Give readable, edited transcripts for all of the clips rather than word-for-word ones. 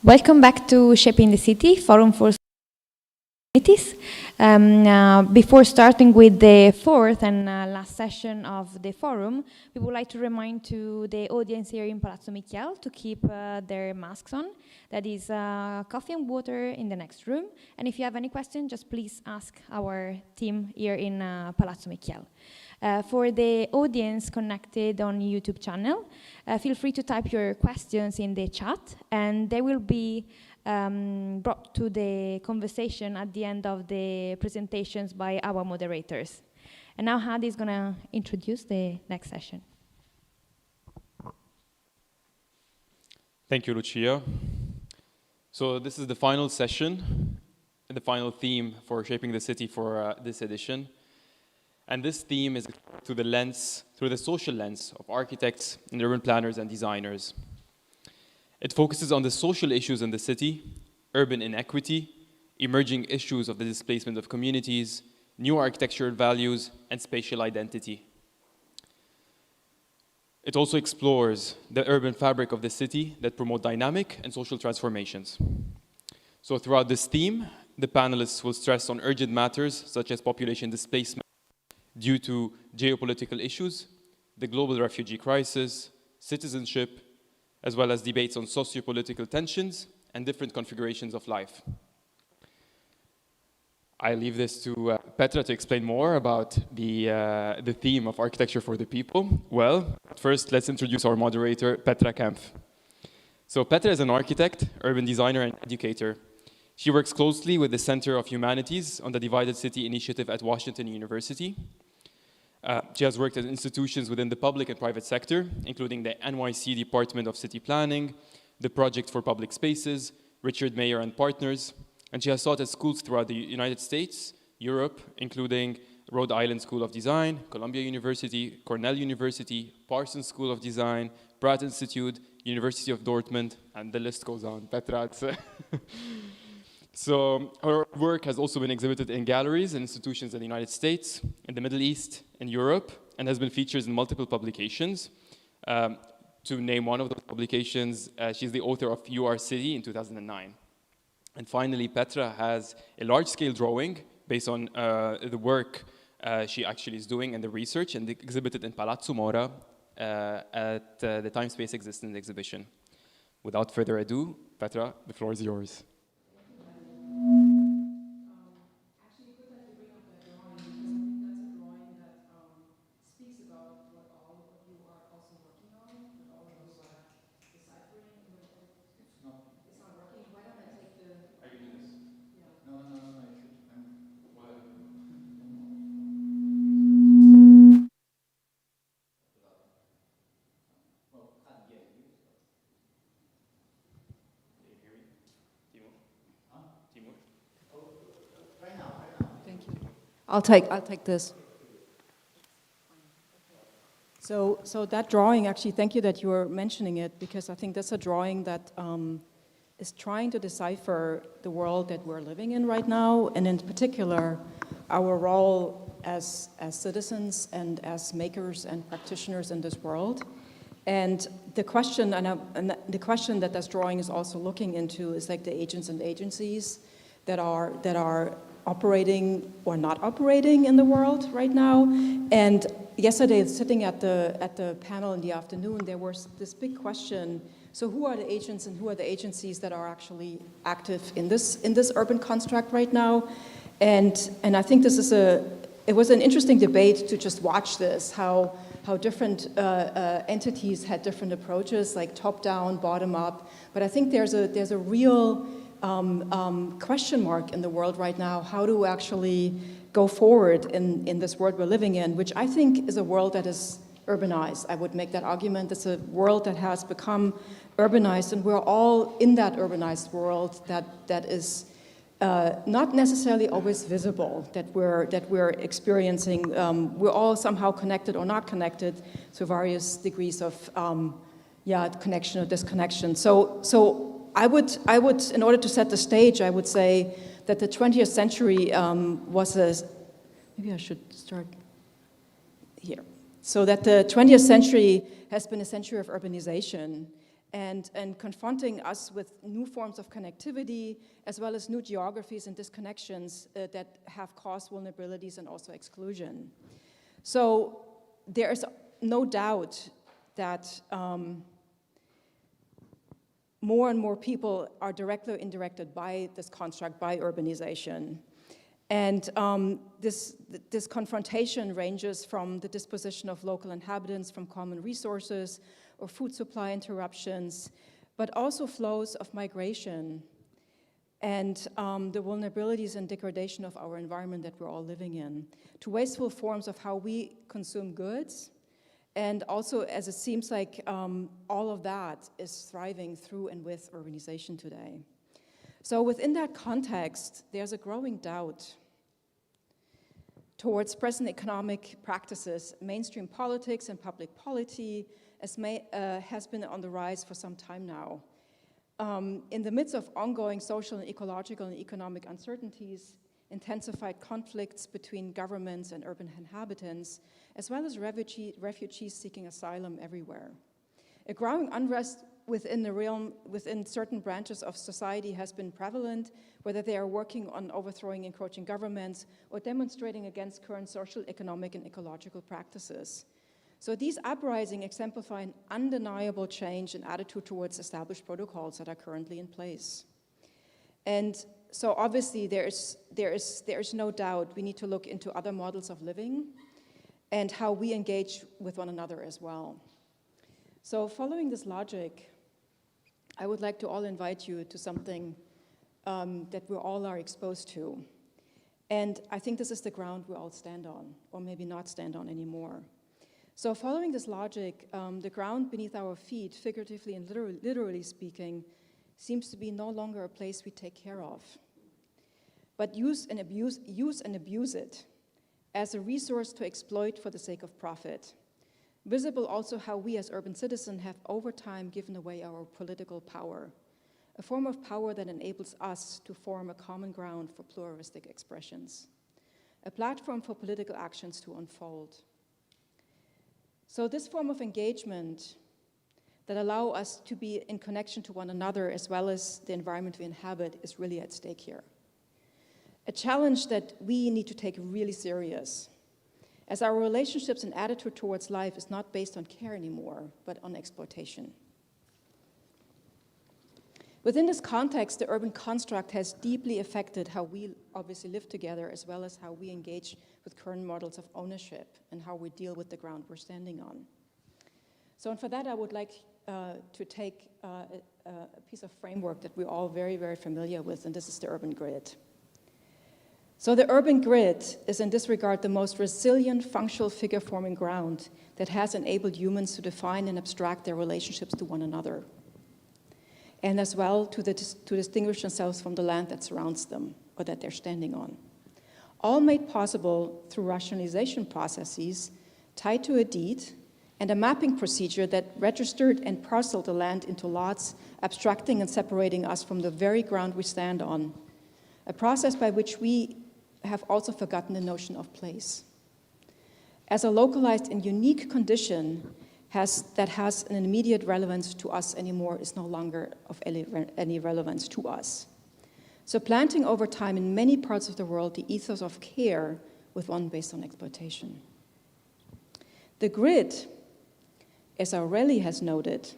Welcome back to Shaping the City, Forum for Communities. Before starting with the fourth and last session of the forum, we would like to remind to the audience here in Palazzo Michiel to keep their masks on. That is coffee and water in the next room. And if you have any questions, just please ask our team here in Palazzo Michiel. For the audience connected on YouTube channel, feel free to type your questions in the chat, and they will be brought to the conversation at the end of the presentations by our moderators. And now Hadi is going to introduce the next session. Thank you, Lucia. So this is the final session, and the final theme for Shaping the City for this edition. And this theme is through the social lens of architects and urban planners and designers. It focuses on the social issues in the city, urban inequity, emerging issues of the displacement of communities, new architectural values, and spatial identity. It also explores the urban fabric of the city that promote dynamic and social transformations. So throughout this theme, the panelists will stress on urgent matters such as population displacement due to geopolitical issues, the global refugee crisis, citizenship, as well as debates on socio-political tensions and different configurations of life. I leave this to Petra to explain more about the theme of architecture for the people. Well, first let's introduce our moderator, Petra Kempf. So Petra is an architect, urban designer, and educator. She works closely with the Center of Humanities on the Divided City Initiative at Washington University. She has worked at institutions within the public and private sector, including the NYC Department of City Planning, the Project for Public Spaces, Richard Mayer and Partners, and she has taught at schools throughout the United States, Europe, including Rhode Island School of Design, Columbia University, Cornell University, Parsons School of Design, Pratt Institute, University of Dortmund, and the list goes on. Petra, So her work has also been exhibited in galleries and institutions in the United States, in the Middle East, in Europe, and has been featured in multiple publications. To name one of those publications, she's the author of You Are City in 2009. And finally, Petra has a large-scale drawing based on the work she actually is doing and the research, and exhibited in Palazzo Mora at the Time Space Existence exhibition. Without further ado, Petra, the floor is yours. Actually, good that you bring up that drawing, because I think that's a drawing that speaks about what all of you are also working on, with all of those deciphering. It's not working. Why don't I take the... I can do this. Yeah. No, it should. Whatever. Thank you. I'll take this. So that drawing, actually, thank you that you were mentioning it, because I think that's a drawing that is trying to decipher the world that we're living in right now, and in particular, our role as citizens and as makers and practitioners in this world. And the question, the question that this drawing is also looking into is like the agents and agencies that are operating or not operating in the world right now. And yesterday, sitting at the panel in the afternoon, there was this big question: so who are the agents and who are the agencies that are actually active in this urban construct right now? And I think it was an interesting debate to just watch this, how different entities had different approaches, like top down, bottom up. But I think there's a real question mark in the world right now, how to actually go forward in this world we're living in, which I think is a world that is urbanized. I would make that argument. It's a world that has become urbanized, and we're all in that urbanized world that is not necessarily always visible, that we're experiencing. We're all somehow connected or not connected to various degrees of connection or disconnection. So I would, in order to set the stage, I would say that the 20th century maybe I should start here. So that the 20th century has been a century of urbanization, and confronting us with new forms of connectivity, as well as new geographies and disconnections that have caused vulnerabilities and also exclusion. So there is no doubt that more and more people are directly or indirectly by this construct, by urbanization. And this confrontation ranges from the disposition of local inhabitants from common resources or food supply interruptions, but also flows of migration and the vulnerabilities and degradation of our environment that we're all living in, to wasteful forms of how we consume goods. And also, as it seems like all of that is thriving through and with urbanization today. So within that context, there's a growing doubt towards present economic practices, mainstream politics and public polity has been on the rise for some time now. In the midst of ongoing social and ecological and economic uncertainties, intensified conflicts between governments and urban inhabitants, as well as refugees seeking asylum everywhere. A growing unrest within certain branches of society has been prevalent, whether they are working on overthrowing encroaching governments or demonstrating against current social, economic, and ecological practices. So these uprisings exemplify an undeniable change in attitude towards established protocols that are currently in place. And so obviously there is no doubt we need to look into other models of living and how we engage with one another as well. So following this logic, I would like to all invite you to something that we all are exposed to. And I think this is the ground we all stand on, or maybe not stand on anymore. So following this logic, the ground beneath our feet, figuratively and literally speaking, seems to be no longer a place we take care of, but use and abuse it as a resource to exploit for the sake of profit. Visible also how we as urban citizens have over time given away our political power, a form of power that enables us to form a common ground for pluralistic expressions, a platform for political actions to unfold. So this form of engagement that allow us to be in connection to one another as well as the environment we inhabit is really at stake here. A challenge that we need to take really serious, as our relationships and attitude towards life is not based on care anymore, but on exploitation. Within this context, the urban construct has deeply affected how we obviously live together, as well as how we engage with current models of ownership and how we deal with the ground we're standing on. So, and for that, I would like to take a piece of framework that we're all very, very familiar with, and this is the urban grid. So the urban grid is in this regard the most resilient, functional figure-forming ground that has enabled humans to define and abstract their relationships to one another, and as well to distinguish themselves from the land that surrounds them or that they're standing on. All made possible through rationalization processes tied to a deed and a mapping procedure that registered and parceled the land into lots, abstracting and separating us from the very ground we stand on, a process by which we have also forgotten the notion of place. As a localized and unique condition that has an immediate relevance to us anymore is no longer of any relevance to us. So planting over time in many parts of the world the ethos of care with one based on exploitation. The grid, as Aureli has noted,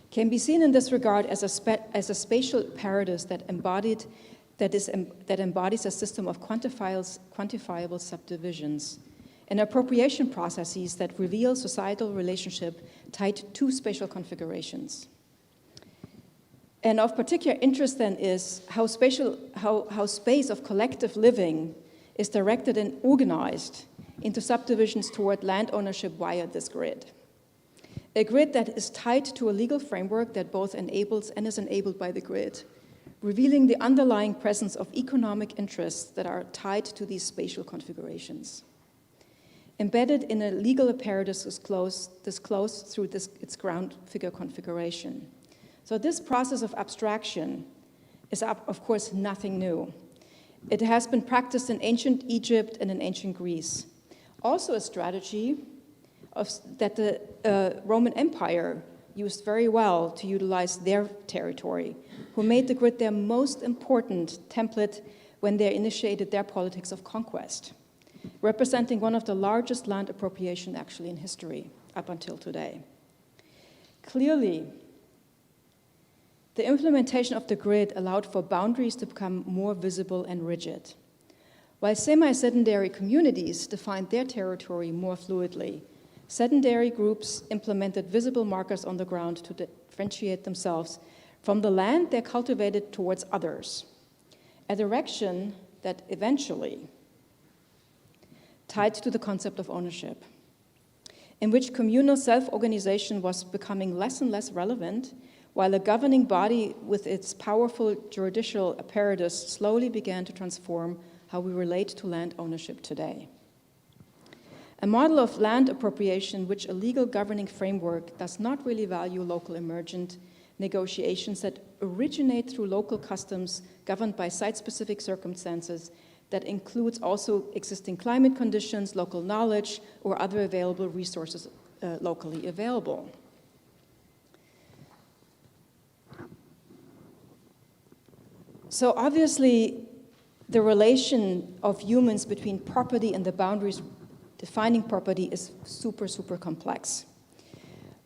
can be seen in this regard as a spatial apparatus that embodies a system of quantifiable subdivisions and appropriation processes that reveal societal relationship tied to spatial configurations. And of particular interest then is how space of collective living is directed and organized into subdivisions toward land ownership via this grid. A grid that is tied to a legal framework that both enables and is enabled by the grid, revealing the underlying presence of economic interests that are tied to these spatial configurations. Embedded in a legal apparatus disclosed through its ground figure configuration. So this process of abstraction is, of course, nothing new. It has been practiced in ancient Egypt and in ancient Greece. Also a strategy that the Roman Empire used very well to utilize their territory, who made the grid their most important template when they initiated their politics of conquest, representing one of the largest land appropriation actually in history up until today. Clearly, the implementation of the grid allowed for boundaries to become more visible and rigid. While semi-sedentary communities defined their territory more fluidly, sedentary groups implemented visible markers on the ground to differentiate themselves from the land they cultivated towards others, a direction that eventually tied to the concept of ownership, in which communal self-organization was becoming less and less relevant, while a governing body with its powerful judicial apparatus slowly began to transform how we relate to land ownership today. A model of land appropriation which a legal governing framework does not really value local emergent negotiations that originate through local customs governed by site-specific circumstances that includes also existing climate conditions, local knowledge, or other available resources locally available. So obviously, the relation of humans between property and the boundaries defining property is super, super complex.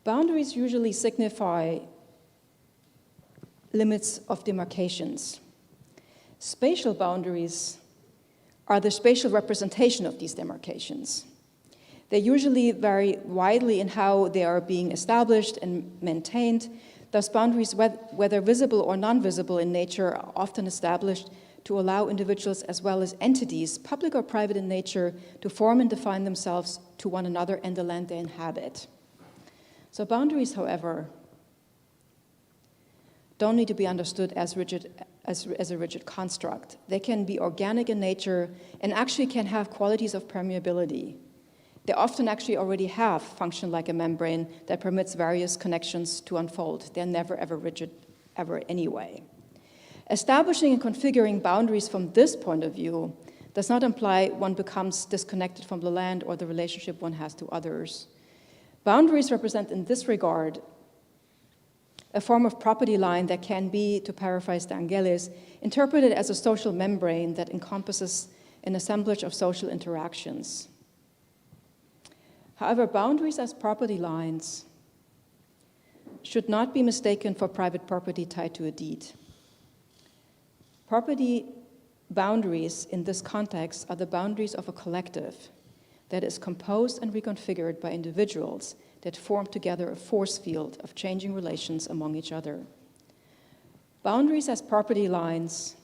Boundaries usually signify limits of demarcations. Spatial boundaries are the spatial representation of these demarcations. They usually vary widely in how they are being established and maintained. Thus, boundaries, whether visible or non-visible in nature, are often established to allow individuals as well as entities, public or private in nature, to form and define themselves to one another and the land they inhabit. So boundaries, however, don't need to be understood as a rigid construct. They can be organic in nature and actually can have qualities of permeability. They often actually already have function like a membrane that permits various connections to unfold. They're never ever rigid, ever anyway. Establishing and configuring boundaries from this point of view does not imply one becomes disconnected from the land or the relationship one has to others. Boundaries represent in this regard a form of property line that can be, to paraphrase De Angelis, interpreted as a social membrane that encompasses an assemblage of social interactions. However, boundaries as property lines should not be mistaken for private property tied to a deed. Property boundaries in this context are the boundaries of a collective that is composed and reconfigured by individuals that form together a force field of changing relations among each other. Boundaries as property lines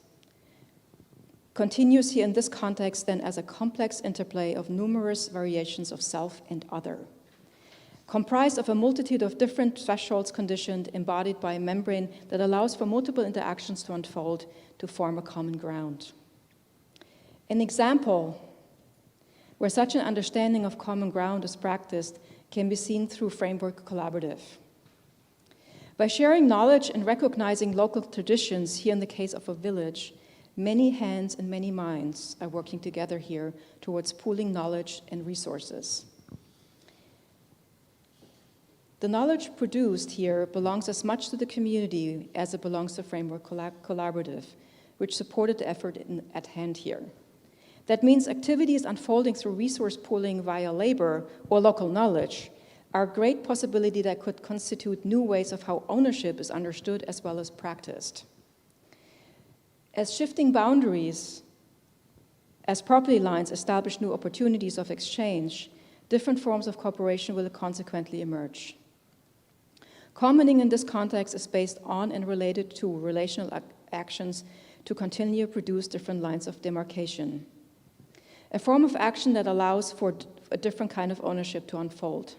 continues here in this context then as a complex interplay of numerous variations of self and other, comprised of a multitude of different thresholds conditioned, embodied by a membrane that allows for multiple interactions to unfold to form a common ground. An example where such an understanding of common ground is practiced can be seen through Framework Collaborative. By sharing knowledge and recognizing local traditions, here in the case of a village, many hands and many minds are working together here towards pooling knowledge and resources. The knowledge produced here belongs as much to the community as it belongs to Framework Collaborative, which supported the effort at hand here. That means activities unfolding through resource pooling via labor or local knowledge are a great possibility that could constitute new ways of how ownership is understood as well as practiced. As shifting boundaries, as property lines establish new opportunities of exchange, different forms of cooperation will consequently emerge. Commoning in this context is based on and related to relational actions to continue to produce different lines of demarcation. A form of action that allows for a different kind of ownership to unfold.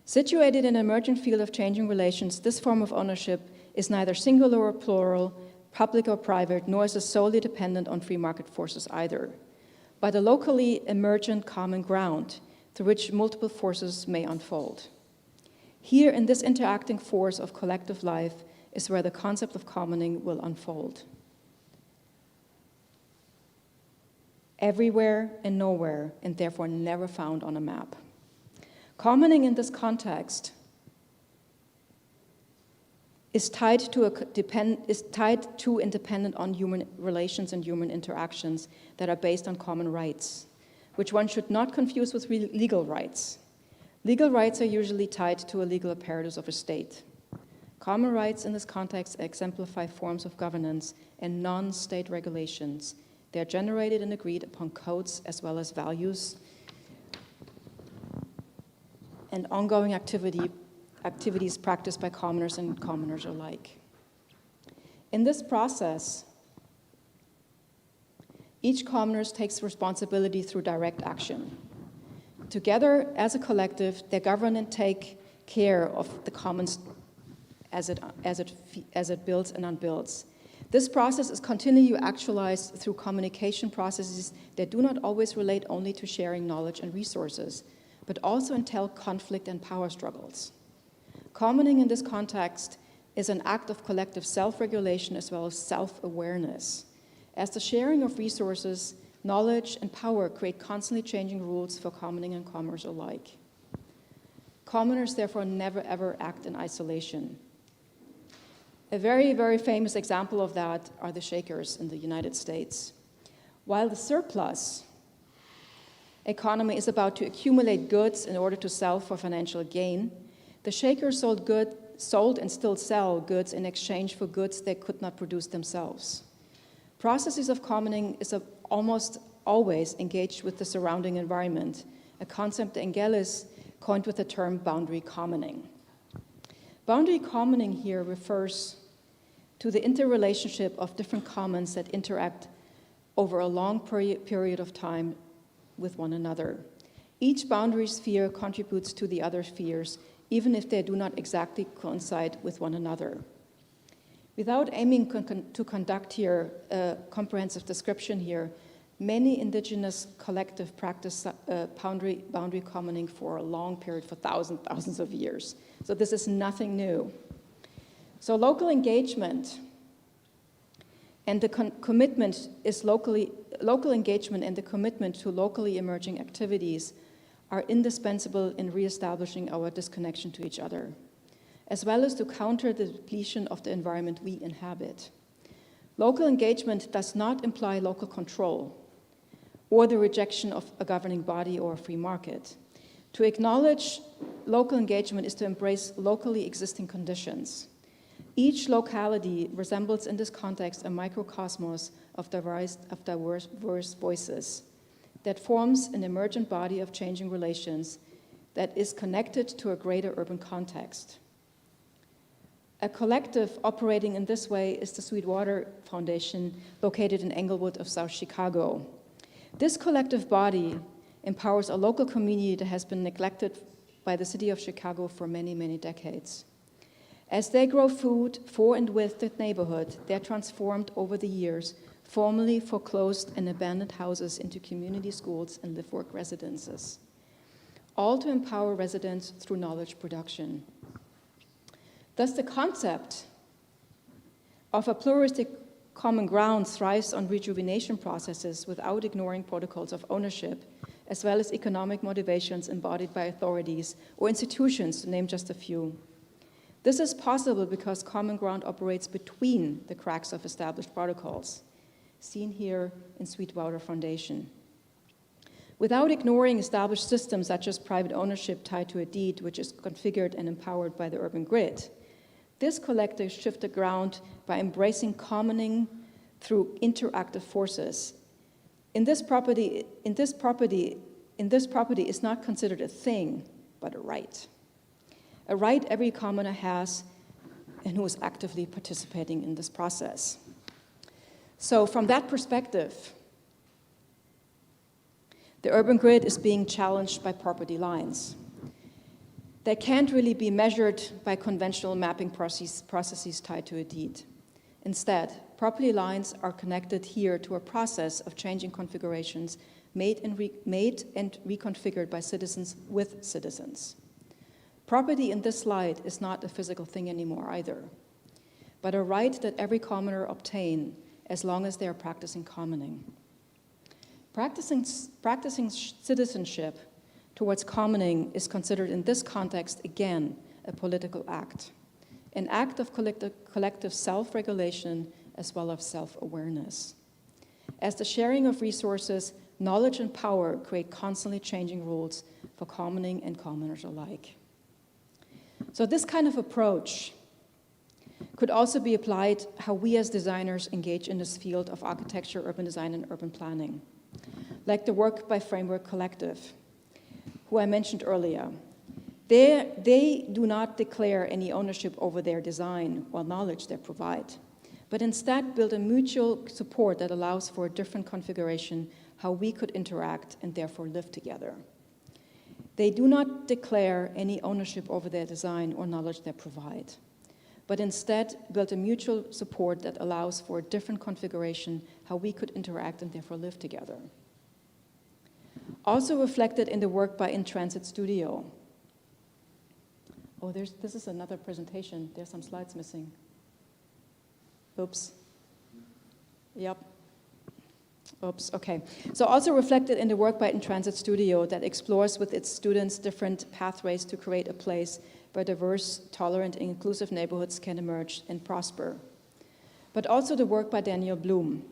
Situated in an emergent field of changing relations, this form of ownership is neither singular or plural, public or private, nor is it solely dependent on free market forces either, but a locally emergent common ground through which multiple forces may unfold. Here, in this interacting force of collective life, is where the concept of commoning will unfold. Everywhere and nowhere, and therefore never found on a map. Commoning in this context is tied to and dependent on human relations and human interactions that are based on common rights, which one should not confuse with legal rights. Legal rights are usually tied to a legal apparatus of a state. Common rights in this context exemplify forms of governance and non-state regulations. They are generated and agreed upon codes as well as values and ongoing activities practiced by commoners and commoners alike. In this process, each commoner takes responsibility through direct action. Together, as a collective, they govern and take care of the commons as it builds and unbuilds. This process is continually actualized through communication processes that do not always relate only to sharing knowledge and resources, but also entail conflict and power struggles. Commoning in this context is an act of collective self-regulation as well as self-awareness. As the sharing of resources, knowledge, and power create constantly changing rules for commoning and commoners alike. Commoners therefore never ever act in isolation. A very, very famous example of that are the Shakers in the United States. While the surplus economy is about to accumulate goods in order to sell for financial gain, the Shakers sold and still sell goods in exchange for goods they could not produce themselves. Processes of commoning is almost always engaged with the surrounding environment, a concept that Engelis coined with the term boundary commoning. Boundary commoning here refers to the interrelationship of different commons that interact over a long period of time with one another. Each boundary sphere contributes to the other spheres, even if they do not exactly coincide with one another. Without aiming to conduct here a comprehensive description here, many indigenous collective practice boundary commoning for a long period, for thousands of years. So this is nothing new. So local engagement and the commitment is local engagement and the commitment to locally emerging activities are indispensable in reestablishing our disconnection to each other, as well as to counter the depletion of the environment we inhabit. Local engagement does not imply local control or the rejection of a governing body or a free market. To acknowledge local engagement is to embrace locally existing conditions. Each locality resembles in this context a microcosmos of diverse voices that forms an emergent body of changing relations that is connected to a greater urban context. A collective operating in this way is the Sweetwater Foundation, located in Englewood of South Chicago. This collective body empowers a local community that has been neglected by the city of Chicago for many, many decades. As they grow food for and with the neighborhood, they're transformed over the years, formerly foreclosed and abandoned houses into community schools and live-work residences, all to empower residents through knowledge production. Thus, the concept of a pluralistic common ground thrives on rejuvenation processes without ignoring protocols of ownership, as well as economic motivations embodied by authorities or institutions, to name just a few. This is possible because common ground operates between the cracks of established protocols, seen here in Sweetwater Foundation. Without ignoring established systems such as private ownership tied to a deed, which is configured and empowered by the urban grid, this collective shifted ground by embracing commoning through interactive forces. This property is not considered a thing, but a right. A right every commoner has and who is actively participating in this process. So from that perspective, the urban grid is being challenged by property lines. They can't really be measured by conventional mapping processes tied to a deed. Instead, property lines are connected here to a process of changing configurations made and reconfigured by citizens with citizens. Property in this slide is not a physical thing anymore either, but a right that every commoner obtain as long as they are practicing commoning. Practicing citizenship towards commoning is considered in this context, again, a political act, an act of collective self-regulation as well as self-awareness. As the sharing of resources, knowledge and power create constantly changing rules for commoning and commoners alike. So this kind of approach could also be applied how we as designers engage in this field of architecture, urban design, and urban planning, like the work by Framework Collective, who I mentioned earlier. They do not declare any ownership over their design or knowledge they provide, but instead build a mutual support that allows for a different configuration how we could interact and therefore live together. They do not declare any ownership over their design or knowledge they provide, but instead build a mutual support that allows for a different configuration how we could interact and therefore live together. Also reflected in the work by In Transit Studio. Oh, this is another presentation. There's some slides missing. Oops. Yep. Oops, okay. So also reflected in the work by In Transit Studio that explores with its students different pathways to create a place where diverse, tolerant, and inclusive neighborhoods can emerge and prosper. But also the work by Daniel Bloom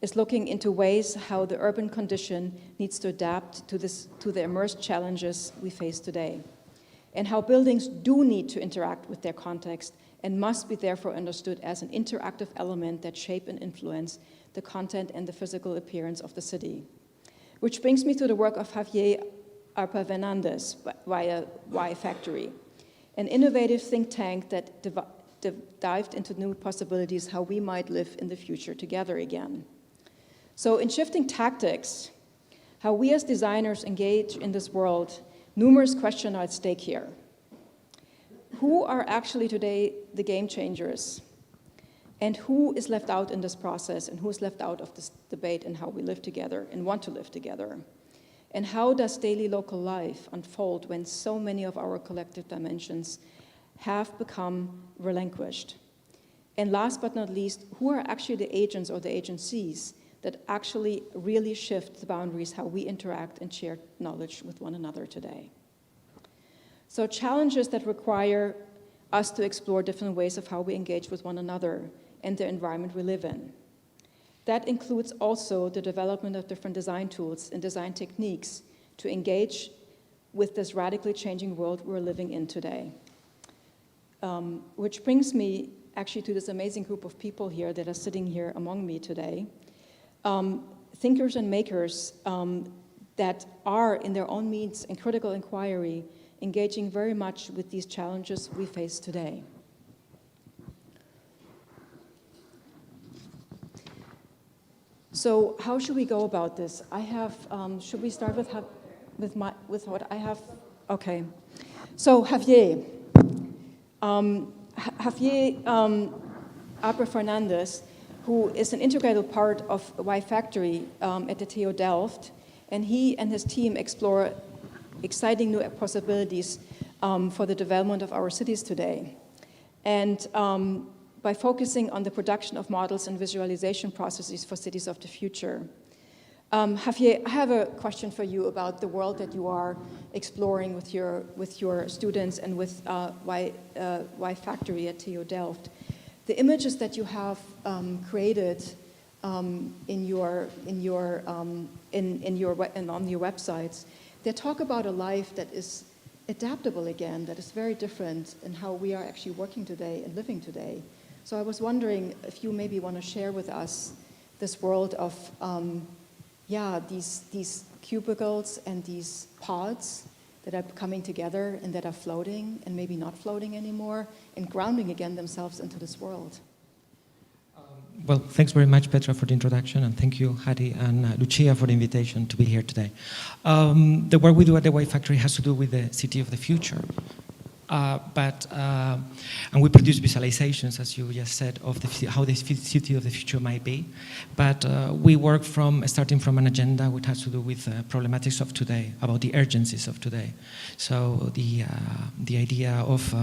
is looking into ways how the urban condition needs to adapt to the immersed challenges we face today, and how buildings do need to interact with their context and must be therefore understood as an interactive element that shape and influence the content and the physical appearance of the city. Which brings me to the work of Javier Arpa-Fernandez via Y Factory, an innovative think tank that dived into new possibilities how we might live in the future together again. So in shifting tactics, how we as designers engage in this world, numerous questions are at stake here. Who are actually today the game changers? And who is left out in this process, and who is left out of this debate in how we live together and want to live together? And how does daily local life unfold when so many of our collective dimensions have become relinquished? And last but not least, who are actually the agents or the agencies that actually really shift the boundaries how we interact and share knowledge with one another today? So challenges that require us to explore different ways of how we engage with one another and the environment we live in. That includes also the development of different design tools and design techniques to engage with this radically changing world we're living in today. Which brings me actually to this amazing group of people here that are sitting here among me today. Thinkers and makers that are in their own means and critical inquiry engaging very much with these challenges we face today. So how should we go about this? I have, should we start with what I have? Okay. So Javier. Javier Arpa-Fernandez, who is an integral part of Y Factory at the TU Delft, and he and his team explore exciting new possibilities for the development of our cities today. And by focusing on the production of models and visualization processes for cities of the future. Javier, I have a question for you about the world that you are exploring with your students and with Y Factory at TU Delft. The images that you have created on your websites, they talk about a life that is adaptable again, that is very different in how we are actually working today and living today. So I was wondering if you maybe want to share with us this world of, these cubicles and these pods that are coming together and that are floating and maybe not floating anymore and grounding again themselves into this world. Well, thanks very much, Petra, for the introduction, and thank you, Hadi and Lucia, for the invitation to be here today. The work we do at the Y Factory has to do with the city of the future. And we produce visualizations, as you just said, of how the city of the future might be. But we work starting from an agenda which has to do with problematics of today, about the urgencies of today. So the idea of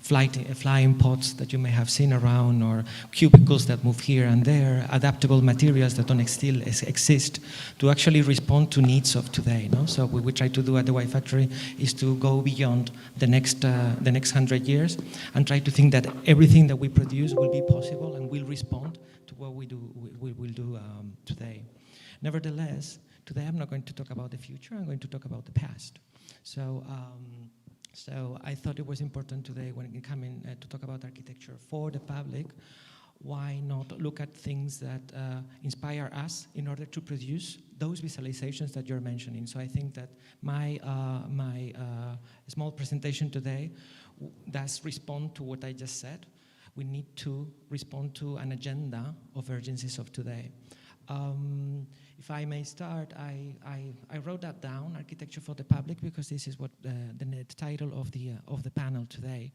flying pods that you may have seen around, or cubicles that move here and there, adaptable materials that don't still exist, to actually respond to needs of today. No? So what we try to do at the Y Factory is to go beyond the next 100 years and try to think that everything that we produce will be possible and will respond to what we will do today. Nevertheless, today I'm not going to talk about the future, I'm going to talk about the past. So I thought it was important today, when it coming to talk about architecture for the public, why not look at things that inspire us in order to produce those visualizations that you're mentioning. So I think that my small presentation today does respond to what I just said. We need to respond to an agenda of urgencies of today. If I may start, I wrote that down, architecture for the public, because this is what the title of the panel today.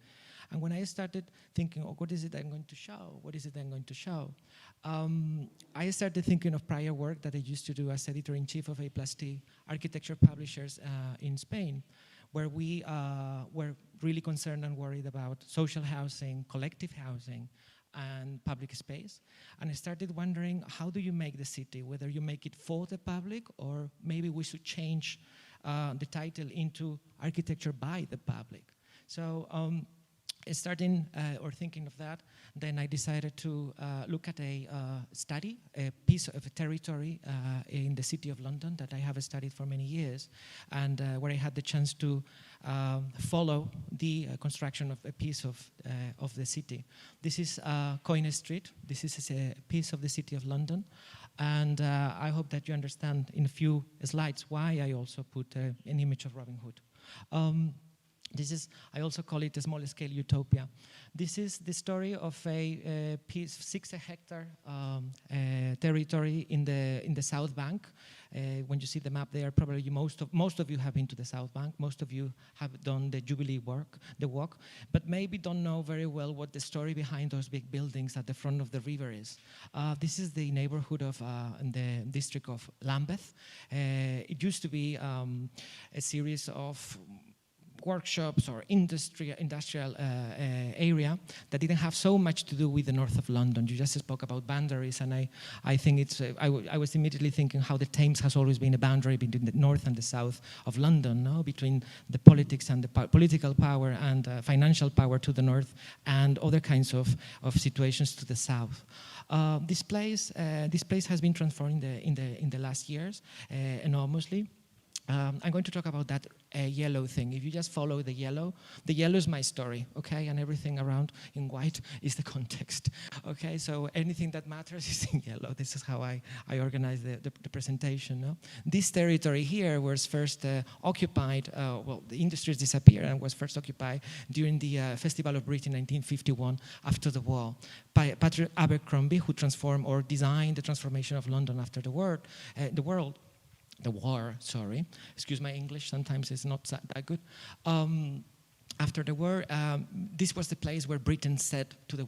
And when I started thinking, oh, what is it I'm going to show? What is it I'm going to show? I started thinking of prior work that I used to do as editor-in-chief of A+T architecture publishers in Spain, where we were really concerned and worried about social housing, collective housing, and public space. And I started wondering, how do you make the city? Whether you make it for the public, or maybe we should change the title into architecture by the public. So starting or thinking of that, then I decided to look at a study, a piece of a territory in the city of London that I have studied for many years, and where I had the chance to follow the construction of a piece of the city. This is Coin Street. This is a piece of the city of London, and I hope that you understand in a few slides why I also put an image of Robin Hood. I also call it a small-scale utopia. This is the story of a piece, 6-hectare territory in the South Bank. When you see the map there, probably most of you have been to the South Bank. Most of you have done the Jubilee walk, but maybe don't know very well what the story behind those big buildings at the front of the river is. This is the neighborhood of in the district of Lambeth. It used to be a series of workshops or industrial area that didn't have so much to do with the north of London. You just spoke about boundaries, and I think it's, I was immediately thinking how the Thames has always been a boundary between the north and the south of London, no? Between the politics and the political power and financial power to the north, and other kinds of situations to the south. This place has been transformed in the last years enormously. I'm going to talk about that yellow thing. If you just follow the yellow is my story, okay? And everything around in white is the context, okay? So anything that matters is in yellow. This is how I organize the presentation, no? This territory here was first occupied, well, the industries disappeared and was first occupied during the Festival of Britain in 1951 after the war by Patrick Abercrombie, who transformed or designed the transformation of London after the war, sorry. Excuse my English, sometimes it's not that good. After the war, this was the place where Britain said to the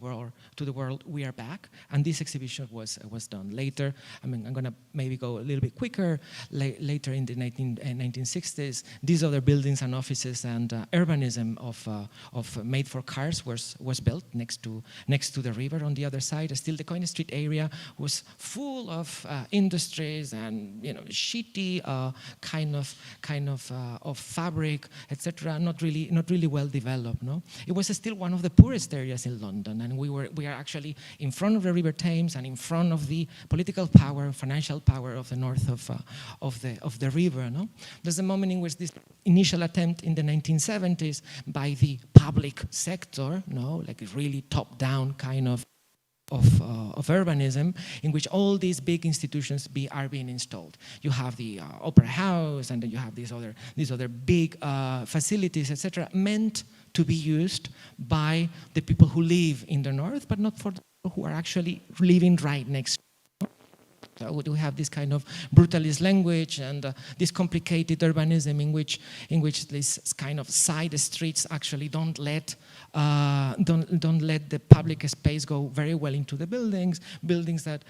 world, we are back, and this exhibition was done. Later, I mean, I'm going to maybe go a little bit quicker. Later in the 1960s, these other buildings and offices and urbanism of made for cars was built next to the river on the other side. Still, the Coin Street area was full of industries and shitty kind of fabric, etc. Not really well developed. No, it was still one of the poorest areas in London, and we are actually in front of the River Thames and in front of the political power, financial power of the north of the river. No, there's a moment in which this initial attempt in the 1970s by the public sector, like a really top-down kind of urbanism, in which all these big institutions are being installed. You have the Opera House, and then you have these other big facilities, etc., meant to be used by the people who live in the north, but not for the people who are actually living right next. So we have this kind of brutalist language and this complicated urbanism in which these kind of side streets actually don't let the public space go very well into the buildings that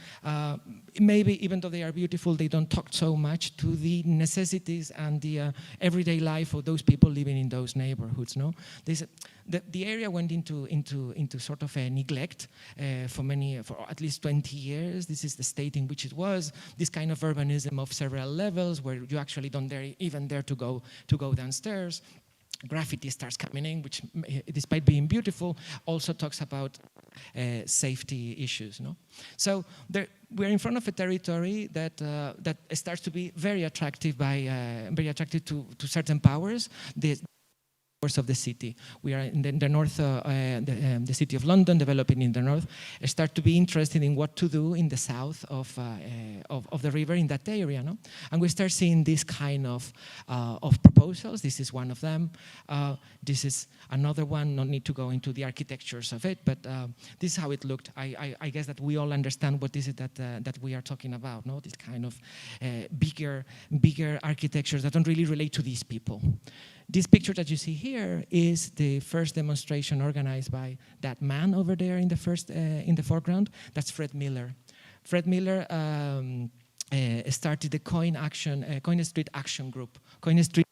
maybe even though they are beautiful, they don't talk so much to the necessities and the everyday life of those people living in those neighborhoods. No, the area went into sort of a neglect for at least 20 years. This is the state in which it was. This kind of urbanism of several levels, where you actually don't even dare to go downstairs. Graffiti starts coming in, which, despite being beautiful, also talks about safety issues. No, so we're in front of a territory that starts to be very attractive to certain powers. Of the city. We are in the north, the city of London, developing in the north, start to be interested in what to do in the south of the river in that area, no? And we start seeing this kind of proposals. This is one of them. This is another one. No need to go into the architectures of it, but this is how it looked. I guess that we all understand what is it that we are talking about, no? This kind of bigger architectures that don't really relate to these people. This picture that you see here is the first demonstration organized by that man over there in the foreground. That's Fred Miller. Fred Miller started the Coin Street Action Group. Coin Street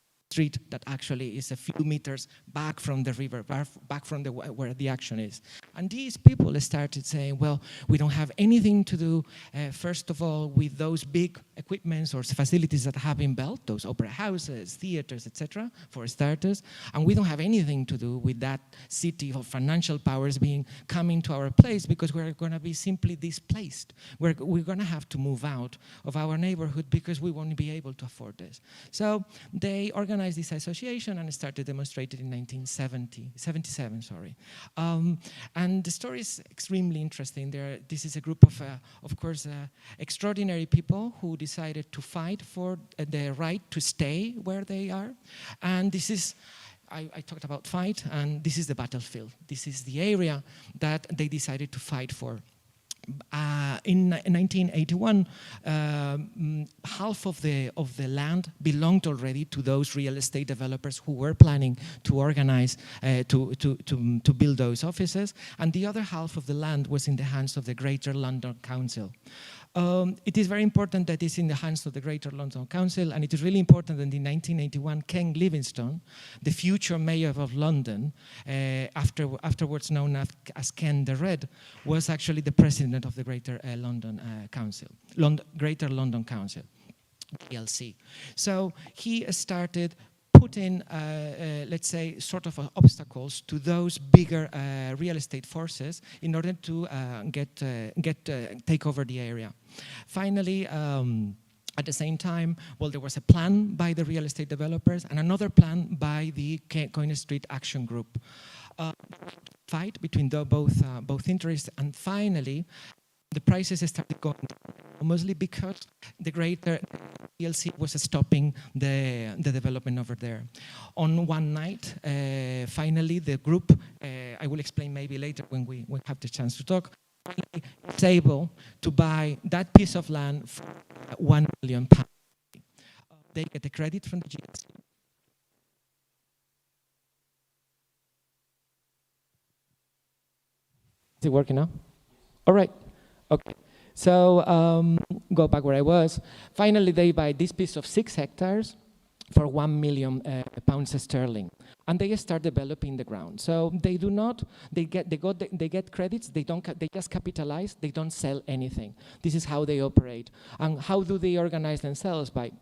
that actually is a few meters back from the river, back from where the action is. And these people started saying, well, we don't have anything to do, first of all, with those big equipments or facilities that have been built, those opera houses, theaters, etc., for starters, and we don't have anything to do with that city of financial powers coming to our place, because we're going to be simply displaced. We're going to have to move out of our neighborhood because we won't be able to afford this. So they organized this association and started demonstrating in 1977. And the story is extremely interesting. This is a group of course, extraordinary people who decided to fight for the right to stay where they are. And this is, I talked about fight, and this is the battlefield. This is the area that they decided to fight for. In 1981, half of the land belonged already to those real estate developers who were planning to organize to build those offices, and the other half of the land was in the hands of the Greater London Council. It is very important that it's in the hands of the Greater London Council, and it is really important that in 1981, Ken Livingstone, the future mayor of London, afterwards known as Ken the Red, was actually the president of the Greater London Council, Greater London Council, GLC. So he started putting, let's say, sort of obstacles to those bigger real estate forces in order to take over the area. Finally, at the same time, well, there was a plan by the real estate developers and another plan by the Coin Street Action Group. Fight between both interests, and finally, the prices started going down, mostly because the Greater PLC was stopping the development over there. On one night, finally, the group, I will explain maybe later when we have the chance to talk, is able to buy that piece of land for £1 million. They get a credit from the GLC. Is it working now? All right. Okay. So go back where I was. Finally, they buy this piece of 6 hectares for £1 million pounds sterling, and they start developing the ground. So they do not. They get credits. They just capitalize. They don't sell anything. This is how they operate. And how do they organize themselves? But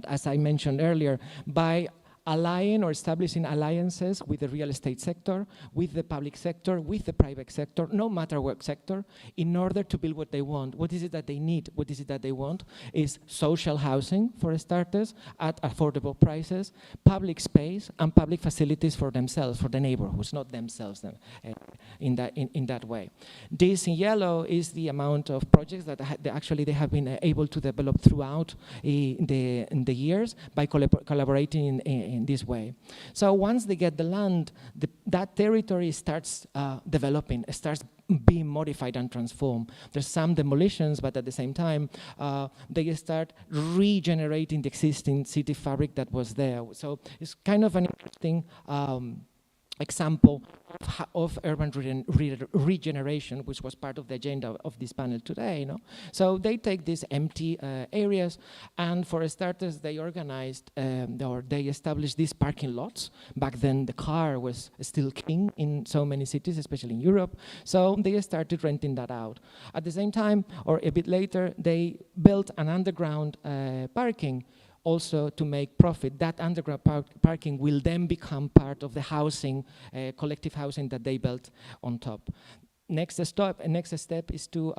as I mentioned earlier, by allying or establishing alliances with the real estate sector, with the public sector, with the private sector, no matter what sector, in order to build what they want. What is it that they need? What is it that they want? Is social housing, for starters, at affordable prices, public space, and public facilities for themselves, for the neighborhoods, not themselves in that way. This in yellow is the amount of projects that they have been able to develop throughout the years by collaborating in this way. So once they get the land, that territory starts developing, starts being modified and transformed. There's some demolitions, but at the same time, they start regenerating the existing city fabric that was there. So it's kind of an interesting example of urban regeneration, which was part of the agenda of this panel today. So they take these empty areas, and for starters, they organized or they established these parking lots. Back then, the car was still king in so many cities, especially in Europe. So they started renting that out. At the same time, or a bit later, they built an underground parking also to make profit. That underground parking will then become part of the housing, collective housing that they built on top. Next step is to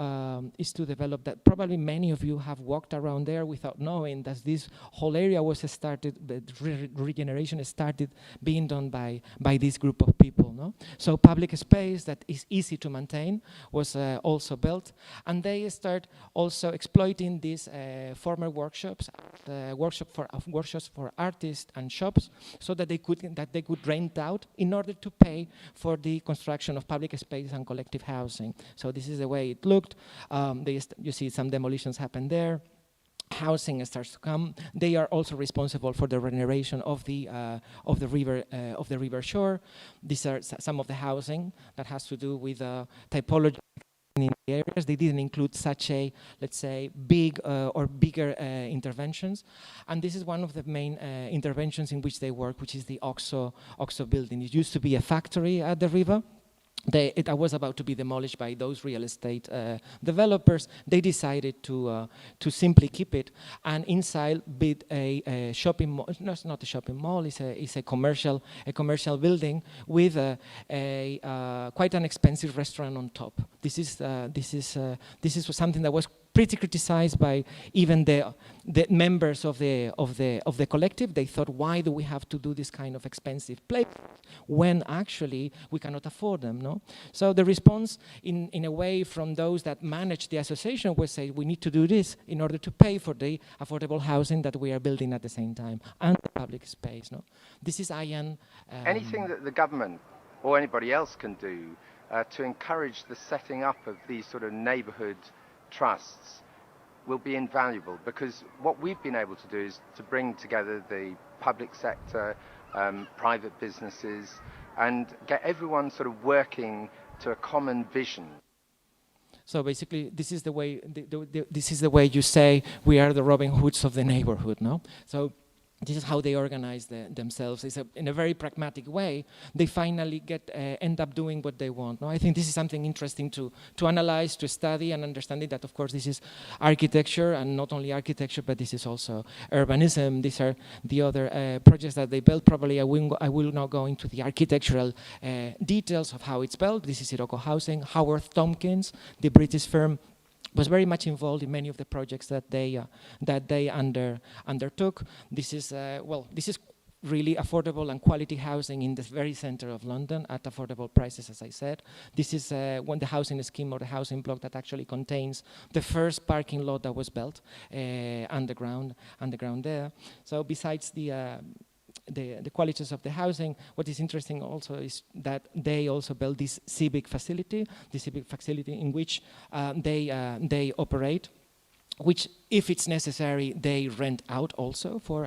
develop that. Probably many of you have walked around there without knowing that this whole area was started, the regeneration started being done by this group of people. So public space that is easy to maintain was also built, and they start also exploiting these former workshops for artists and shops, so that they could rent out in order to pay for the construction of public space and collective housing. So this is the way it looked. You see some demolitions happen there. Housing starts to come. They are also responsible for the regeneration of the river shore. These are some of the housing that has to do with typology in the areas. They didn't include such a, let's say, big or bigger interventions. And this is one of the main interventions in which they work, which is the OXO building. It used to be a factory at the river. It was about to be demolished by those real estate developers. They decided to simply keep it, and inside build a shopping mall. No, it's not a shopping mall. It's a commercial building with quite an expensive restaurant on top. This is something that was pretty criticized by even the members of the collective. They thought, why do we have to do this kind of expensive place when actually we cannot afford them? No. So the response, in a way, from those that manage the association was say, we need to do this in order to pay for the affordable housing that we are building at the same time and the public space. No. This is Ian. Anything that the government or anybody else can do to encourage the setting up of these sort of neighborhood trusts will be invaluable, because what we've been able to do is to bring together the public sector, private businesses, and get everyone sort of working to a common vision. So basically, this is the way. This is the way you say we are the Robin Hoods of the neighborhood, no? So this is how they organize themselves. In a very pragmatic way, they finally end up doing what they want. No? I think this is something interesting to analyze, to study, and understanding that, of course, this is architecture, and not only architecture, but this is also urbanism. These are the other projects that they built. Probably I will not go into the architectural details of how it's built. This is Sirocco Housing. Howard Tompkins, the British firm, was very much involved in many of the projects that they undertook. This is really affordable and quality housing in the very center of London at affordable prices, as I said. This is the housing scheme or the housing block that actually contains the first parking lot that was built underground there. So besides the qualities of the housing, what is interesting also is that they also built this civic facility in which they operate, which, if it's necessary, they rent out also for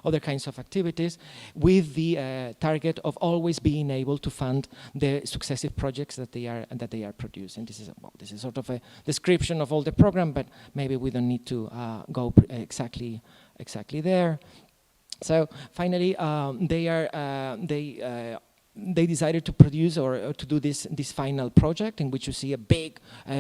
other kinds of activities, with the target of always being able to fund the successive projects that they are producing. This is sort of a description of all the program, but maybe we don't need to go exactly there. So finally, they decided to produce or to do this final project, in which you see a big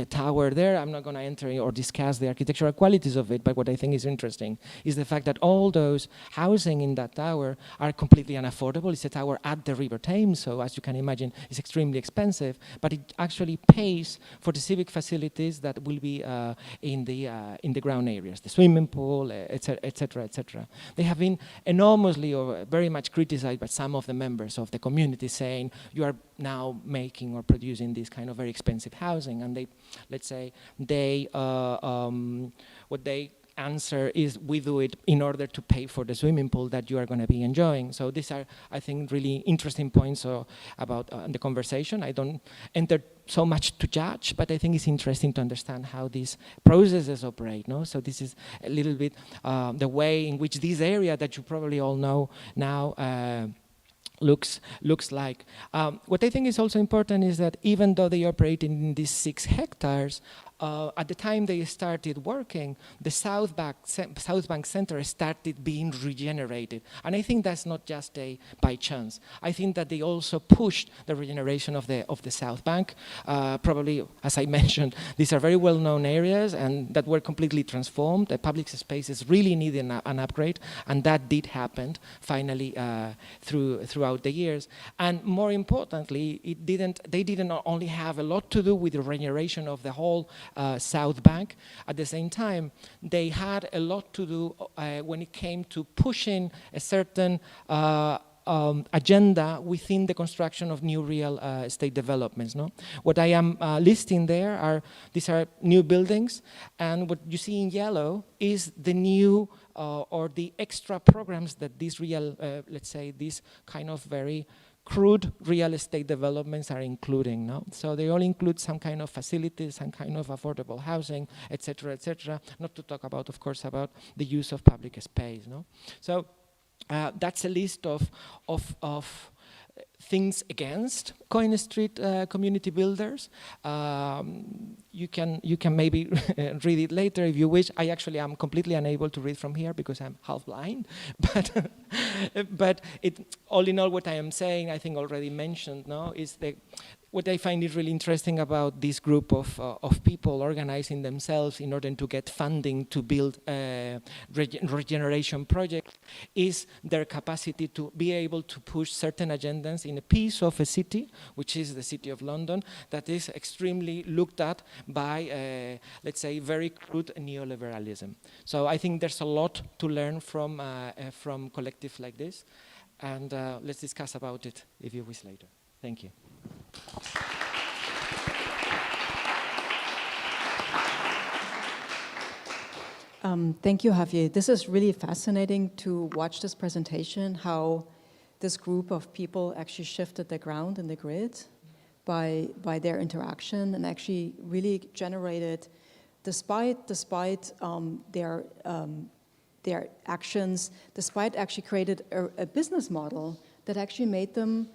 tower there. I'm not going to enter or discuss the architectural qualities of it, but what I think is interesting is the fact that all those housing in that tower are completely unaffordable. It's a tower at the River Thames, so as you can imagine, it's extremely expensive, but it actually pays for the civic facilities that will be in the ground areas, the swimming pool, etc., etc., etc. They have been enormously or very much criticized by some of the members of the community, saying you are now making or producing this kind of very expensive housing, and they, let's say, what they answer is we do it in order to pay for the swimming pool that you are going to be enjoying. So these are, I think, really interesting points about the conversation. I don't enter so much to judge, but I think it's interesting to understand how these processes operate. No? So this is a little bit the way in which this area that you probably all know now looks like. What I think is also important is that even though they operate in these 6 hectares, at the time they started working, the South Bank Center started being regenerated. And I think that's not just by chance. I think that they also pushed the regeneration of the South Bank. Probably, as I mentioned, these are very well-known areas and that were completely transformed. The public spaces really needed an upgrade, and that did happen finally throughout the years. And more importantly, they didn't only have a lot to do with the regeneration of the whole South Bank. At the same time, they had a lot to do when it came to pushing a certain agenda within the construction of new real estate developments. No? What I am listing there these are new buildings, and what you see in yellow is the new or the extra programs that these real, let's say, these kind of very crude real estate developments are including. No? So they all include some kind of facilities, some kind of affordable housing, etc., etc. Not to talk about, of course, about the use of public space. No? So that's a list of things against Coin Street community builders. You can maybe read it later if you wish. I actually am completely unable to read from here because I'm half blind. But all in all, what I am saying, I think already mentioned, no, is what I find is really interesting about this group of people organizing themselves in order to get funding to build regeneration projects is their capacity to be able to push certain agendas in a piece of a city, which is the City of London, that is extremely looked at by, let's say, very crude neoliberalism. So I think there's a lot to learn from collective like this, and let's discuss about it if you wish later. Thank you. Thank you, Javier. This is really fascinating to watch this presentation, how this group of people actually shifted the ground and the grid by their interaction and actually really generated, despite their actions, despite actually created a business model that actually made them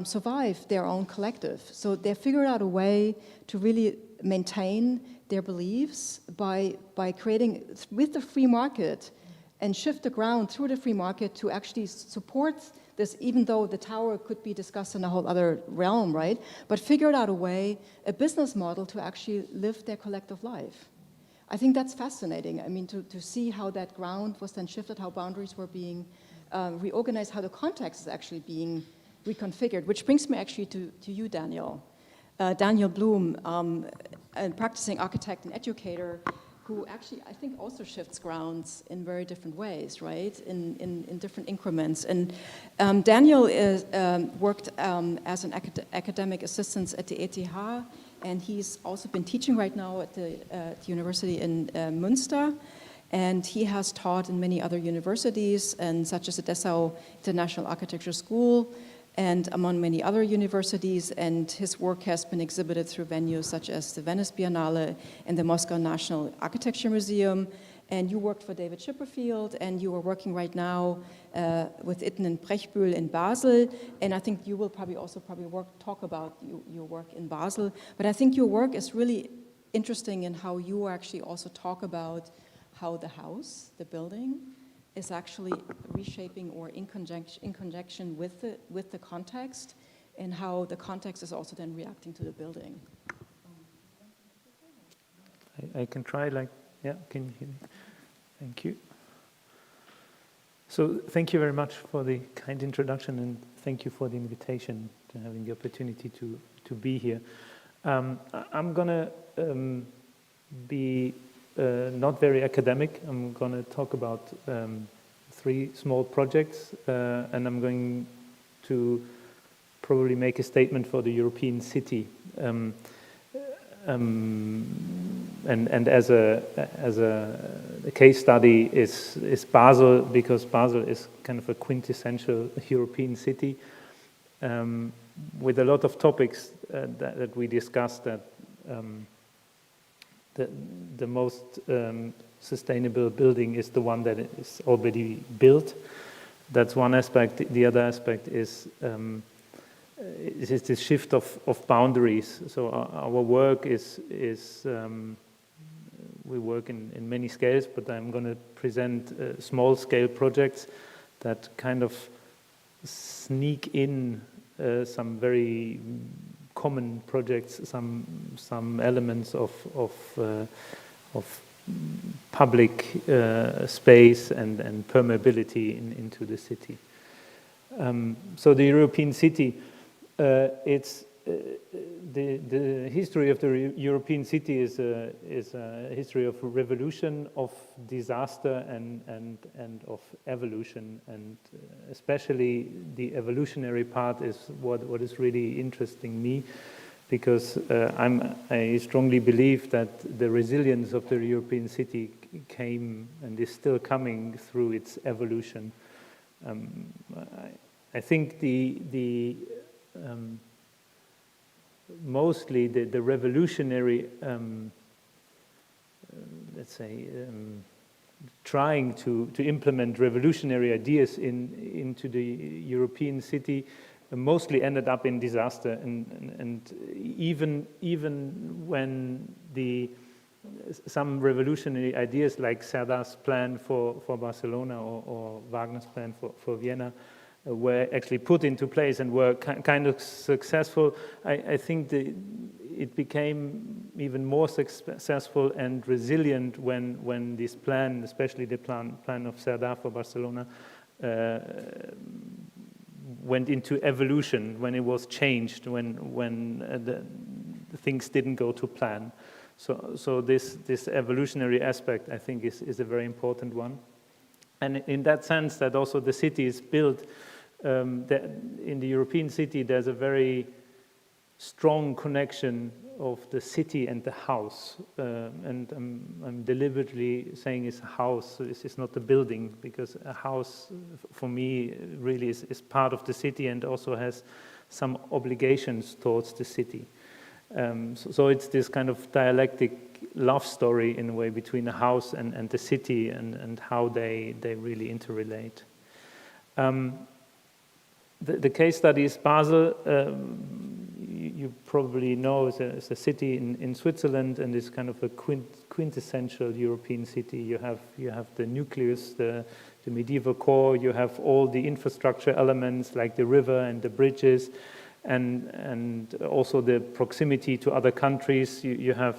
survive their own collective. So they figured out a way to really maintain their beliefs by creating, with the free market, and shift the ground through the free market to actually support this, even though the tower could be discussed in a whole other realm, right? But figured out a way, a business model to actually live their collective life. I think that's fascinating. I mean, to see how that ground was then shifted, how boundaries were being reorganized, how the context is actually being reconfigured, which brings me actually to you, Daniel. Daniel Bloom, a practicing architect and educator who actually, I think, also shifts grounds in very different ways, right? In different increments. And Daniel worked as an academic assistant at the ETH, and he's also been teaching right now at the university in Münster. And he has taught in many other universities, and such as the Dessau International Architecture School, and among many other universities, and his work has been exhibited through venues such as the Venice Biennale and the Moscow National Architecture Museum. And you worked for David Chipperfield, and you are working right now with Itten and Prechbühl in Basel, and I think you will probably talk about your work in Basel. But I think your work is really interesting in how you actually also talk about how the house, the building, is actually reshaping or in conjunction with the context, and how the context is also then reacting to the building. I can try, yeah, can you hear me? Thank you. So thank you very much for the kind introduction, and thank you for the invitation, to having the opportunity to be here. I'm gonna be not very academic. I'm going to talk about 3 small projects, and I'm going to probably make a statement for the European city. And as a case study is Basel, because Basel is kind of a quintessential European city with a lot of topics that we discussed. That the most sustainable building is the one that is already built. That's one aspect. The other aspect is this shift of boundaries. So our work is we work in many scales, but I'm going to present small scale projects that kind of sneak in some very common projects, some elements of public space and permeability into the city. So the European city, it's the history of the European city is a history of revolution, of disaster, and of evolution, and especially the evolutionary part is what is really interesting me, because I strongly believe that the resilience of the European city came and is still coming through its evolution. I think mostly the revolutionary, let's say, trying to implement revolutionary ideas into the European city mostly ended up in disaster, and even when some revolutionary ideas like Cerda's plan for Barcelona or Wagner's plan for Vienna were actually put into place and were kind of successful, I think it became even more successful and resilient when this plan, especially the plan of Cerda for Barcelona, went into evolution, when it was changed, when the things didn't go to plan. So this evolutionary aspect, I think, is a very important one. And in that sense, that also the city is built, that in the European city, there's a very strong connection of the city and the house. And I'm deliberately saying it's a house, so it's not a building, because a house, for me, really is part of the city and also has some obligations towards the city. So it's this kind of dialectic love story, in a way, between the house and the city, and how they really interrelate. The case study is Basel. You probably know it's a city in Switzerland, and it's kind of a quintessential European city. You have the nucleus, the medieval core. You have all the infrastructure elements like the river and the bridges, and also the proximity to other countries. You have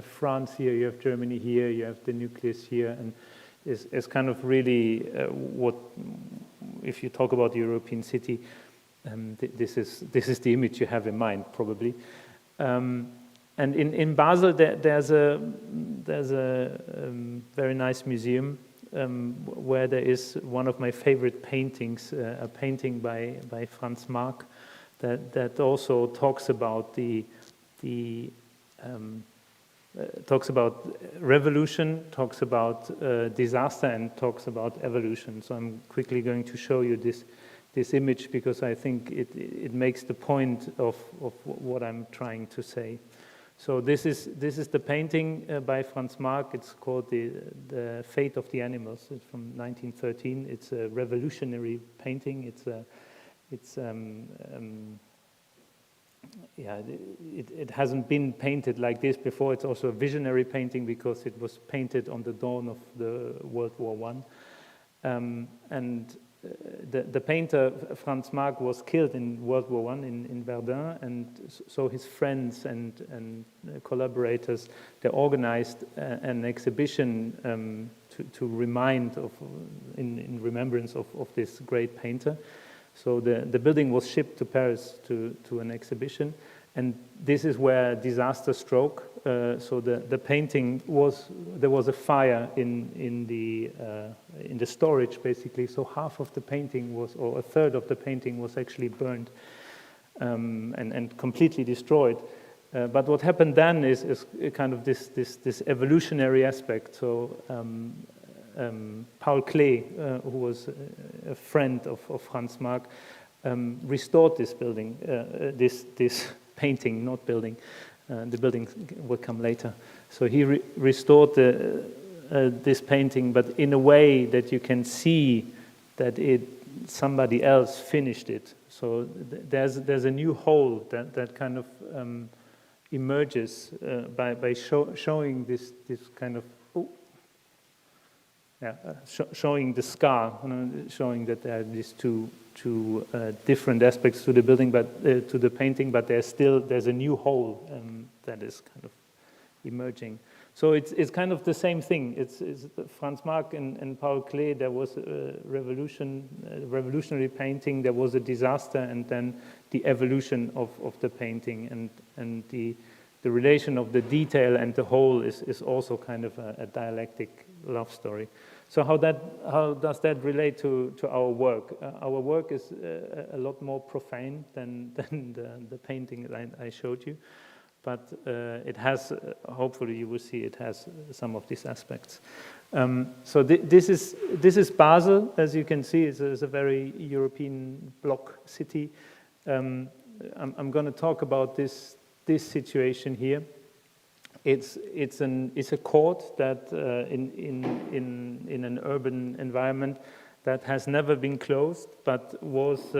France here, you have Germany here, you have the nucleus here, and it's kind of really what, if you talk about the European city, this is the image you have in mind, probably. And in Basel, there's a very nice museum where there is one of my favorite paintings, a painting by Franz Marc, that also talks about talks about revolution, talks about disaster, and talks about evolution. So I'm quickly going to show you this image, because I think it makes the point of what I'm trying to say. So this is the painting by Franz Marc. It's called the Fate of the Animals. It's from 1913. It's a revolutionary painting. It hasn't been painted like this before. It's also a visionary painting because it was painted on the dawn of the World War I. And the painter Franz Marc was killed in World War I in Verdun, and so his friends and collaborators, they organized an exhibition to remind in remembrance of this great painter. So the building was shipped to Paris to an exhibition, and this is where disaster struck. So the painting there was a fire in the storage, basically. So half of the painting or a third of the painting was actually burned and completely destroyed. But what happened then is kind of this evolutionary aspect. So Paul Klee, who was a friend of Franz Marc, restored this building, this painting, not building. The building will come later. So he restored this painting, but in a way that you can see that somebody else finished it. So there's a new whole that kind of emerges by showing this kind of showing the scar, showing that there are these two different aspects to the building, but to the painting, but there's a new whole that is kind of emerging. So it's kind of the same thing. It's Franz Marc and Paul Klee. There was a revolutionary painting. There was a disaster, and then the evolution of the painting, and the relation of the detail and the whole is also kind of a dialectic love story. So how does that relate to our work? Our work is a lot more profane than the painting that I showed you. But it has, hopefully you will see, it has some of these aspects. So this is Basel, as you can see. It's a very European bloc city. I'm going to talk about this situation here. It's a court that in an urban environment that has never been closed, but was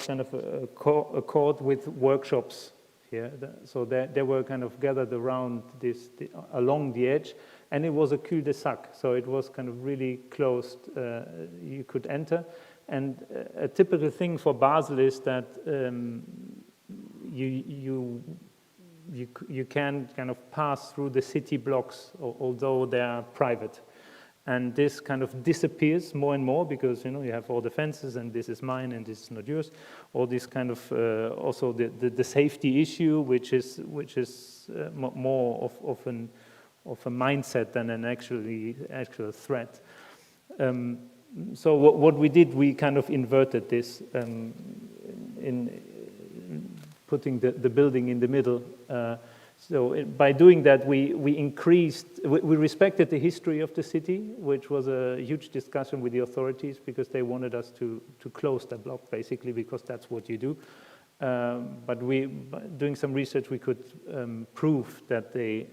kind of a court with workshops. Here, so they were kind of gathered around along the edge, and it was a cul-de-sac, so it was kind of really closed. You could enter, and a typical thing for Basel is that you can kind of pass through the city blocks, although they are private. And this kind of disappears more and more because you have all the fences, and this is mine and this is not yours. All this kind of also the safety issue, which is more of a mindset than an actual threat. So what we did, we kind of inverted this in putting the building in the middle. So by doing that, we respected the history of the city, which was a huge discussion with the authorities because they wanted us to close the block, basically, because that's what you do. But by doing some research, we could prove that the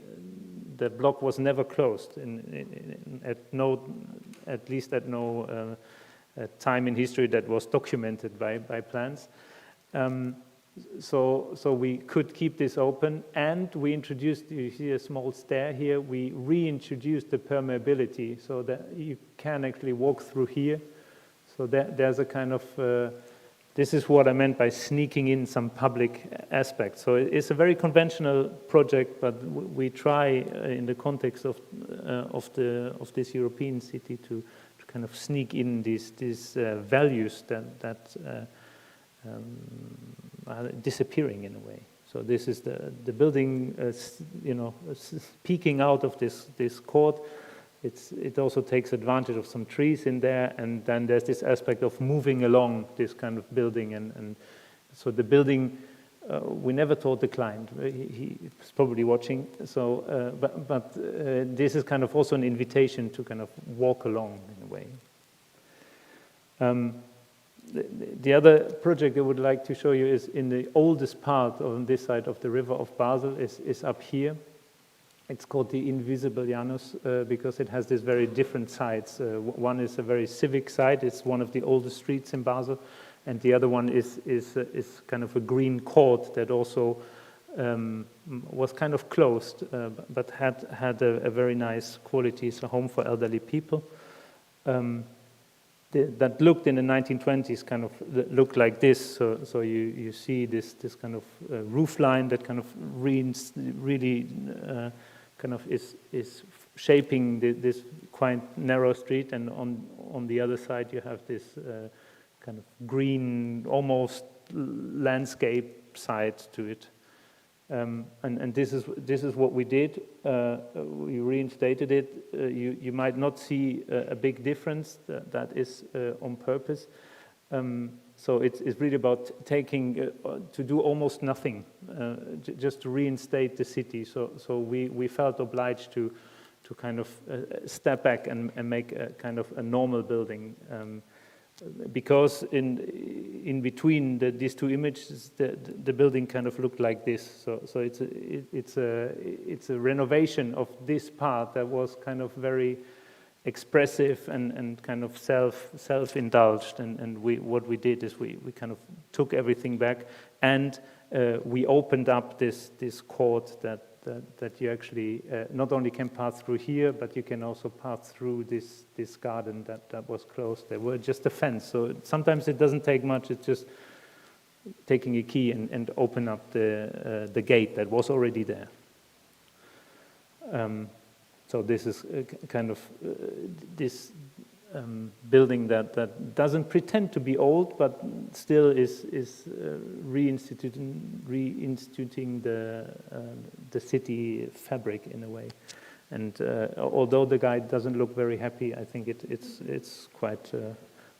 block was never closed, at least at no time in history that was documented by plans. So we could keep this open, and we introduced, you see a small stair here, we reintroduced the permeability so that you can actually walk through here. So there's a kind of, this is what I meant by sneaking in some public aspects. So it's a very conventional project, but we try in the context of this European city to kind of sneak in these values that disappearing in a way. So this is the building, peeking out of this court. It also takes advantage of some trees in there, and then there's this aspect of moving along this kind of building, and so the building we never told the client. He's probably watching. So, but this is kind of also an invitation to kind of walk along in a way. The other project I would like to show you is in the oldest part on this side of the river of Basel, is up here. It's called the Invisible Janus because it has these very different sides. One is a very civic side. It's one of the oldest streets in Basel. And the other one is kind of a green court that also was kind of closed, but had a very nice quality. It's a home for elderly people. That looked in the 1920s kind of looked like this. So you see this kind of roof line that kind of really kind of is shaping this quite narrow street, and on the other side you have this kind of green, almost landscape side to it. And this is what we did. We reinstated it. You might not see a big difference. That is on purpose. So it's really about taking, to do almost nothing, just to reinstate the city. So we felt obliged to kind of step back and make a kind of a normal building. Because in between these two images, the building kind of looked like this. So it's a renovation of this part that was kind of very expressive and kind of self-indulged. And what we did is we kind of took everything back, and we opened up this court that you actually not only can pass through here, but you can also pass through this garden that was closed. There were just a fence, so sometimes it doesn't take much. It's just taking a key and open up the gate that was already there. So this is kind of this building that doesn't pretend to be old, but still is reinstituting the city fabric in a way. And although the guide doesn't look very happy, I think it's quite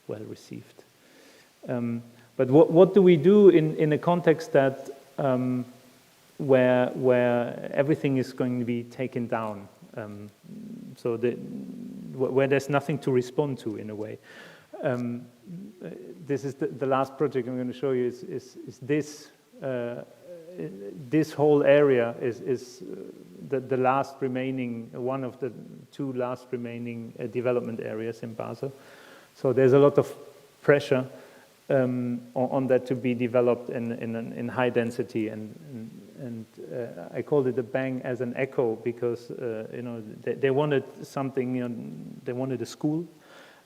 well received. But what do we do in a context that where everything is going to be taken down? So where there's nothing to respond to in a way. This is the last project I'm going to show you. Is this this whole area is the last remaining, one of the two last remaining development areas in Basel. So there's a lot of pressure on that to be developed in high density, and I called it a bang as an echo because they wanted something. They wanted a school,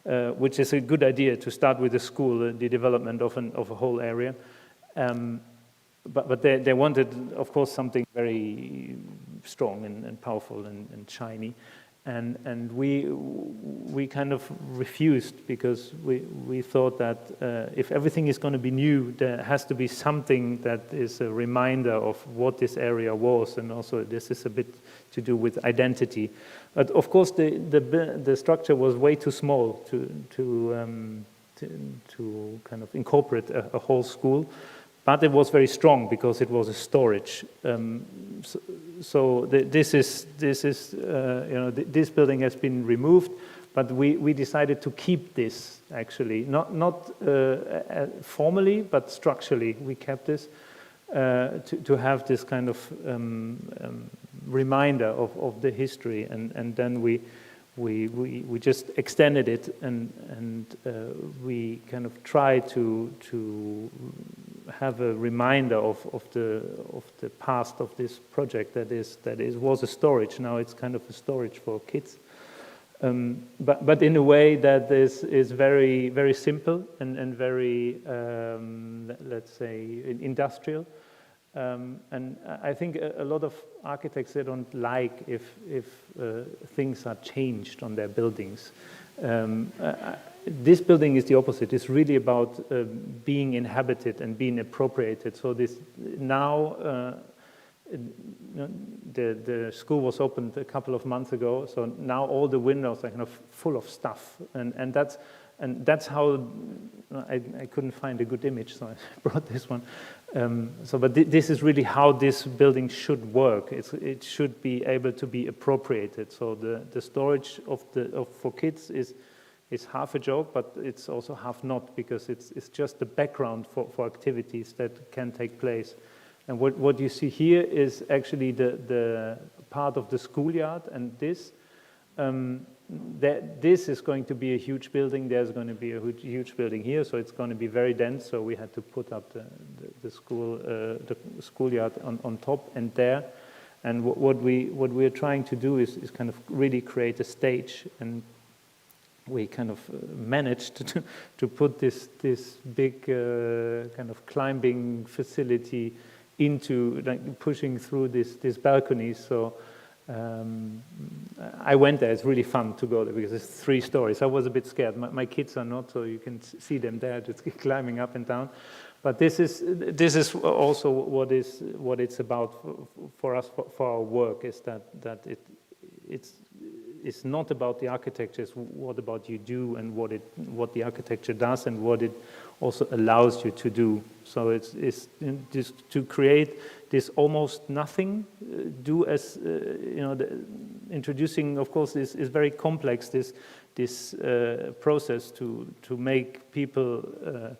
which is a good idea to start with a school, the development of a whole area. But they wanted, of course, something very strong and powerful and shiny. And we kind of refused because we thought that if everything is going to be new, there has to be something that is a reminder of what this area was, and also this is a bit to do with identity. But of course, the structure was way too small to kind of incorporate a whole school. But it was very strong because it was a storage. So this building has been removed, but we decided to keep this actually, not formally, but structurally. We kept this to have this kind of reminder of the history, and then we just extended it, and we kind of tried to have a reminder of the past of this project that was a storage. Now it's kind of a storage for kids, but in a way that is very very simple and very let's say industrial. And I think a lot of architects, they don't like if things are changed on their buildings. This building is the opposite. It's really about being inhabited and being appropriated. So this now the school was opened a couple of months ago. So now all the windows are kind of full of stuff, and that's how I couldn't find a good image, so I brought this one. But this is really how this building should work. It should be able to be appropriated. So the storage for kids is half a joke, but it's also half not, because it's just the background for activities that can take place. And what you see here is actually the part of the schoolyard, and this. This is going to be a huge building. There's going to be a huge building here, so it's going to be very dense. So we had to put up the schoolyard on top and there. And what we're trying to do is kind of really create a stage, and we kind of managed to put this big kind of climbing facility into, like, pushing through this balcony. So. I went there. It's really fun to go there because it's 3 stories. I was a bit scared. My kids are not, so you can see them there just climbing up and down. But this is also what it's about for us, for our work, is that is not about the architecture, it's what about you do and what the architecture does and what it also allows you to do. So it's just to create this almost nothing, do as, introducing, of course, is very complex, this process to make people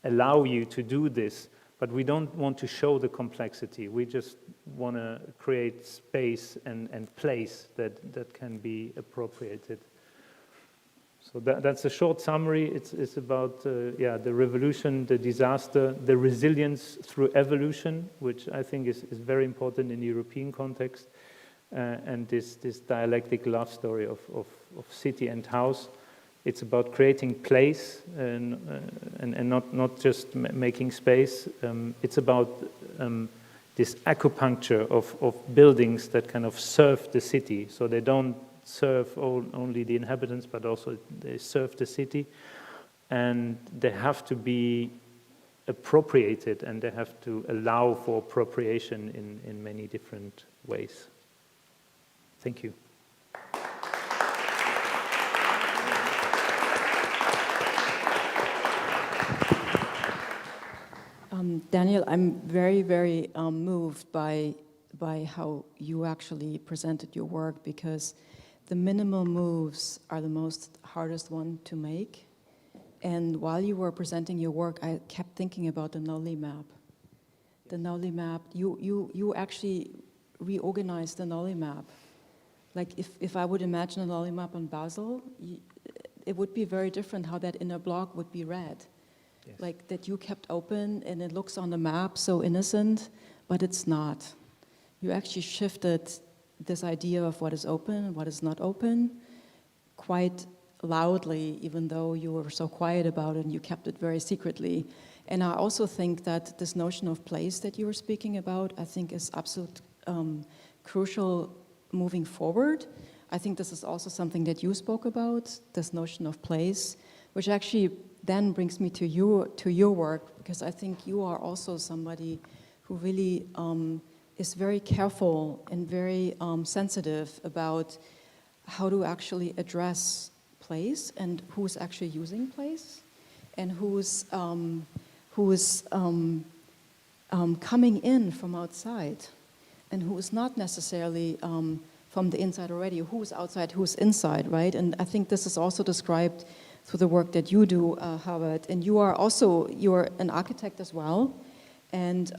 allow you to do this. But we don't want to show the complexity. We just want to create space and place that can be appropriated. So that's a short summary. It's about the revolution, the disaster, the resilience through evolution, which I think is very important in the European context, and this dialectic love story of city and house. It's about creating place and not just making space. It's about this acupuncture of buildings that kind of serve the city. So they don't serve only the inhabitants, but also they serve the city. And they have to be appropriated, and they have to allow for appropriation in many different ways. Thank you. Daniel, I'm very, very moved by how you actually presented your work, because the minimal moves are the most hardest one to make. And while you were presenting your work, I kept thinking about the Nolly map. The Nolly map, you actually reorganized the Nolly map. Like if I would imagine a Nolly map on Basel, it would be very different how that inner block would be read. Yes. Like that you kept open and it looks on the map so innocent, but it's not. You actually shifted this idea of what is open and what is not open quite loudly, even though you were so quiet about it and you kept it very secretly. And I also think that this notion of place that you were speaking about, I think is absolutely crucial moving forward. I think this is also something that you spoke about, this notion of place, which actually then brings me to your work, because I think you are also somebody who really is very careful and very sensitive about how to actually address place and who's actually using place and who's coming in from outside and who is not necessarily from the inside already, who's outside, who's inside, right? And I think this is also described through the work that you do, Howard. And you're an architect as well, and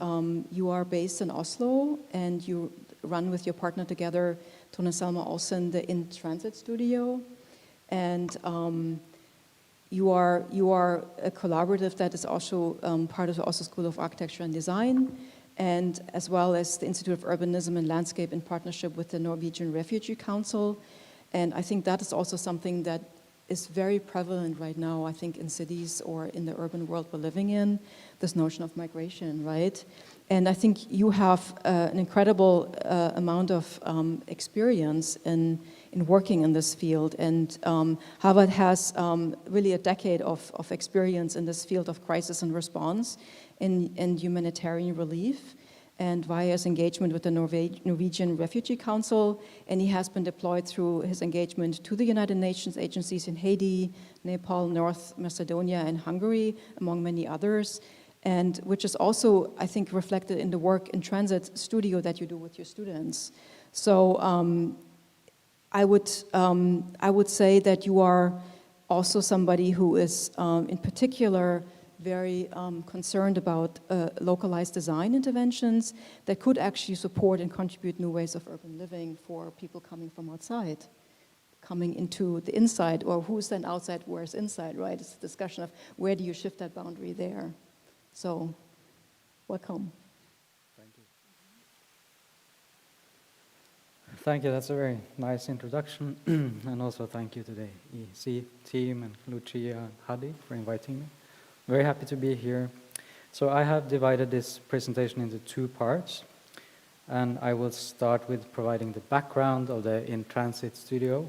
you are based in Oslo, and you run with your partner together, Tone Selma Olsen, the In Transit Studio. And you are a collaborative that is also part of the Oslo School of Architecture and Design, and as well as the Institute of Urbanism and Landscape in partnership with the Norwegian Refugee Council. And I think that is also something that is very prevalent right now, I think, in cities or in the urban world we're living in, this notion of migration, right? And I think you have an incredible amount of experience in working in this field. And Harvard has really a decade of experience in this field of crisis and response and humanitarian relief, and via his engagement with the Norwegian Refugee Council, and he has been deployed through his engagement to the United Nations agencies in Haiti, Nepal, North Macedonia, and Hungary, among many others, and which is also, I think, reflected in the work in Transit Studio that you do with your students. So I would say that you are also somebody who is, in particular, very concerned about localized design interventions that could actually support and contribute new ways of urban living for people coming from outside, coming into the inside, or who's then outside, where's inside, right? It's a discussion of where do you shift that boundary there. So, welcome. Thank you. Thank you, that's a very nice introduction. And also thank you to the EC team and Lucia and Hadi for inviting me. Very happy to be here. So I have divided this presentation into two parts, and I will start with providing the background of the In Transit Studio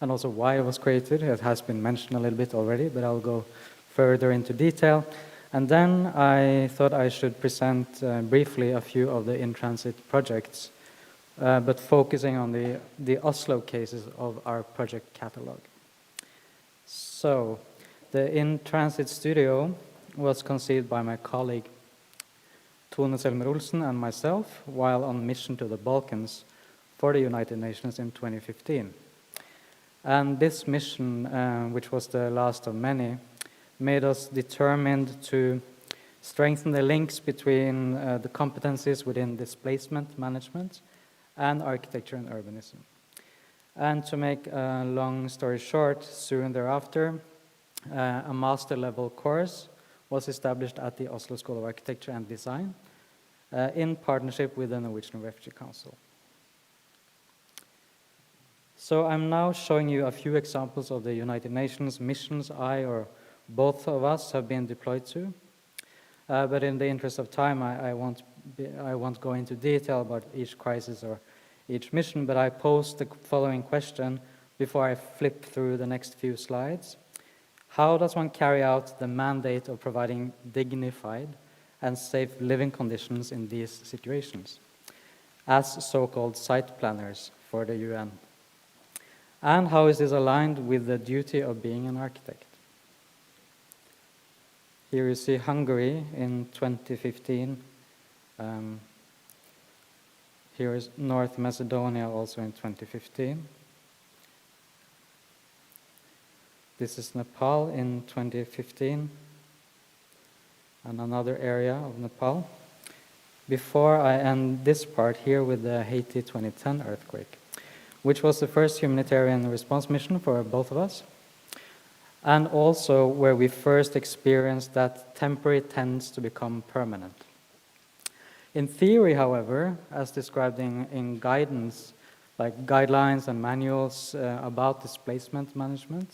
and also why it was created. It has been mentioned a little bit already, but I'll go further into detail. And then I thought I should present briefly a few of the In Transit projects but focusing on the Oslo cases of our project catalog. So, the in-transit studio was conceived by my colleague Tone Selmer Olsen and myself while on mission to the Balkans for the United Nations in 2015. And this mission, which was the last of many, made us determined to strengthen the links between the competencies within displacement management and architecture and urbanism. And to make a long story short, soon thereafter, a master level course was established at the Oslo School of Architecture and Design in partnership with the Norwegian Refugee Council. So I'm now showing you a few examples of the United Nations missions I or both of us have been deployed to. But in the interest of time, I won't go into detail about each crisis or each mission, but I pose the following question before I flip through the next few slides. How does one carry out the mandate of providing dignified and safe living conditions in these situations as so-called site planners for the UN? And how is this aligned with the duty of being an architect? Here you see Hungary in 2015. Here is North Macedonia also in 2015. This is Nepal in 2015, and another area of Nepal. Before I end this part here with the Haiti 2010 earthquake, which was the first humanitarian response mission for both of us, and also where we first experienced that temporary tends to become permanent. In theory, however, as described in guidance, like guidelines and manuals about displacement management,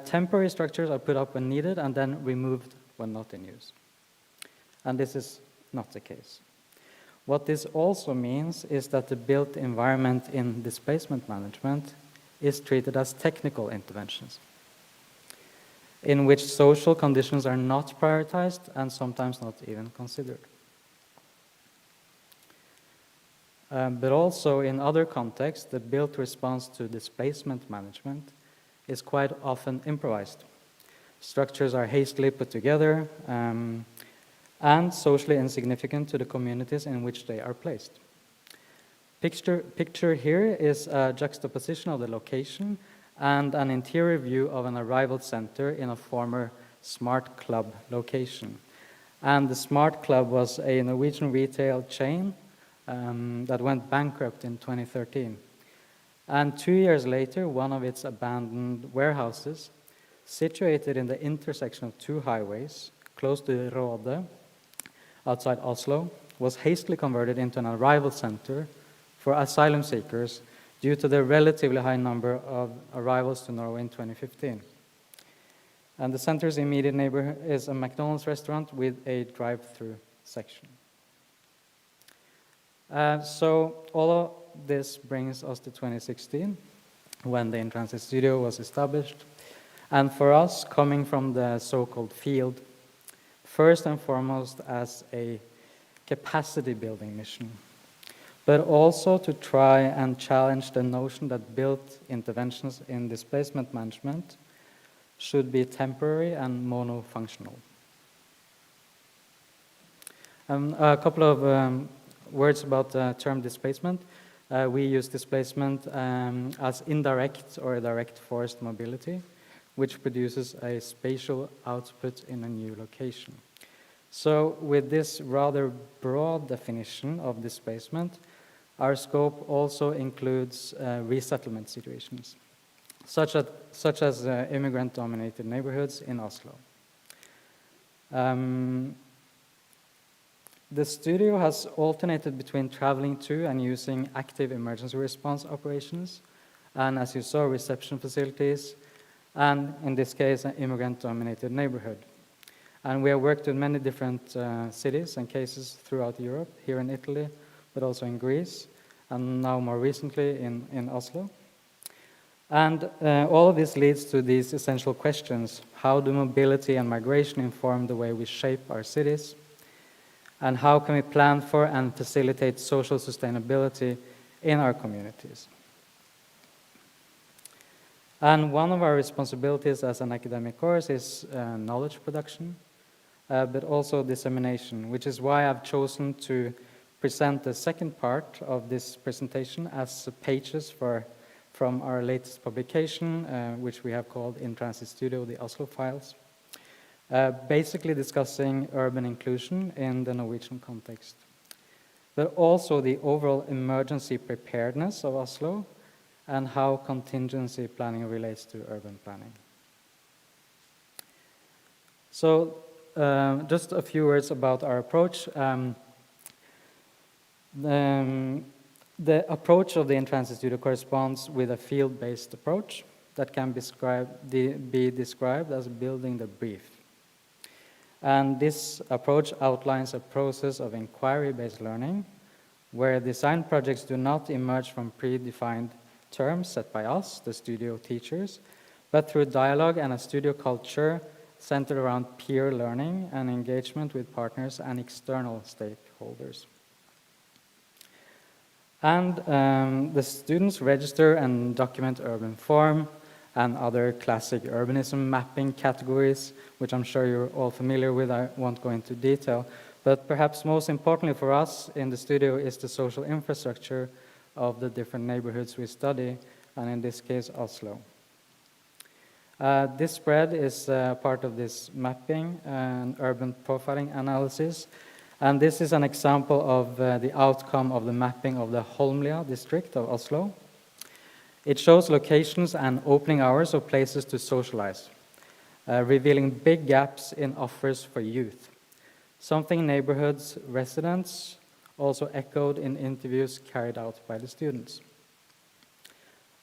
temporary structures are put up when needed and then removed when not in use. And this is not the case. What this also means is that the built environment in displacement management is treated as technical interventions, in which social conditions are not prioritized and sometimes not even considered. But also in other contexts, the built response to displacement management is quite often improvised. Structures are hastily put together and socially insignificant to the communities in which they are placed. Picture here is a juxtaposition of the location and an interior view of an arrival center in a former Smart Club location. And the Smart Club was a Norwegian retail chain that went bankrupt in 2013. And 2 years later, one of its abandoned warehouses, situated in the intersection of two highways, close to Råde, outside Oslo, was hastily converted into an arrival center for asylum seekers due to the relatively high number of arrivals to Norway in 2015. And the center's immediate neighbor is a McDonald's restaurant with a drive-through section. So all of this brings us to 2016, when the in-transit studio was established. And for us, coming from the so-called field, first and foremost as a capacity building mission, but also to try and challenge the notion that built interventions in displacement management should be temporary and monofunctional. A couple of words about the term displacement. We use displacement as indirect or direct forced mobility, which produces a spatial output in a new location. So with this rather broad definition of displacement, our scope also includes resettlement situations, such as immigrant-dominated neighborhoods in Oslo. The studio has alternated between traveling to and using active emergency response operations, and as you saw, reception facilities, and in this case, an immigrant-dominated neighborhood. And we have worked in many different cities and cases throughout Europe, here in Italy, but also in Greece, and now more recently in Oslo. And all of this leads to these essential questions. How do mobility and migration inform the way we shape our cities? and how can we plan for and facilitate social sustainability in our communities. And one of our responsibilities as an academic course is knowledge production, but also dissemination, which is why I've chosen to present the second part of this presentation as pages from our latest publication, which we have called In Transit Studio, the Oslo Files, basically discussing urban inclusion in the Norwegian context, but also the overall emergency preparedness of Oslo and how contingency planning relates to urban planning. So just a few words about our approach. The approach of the In-Transit Studio corresponds with a field-based approach that can be described as building the brief. And this approach outlines a process of inquiry-based learning where design projects do not emerge from predefined terms set by us, the studio teachers, but through dialogue and a studio culture centered around peer learning and engagement with partners and external stakeholders. And the students register and document urban form and other classic urbanism mapping categories, which I'm sure you're all familiar with. I won't go into detail. But perhaps most importantly for us in the studio is the social infrastructure of the different neighborhoods we study, and in this case, Oslo. This spread is part of this mapping and urban profiling analysis. And this is an example of the outcome of the mapping of the Holmlia district of Oslo. It shows locations and opening hours of places to socialize, revealing big gaps in offers for youth, something neighborhoods residents also echoed in interviews carried out by the students.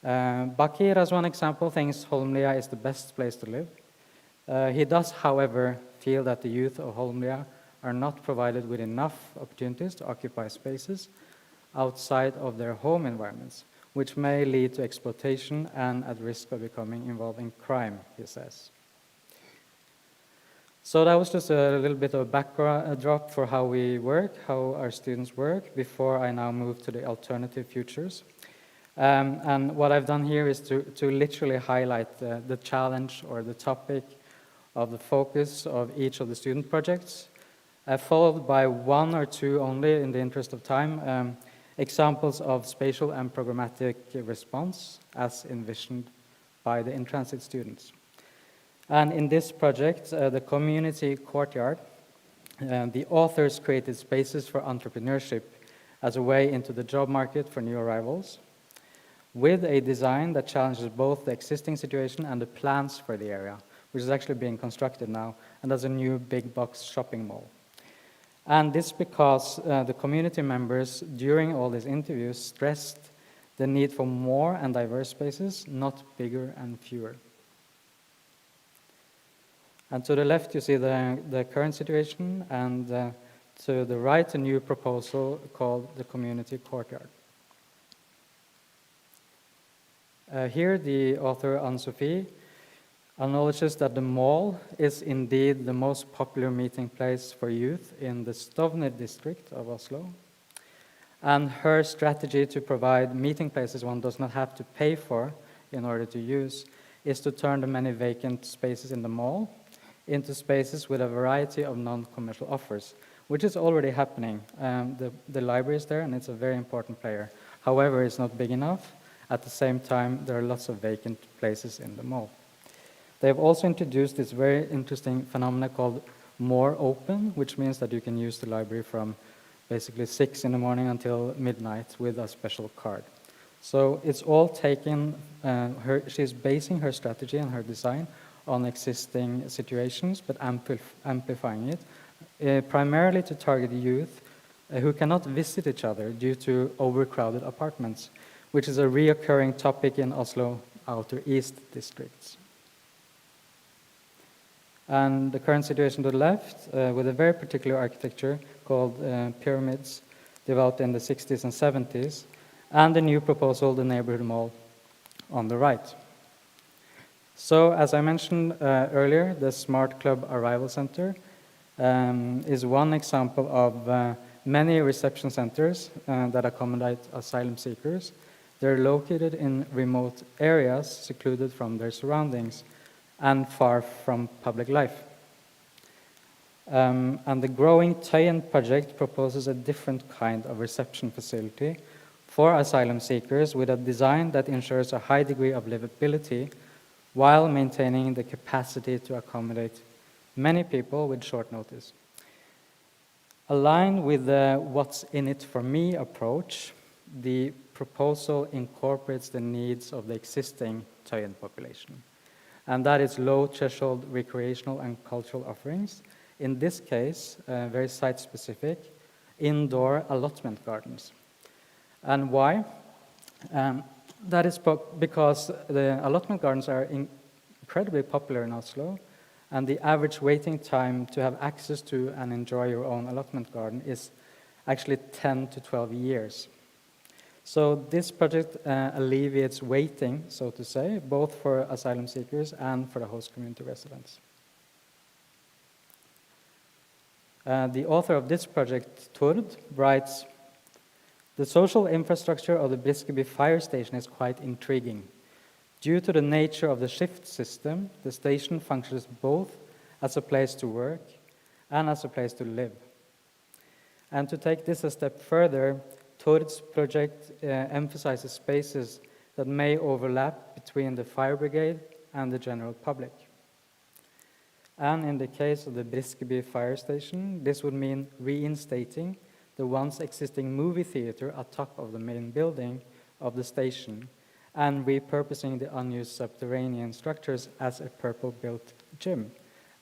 Bakir, as one example, thinks Holmlia is the best place to live. He does, however, feel that the youth of Holmlia are not provided with enough opportunities to occupy spaces outside of their home environments, which may lead to exploitation and at risk of becoming involved in crime, he says. So that was just a little bit of a backdrop for how we work, how our students work, before I now move to the alternative futures. And what I've done here is to literally highlight the challenge or the topic of the focus of each of the student projects, followed by one or two only, in the interest of time, examples of spatial and programmatic response as envisioned by the in-transit students. And in this project, the community Courtyard, the authors created spaces for entrepreneurship as a way into the job market for new arrivals, with a design that challenges both the existing situation and the plans for the area, which is actually being constructed now, and as a new big box shopping mall. And this because the community members, during all these interviews, stressed the need for more and diverse spaces, not bigger and fewer. And to the left, you see the current situation, and to the right, a new proposal called the Community Courtyard. Here, the author, Anne-Sophie, acknowledges that the mall is indeed the most popular meeting place for youth in the Stovner district of Oslo. And her strategy to provide meeting places one does not have to pay for in order to use is to turn the many vacant spaces in the mall into spaces with a variety of non-commercial offers, which is already happening. The library is there, and it's a very important player. However, it's not big enough. At the same time, there are lots of vacant places in the mall. They've also introduced this very interesting phenomenon called more open, which means that you can use the library from basically 6 in the morning until midnight with a special card. So it's all taken, she's basing her strategy and her design on existing situations, but amplifying it, primarily to target youth who cannot visit each other due to overcrowded apartments, which is a reoccurring topic in Oslo Outer East districts. And the current situation to the left, with a very particular architecture called pyramids, developed in the 60s and 70s, and the new proposal, the neighborhood mall, on the right. So, as I mentioned earlier, the Smart Club Arrival Center is one example of many reception centers that accommodate asylum seekers. They're located in remote areas, secluded from their surroundings and far from public life. And the growing Tøyen project proposes a different kind of reception facility for asylum seekers with a design that ensures a high degree of livability while maintaining the capacity to accommodate many people with short notice. Aligned with the what's in it for me approach, the proposal incorporates the needs of the existing Tøyen population. And that is low threshold recreational and cultural offerings. In this case, very site-specific, indoor allotment gardens. And why? That is because the allotment gardens are incredibly popular in Oslo, and the average waiting time to have access to and enjoy your own allotment garden is actually 10 to 12 years. So this project alleviates waiting, so to say, both for asylum seekers and for the host community residents. The author of this project, Tord, writes, "The social infrastructure of the Briskeby fire station is quite intriguing. Due to the nature of the shift system, the station functions both as a place to work and as a place to live." And to take this a step further, Tord's project emphasizes spaces that may overlap between the fire brigade and the general public. And in the case of the Briskeby fire station, this would mean reinstating the once existing movie theater atop of the main building of the station and repurposing the unused subterranean structures as a purpose-built gym,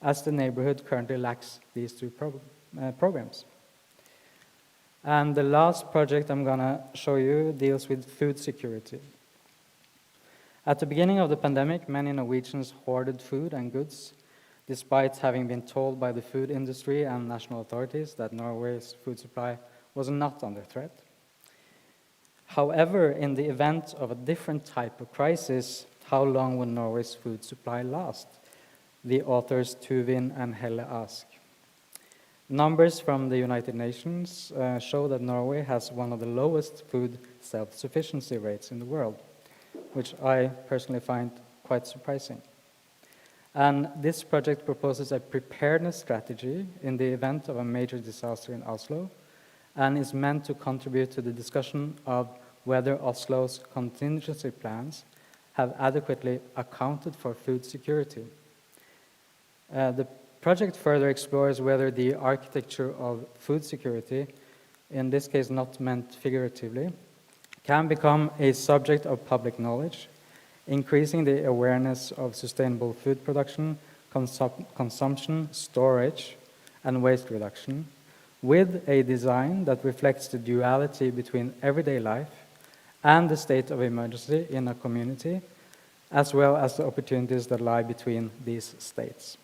as the neighborhood currently lacks these two programs. And the last project I'm going to show you deals with food security. At the beginning of the pandemic, many Norwegians hoarded food and goods, despite having been told by the food industry and national authorities that Norway's food supply was not under threat. However, in the event of a different type of crisis, how long will Norway's food supply last? The authors Tuvin and Helle ask. Numbers from the United Nations show that Norway has one of the lowest food self-sufficiency rates in the world, which I personally find quite surprising. And this project proposes a preparedness strategy in the event of a major disaster in Oslo, and is meant to contribute to the discussion of whether Oslo's contingency plans have adequately accounted for food security. The project further explores whether the architecture of food security, in this case not meant figuratively, can become a subject of public knowledge, increasing the awareness of sustainable food production, consumption, storage, and waste reduction, with a design that reflects the duality between everyday life and the state of emergency in a community, as well as the opportunities that lie between these states.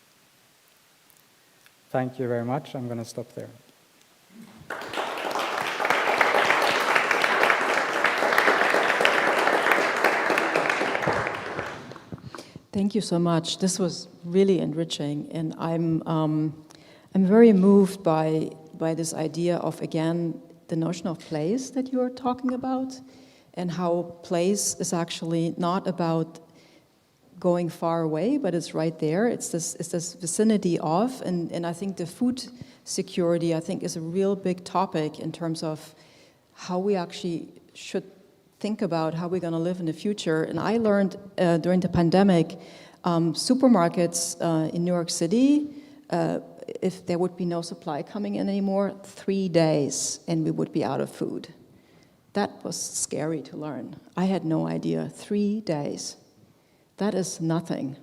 Thank you very much. I'm going to stop there. Thank you so much. This was really enriching, and I'm very moved by this idea of, again, the notion of place that you're talking about, and how place is actually not about going far away, but it's right there. It's this vicinity of, and I think the food security, I think, is a real big topic in terms of how we actually should think about how we're going to live in the future. And I learned during the pandemic, supermarkets in New York City, if there would be no supply coming in anymore, 3 days and we would be out of food. That was scary to learn. I had no idea. 3 days. That is nothing.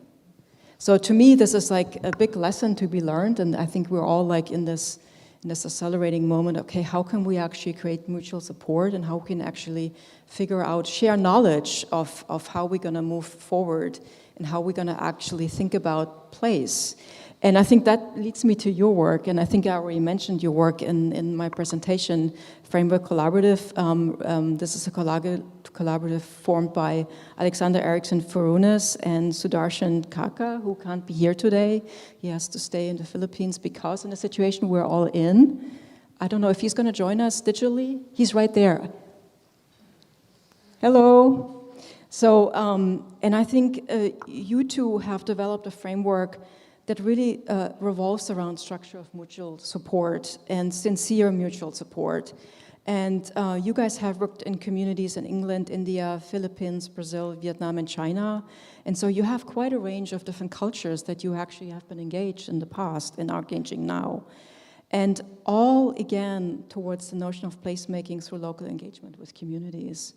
So to me, this is like a big lesson to be learned, and I think we're all like in this accelerating moment. Okay, how can we actually create mutual support, and how we can actually figure out, share knowledge of how we're going to move forward and how we're going to actually think about place. And I think that leads me to your work, and I think I already mentioned your work in my presentation, Framework Collaborative. This is a collaborative formed by Alexander Eriksson Furunes and Sudarshan Kaka, who can't be here today. He has to stay in the Philippines because in the situation we're all in. I don't know if he's going to join us digitally. He's right there. Hello. So, and I think you two have developed a framework that really revolves around structure of mutual support and sincere mutual support. And you guys have worked in communities in England, India, Philippines, Brazil, Vietnam, and China. And so you have quite a range of different cultures that you actually have been engaged in the past and are engaging now. And all, again, towards the notion of placemaking through local engagement with communities.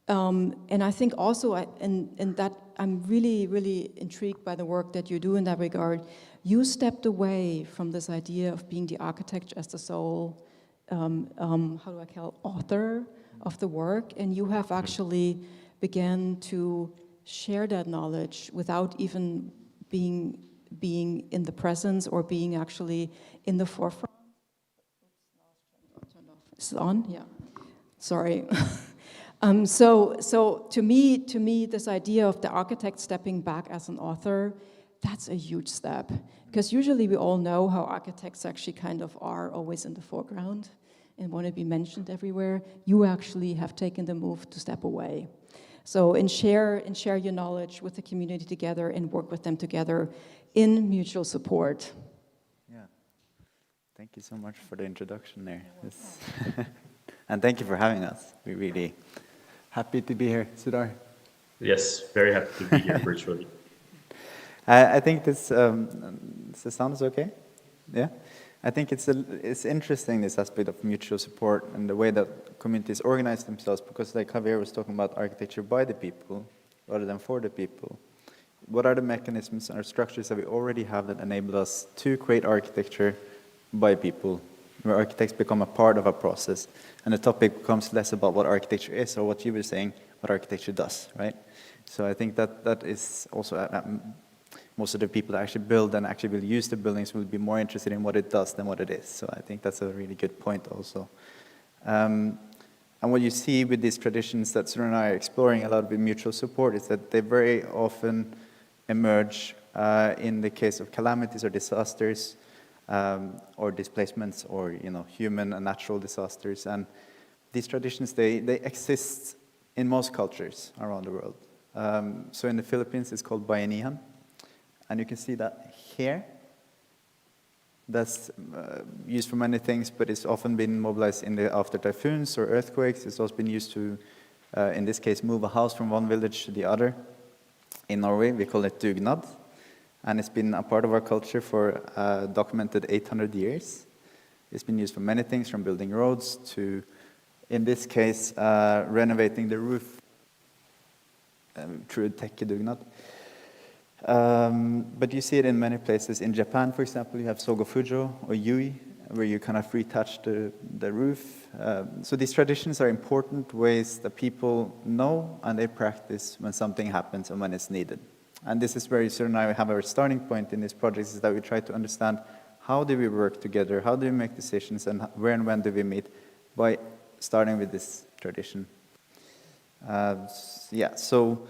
And I think also, in that I'm really, really intrigued by the work that you do in that regard. You stepped away from this idea of being the architect as the sole, how do I call it, author of the work, and you have actually began to share that knowledge without even being in the presence or being actually in the forefront. Is it on? Yeah. Sorry. So to me, this idea of the architect stepping back as an author, that's a huge step. Because usually we all know how architects actually kind of are always in the foreground and want to be mentioned everywhere. You actually have taken the move to step away. So and share your knowledge with the community together and work with them together in mutual support. Yeah. Thank you so much for the introduction there. And thank you for having us. We're really happy to be here, Sudar. Yes, very happy to be here virtually. I think this the sound is okay. Yeah, I think it's interesting, this aspect of mutual support and the way that communities organize themselves, because like Javier was talking about architecture by the people rather than for the people. What are the mechanisms or structures that we already have that enable us to create architecture by people, where architects become a part of a process, and the topic becomes less about what architecture is or what you were saying, what architecture does, right? So I think that is also, most of the people that actually build and actually will use the buildings will be more interested in what it does than what it is. So I think that's a really good point also. And what you see with these traditions that Sudar and I are exploring a lot with mutual support is that they very often emerge in the case of calamities or disasters, or displacements, or human and natural disasters. And these traditions, they exist in most cultures around the world. So in the Philippines, it's called bayanihan, and you can see that here. That's used for many things, but it's often been mobilized after typhoons or earthquakes. It's also been used to, in this case, move a house from one village to the other. In Norway, we call it dugnad. And it's been a part of our culture for documented 800 years. It's been used for many things, from building roads to, in this case, renovating the roof through tekkedugnad. But you see it in many places. In Japan, for example, you have sogofujo or yui, where you kind of retouch the roof. So these traditions are important ways that people know and they practice when something happens and when it's needed. And this is where Sudar and I have our starting point in this project, is that we try to understand how do we work together, how do we make decisions, and where and when do we meet, by starting with this tradition. So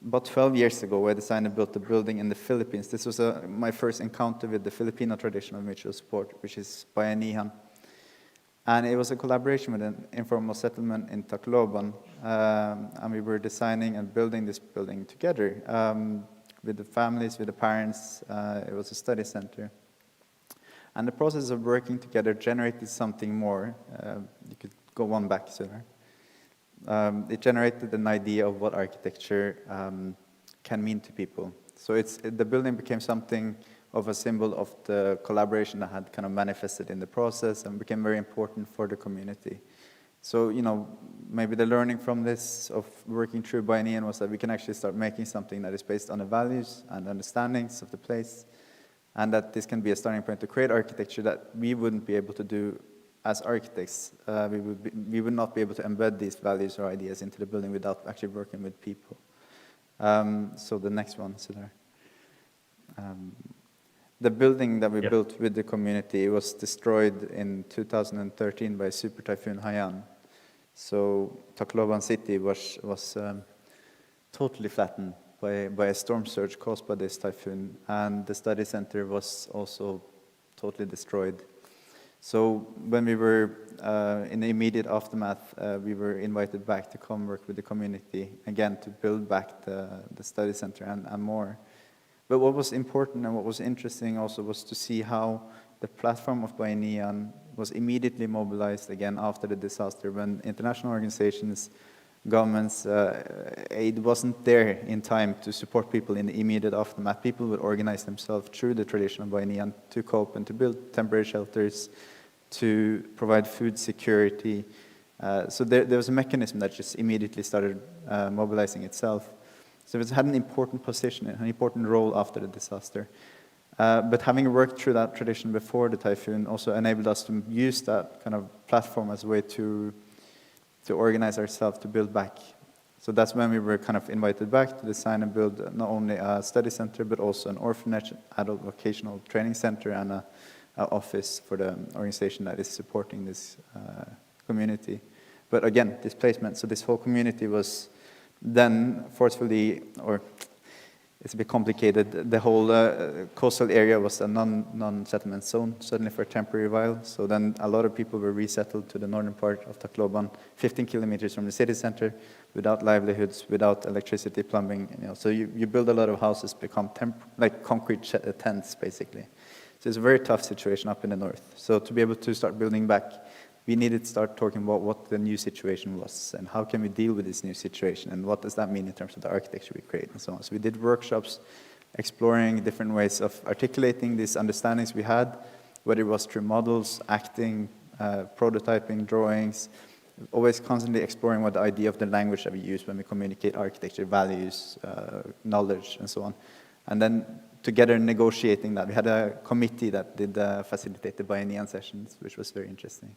about 12 years ago, I designed and built a building in the Philippines. This was my first encounter with the Filipino tradition of mutual support, which is bayanihan. And it was a collaboration with an informal settlement in Tacloban. And we were designing and building this building together with the families, with the parents. It was a study center. And the process of working together generated something more. You could go one back, sooner. It generated an idea of what architecture can mean to people. So the building became something of a symbol of the collaboration that had kind of manifested in the process and became very important for the community. So, maybe the learning from this of working through bayanihan was that we can actually start making something that is based on the values and understandings of the place, and that this can be a starting point to create architecture that we wouldn't be able to do as architects. We would not be able to embed these values or ideas into the building without actually working with people. So the next one, Sudar. The building that we Yep. built with the community was destroyed in 2013 by Super Typhoon Haiyan. So Tacloban city was totally flattened by a storm surge caused by this typhoon, and the study center was also totally destroyed. So when we were in the immediate aftermath, we were invited back to come work with the community again to build back the study center and more. But what was important and what was interesting also was to see how the platform of Biennial was immediately mobilized again after the disaster, when international organizations, governments, aid wasn't there in time to support people in the immediate aftermath. People would organize themselves through the tradition of Biennial to cope and to build temporary shelters, to provide food security. So there was a mechanism that just immediately started mobilizing itself. So it had an important position, an important role after the disaster. But having worked through that tradition before the typhoon also enabled us to use that kind of platform as a way to organize ourselves, to build back. So that's when we were kind of invited back to design and build not only a study center, but also an orphanage, adult vocational training center, and an office for the organization that is supporting this community. But again, displacement. So this whole community was then forcefully, or it's a bit complicated, the whole coastal area was a non-settlement zone, certainly for a temporary while. So then a lot of people were resettled to the northern part of Tacloban, 15 kilometers from the city center, without livelihoods, without electricity, plumbing. So you build a lot of houses, become like concrete tents, basically. So it's a very tough situation up in the north. So to be able to start building back, we needed to start talking about what the new situation was and how can we deal with this new situation and what does that mean in terms of the architecture we create and so on. So we did workshops exploring different ways of articulating these understandings we had, whether it was through models, acting, prototyping, drawings, always constantly exploring what the idea of the language that we use when we communicate architecture, values, knowledge, and so on. And then together negotiating that. We had a committee that did facilitate the biennial sessions, which was very interesting.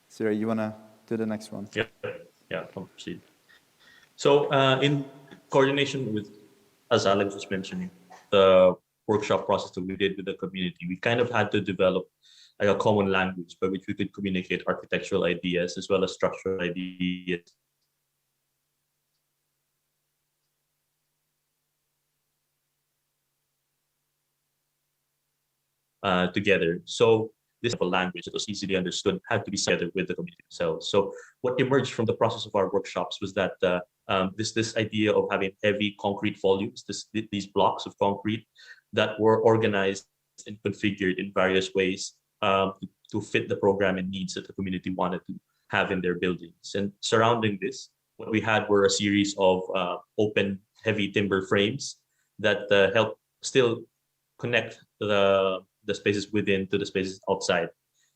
Sir, you want to do the next one? Yeah, I'll proceed. So in coordination with, as Alex was mentioning, the workshop process that we did with the community, we kind of had to develop like a common language by which we could communicate architectural ideas as well as structural ideas. Together. So this language that was easily understood had to be together with the community themselves. So what emerged from the process of our workshops was that this idea of having heavy concrete volumes, these blocks of concrete that were organized and configured in various ways to fit the program and needs that the community wanted to have in their buildings. And surrounding this, what we had were a series of open, heavy timber frames that help still connect the spaces within to the spaces outside.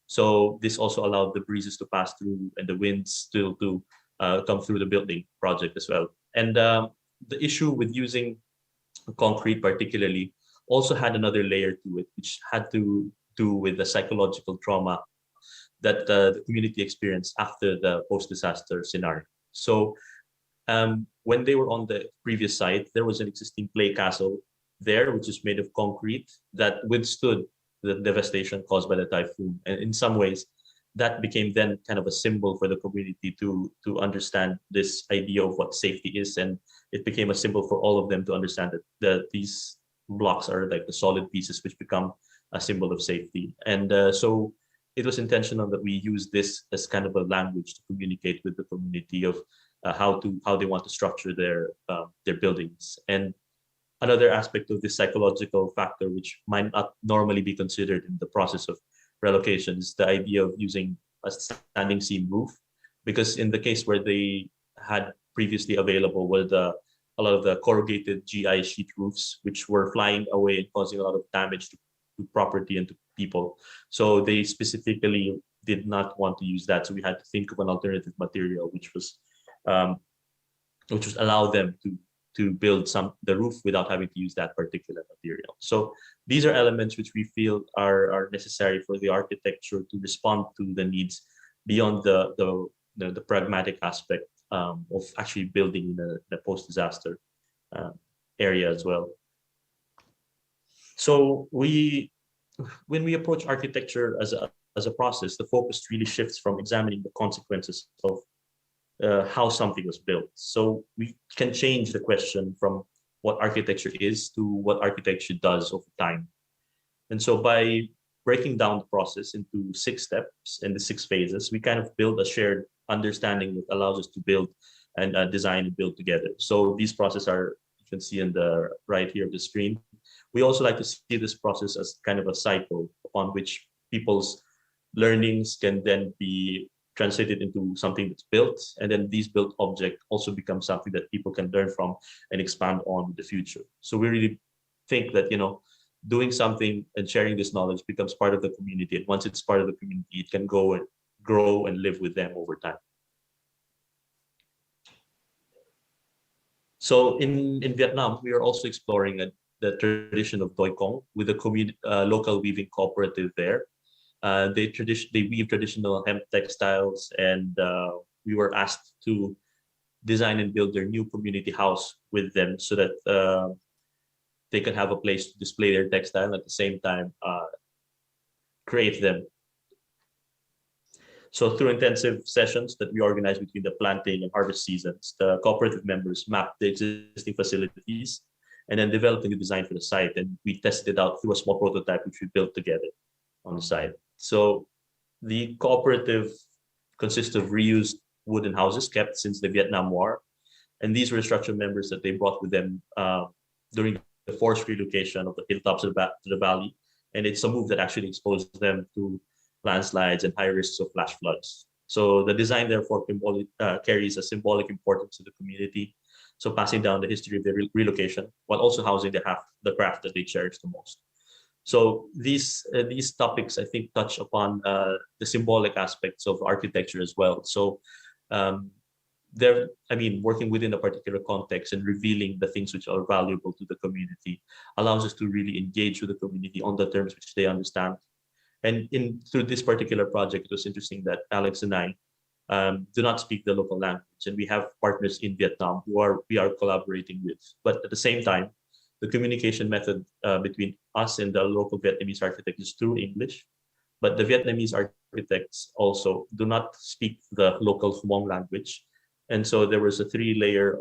So this also allowed the breezes to pass through and the winds still to come through the building project as well. And the issue with using concrete particularly also had another layer to it, which had to do with the psychological trauma that the community experienced after the post-disaster scenario. So when they were on the previous site, there was an existing clay castle there, which is made of concrete that withstood the devastation caused by the typhoon. And in some ways, that became then kind of a symbol for the community to understand this idea of what safety is. And it became a symbol for all of them to understand that these blocks are like the solid pieces which become a symbol of safety. And so it was intentional that we use this as kind of a language to communicate with the community of how they want to structure their buildings. And another aspect of this psychological factor, which might not normally be considered in the process of relocation, is the idea of using a standing seam roof. Because in the case where they had previously available were a lot of the corrugated GI sheet roofs, which were flying away and causing a lot of damage to property and to people. So they specifically did not want to use that. So we had to think of an alternative material, which was allow them to build the roof without having to use that particular material. So these are elements which we feel are necessary for the architecture to respond to the needs beyond the pragmatic aspect of actually building in a post-disaster area as well. So when we approach architecture as a process, the focus really shifts from examining the consequences of how something was built. So we can change the question from what architecture is to what architecture does over time. And so by breaking down the process into 6 steps and the 6 phases, we kind of build a shared understanding that allows us to build and design and build together. So these processes are, you can see in the right here of the screen. We also like to see this process as kind of a cycle upon which people's learnings can then be translated into something that's built, and then these built objects also become something that people can learn from and expand on in the future. So we really think that, you know, doing something and sharing this knowledge becomes part of the community, and once it's part of the community, it can go and grow and live with them over time. So in Vietnam, we are also exploring the tradition of Doi Kong with a local weaving cooperative there. They weave traditional hemp textiles, and we were asked to design and build their new community house with them so that they can have a place to display their textile and at the same time create them. So through intensive sessions that we organized between the planting and harvest seasons, the cooperative members mapped the existing facilities and then developed a new design for the site. And we tested it out through a small prototype, which we built together on the site. So the cooperative consists of reused wooden houses kept since the Vietnam War. And these were structural members that they brought with them during the forced relocation of the hilltops to the valley. And it's a move that actually exposed them to landslides and high risks of flash floods. So the design therefore carries a symbolic importance to the community. So passing down the history of the relocation while also housing the craft that they cherish the most. So these topics, I think, touch upon the symbolic aspects of architecture as well. So working within a particular context and revealing the things which are valuable to the community allows us to really engage with the community on the terms which they understand. And through this particular project, it was interesting that Alex and I do not speak the local language, and we have partners in Vietnam we are collaborating with. But at the same time, the communication method between us and the local Vietnamese architect is through English. But the Vietnamese architects also do not speak the local Hmong language. And so there was a 3-layer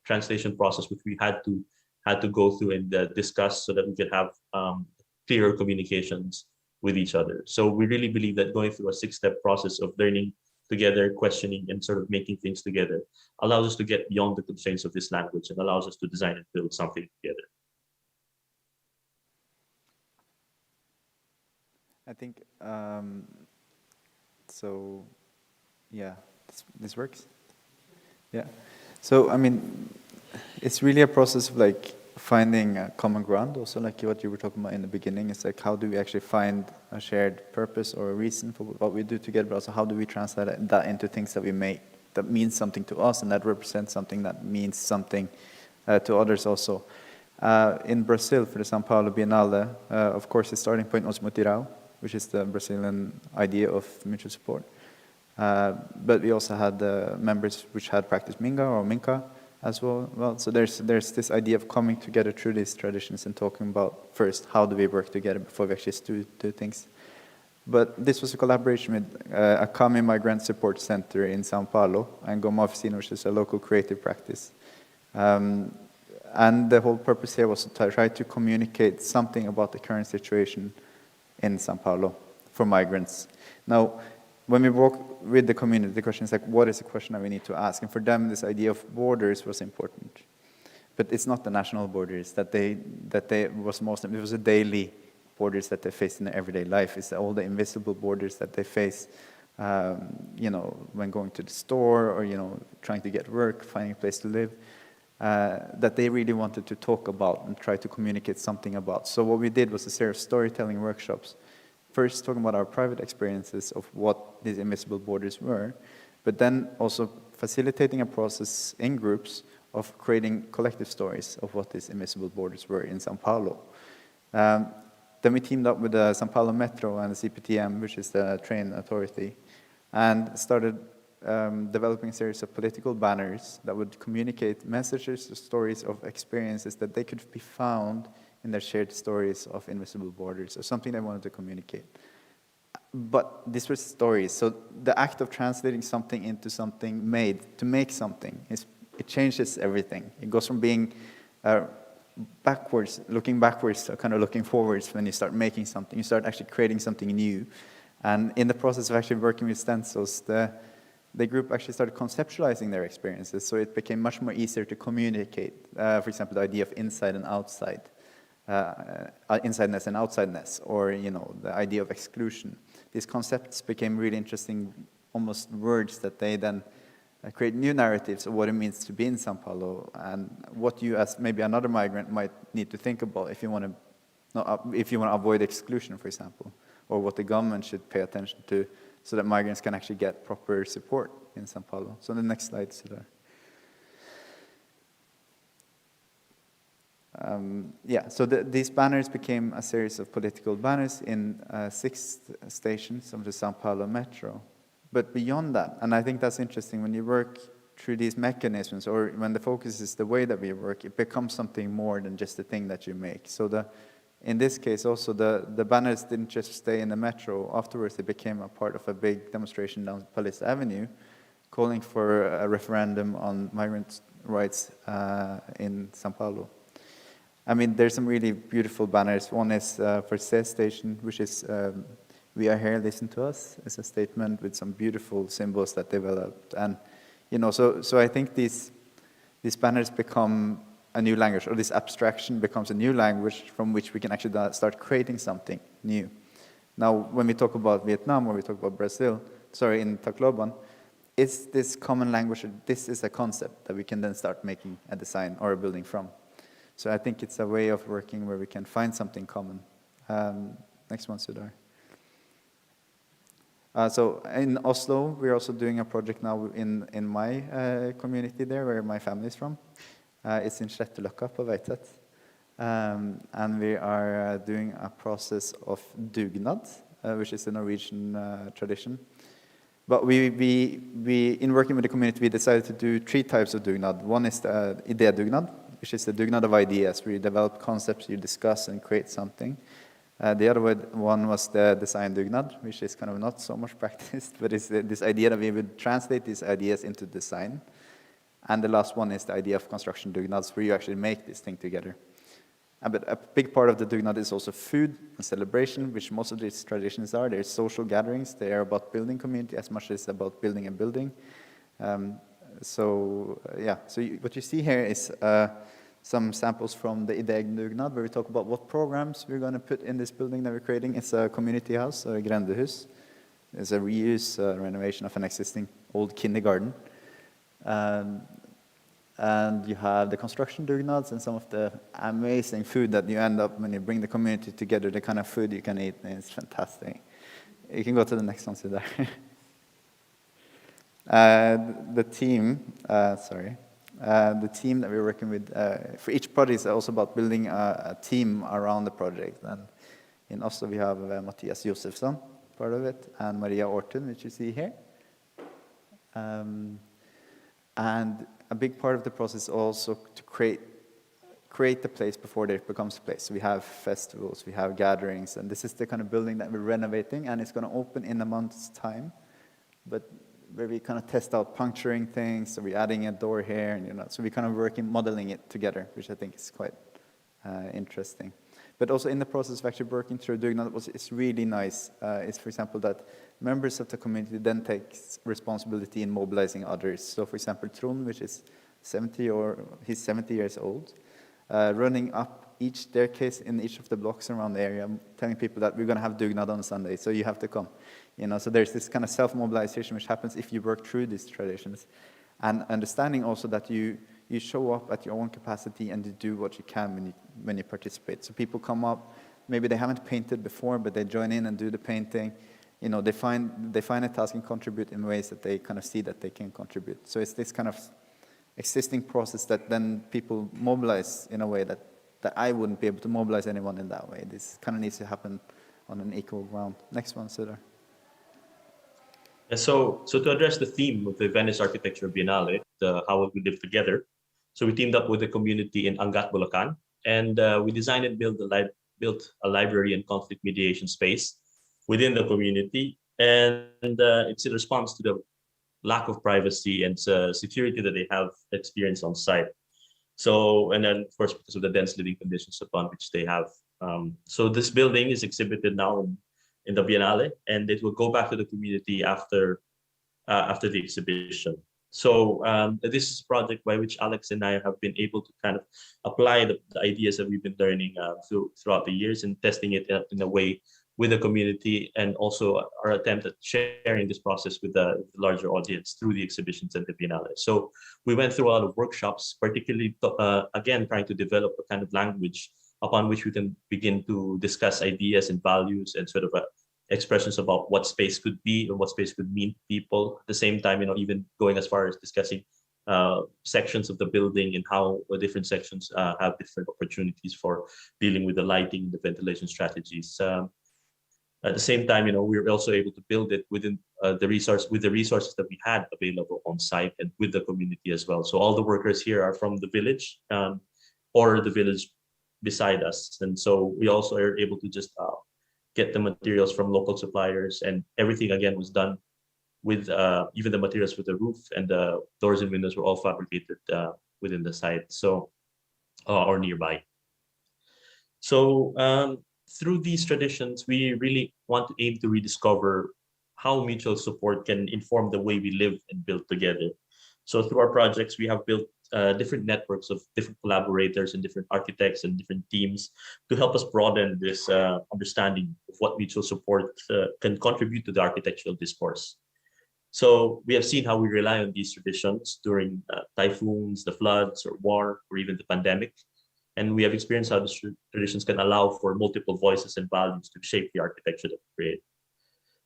translation process which we had to go through and discuss so that we could have clearer communications with each other. So we really believe that going through a 6-step process of learning together, questioning, and sort of making things together allows us to get beyond the constraints of this language and allows us to design and build something together. I think, so, yeah, this works. Yeah. So, I mean, it's really a process of like finding a common ground, also like what you were talking about in the beginning. It's like, how do we actually find a shared purpose or a reason for what we do together, but also how do we translate that into things that we make, that means something to us and that represents something that means something to others also. In Brazil, for the São Paulo Biennial, of course, the starting point was Mutirão, which is the Brazilian idea of mutual support. But we also had members which had practiced Minga or Minka as well. So there's this idea of coming together through these traditions and talking about first, how do we work together before we actually do things. But this was a collaboration with a Kami Migrant Support Center in São Paulo and Goma Oficina, which is a local creative practice. And the whole purpose here was to try to communicate something about the current situation in São Paulo for migrants. Now, when we work with the community, the question is like, what is the question that we need to ask? And for them, this idea of borders was important. But it's not the national borders it was the daily borders that they face in their everyday life. It's all the invisible borders that they face, when going to the store or, trying to get work, finding a place to live, that they really wanted to talk about and try to communicate something about. So what we did was a series of storytelling workshops. First, talking about our private experiences of what these invisible borders were, but then also facilitating a process in groups of creating collective stories of what these invisible borders were in São Paulo. Then we teamed up with the São Paulo Metro and the CPTM, which is the train authority, and started developing a series of political banners that would communicate messages or stories of experiences that they could be found in their shared stories of invisible borders, or something they wanted to communicate. But these were stories, so the act of translating something into something made, to make something, it changes everything. It goes from being looking backwards to kind of looking forwards. When you start making something, you start actually creating something new. And in the process of actually working with stencils, the group actually started conceptualizing their experiences, so it became much more easier to communicate. For example, the idea of inside and outside, insideness and outsideness, or the idea of exclusion. These concepts became really interesting, almost words that they then create new narratives of what it means to be in Sao Paulo, and what you, as maybe another migrant, might need to think about if you want to avoid exclusion, for example, or what the government should pay attention to, so that migrants can actually get proper support in Sao Paulo. So the next slide, Sudar. So these banners became a series of political banners in 6 stations of the Sao Paulo metro. But beyond that, and I think that's interesting, when you work through these mechanisms, or when the focus is the way that we work, it becomes something more than just the thing that you make. So in this case also, the banners didn't just stay in the metro. Afterwards, they became a part of a big demonstration down Palace Avenue, calling for a referendum on migrant rights in Sao Paulo. I mean, there's some really beautiful banners. One is for C Station, which is "We are here, listen to us." It's a statement with some beautiful symbols that developed. And, so I think these banners become a new language, or this abstraction becomes a new language from which we can actually start creating something new. Now, when we talk about Vietnam, or we talk about Brazil, in Tacloban, it's this common language, this is a concept that we can then start making a design or a building from. So I think it's a way of working where we can find something common. Next one, Sudar. So in Oslo, we're also doing a project now in my community there, where my family is from. It's in Sletteløkka på Veitvet. And we are doing a process of dugnad, which is a Norwegian tradition. But in working with the community, we decided to do 3 types of dugnad. One is the idédugnad, which is the dugnad of ideas, where you develop concepts, you discuss and create something. The other one was the design dugnad, which is kind of not so much practiced, but it's this idea that we would translate these ideas into design. And the last one is the idea of construction dugnads, where you actually make this thing together. But a big part of the dugnad is also food and celebration, which most of these traditions are. They're social gatherings. They are about building community as much as about building a building. So what you see here is some samples from the idédugnad, where we talk about what programs we're going to put in this building that we're creating. It's a community house, a grendehus. It's a reuse, renovation of an existing old kindergarten. And you have the construction dugnads and some of the amazing food that you end up when you bring the community together, the kind of food you can eat. It's fantastic. You can go to the next one, Sudar. The team that we're working with for each project is also about building a team around the project. And in Oslo, we have Mathias Josefsson, part of it, and Maria Ortun, which you see here. And a big part of the process is also to create the place before it becomes a place. So we have festivals, we have gatherings, and this is the kind of building that we're renovating, and it's going to open in a month's time. But where we kind of test out puncturing things, so we're adding a door here, and so we're kind of modeling it together, which I think is quite interesting. But also in the process of actually working through doing that, it's really nice. Is, for example, that members of the community then take responsibility in mobilizing others. So, for example, Trond, which is 70 years old, running up each staircase in each of the blocks around the area, telling people that we're going to have dugnad on Sunday, so you have to come. So there's this kind of self-mobilization which happens if you work through these traditions, and understanding also that you show up at your own capacity and you do what you can when you participate. So people come up, maybe they haven't painted before, but they join in and do the painting. They find a task and contribute in ways that they kind of see that they can contribute. So it's this kind of existing process that then people mobilize in a way that I wouldn't be able to mobilize anyone in that way. This kind of needs to happen on an equal ground. Next one, Sudar. Yeah, so to address the theme of the Venice Architecture Biennale, how we live together, so we teamed up with the community in Angat, Bulacan, and we designed and built a library and conflict mediation space within the community, and it's in response to the lack of privacy and security that they have experienced on site. So, and then of course, because of the dense living conditions upon which they have. So this building is exhibited now in the Biennale, and it will go back to the community after the exhibition. So this is a project by which Alex and I have been able to kind of apply the ideas that we've been learning throughout the years and testing it in a way with the community, and also our attempt at sharing this process with the larger audience through the exhibitions and the Biennale. So we went through a lot of workshops, particularly, again, trying to develop a kind of language upon which we can begin to discuss ideas and values and sort of expressions about what space could be and what space could mean to people. At the same time, even going as far as discussing sections of the building and how different sections have different opportunities for dealing with the lighting, the ventilation strategies. At the same time, we were also able to build it within the resources that we had available on site and with the community as well. So all the workers here are from the village or the village beside us, and so we also are able to just get the materials from local suppliers, and everything again was done with even the materials for the roof and the doors and windows were all fabricated within the site, so or nearby. So through these traditions, we really want to aim to rediscover how mutual support can inform the way we live and build together. So through our projects, we have built different networks of different collaborators and different architects and different teams to help us broaden this understanding of what mutual support can contribute to the architectural discourse. So we have seen how we rely on these traditions during typhoons, the floods, or war, or even the pandemic. And we have experienced how these traditions can allow for multiple voices and values to shape the architecture that we create.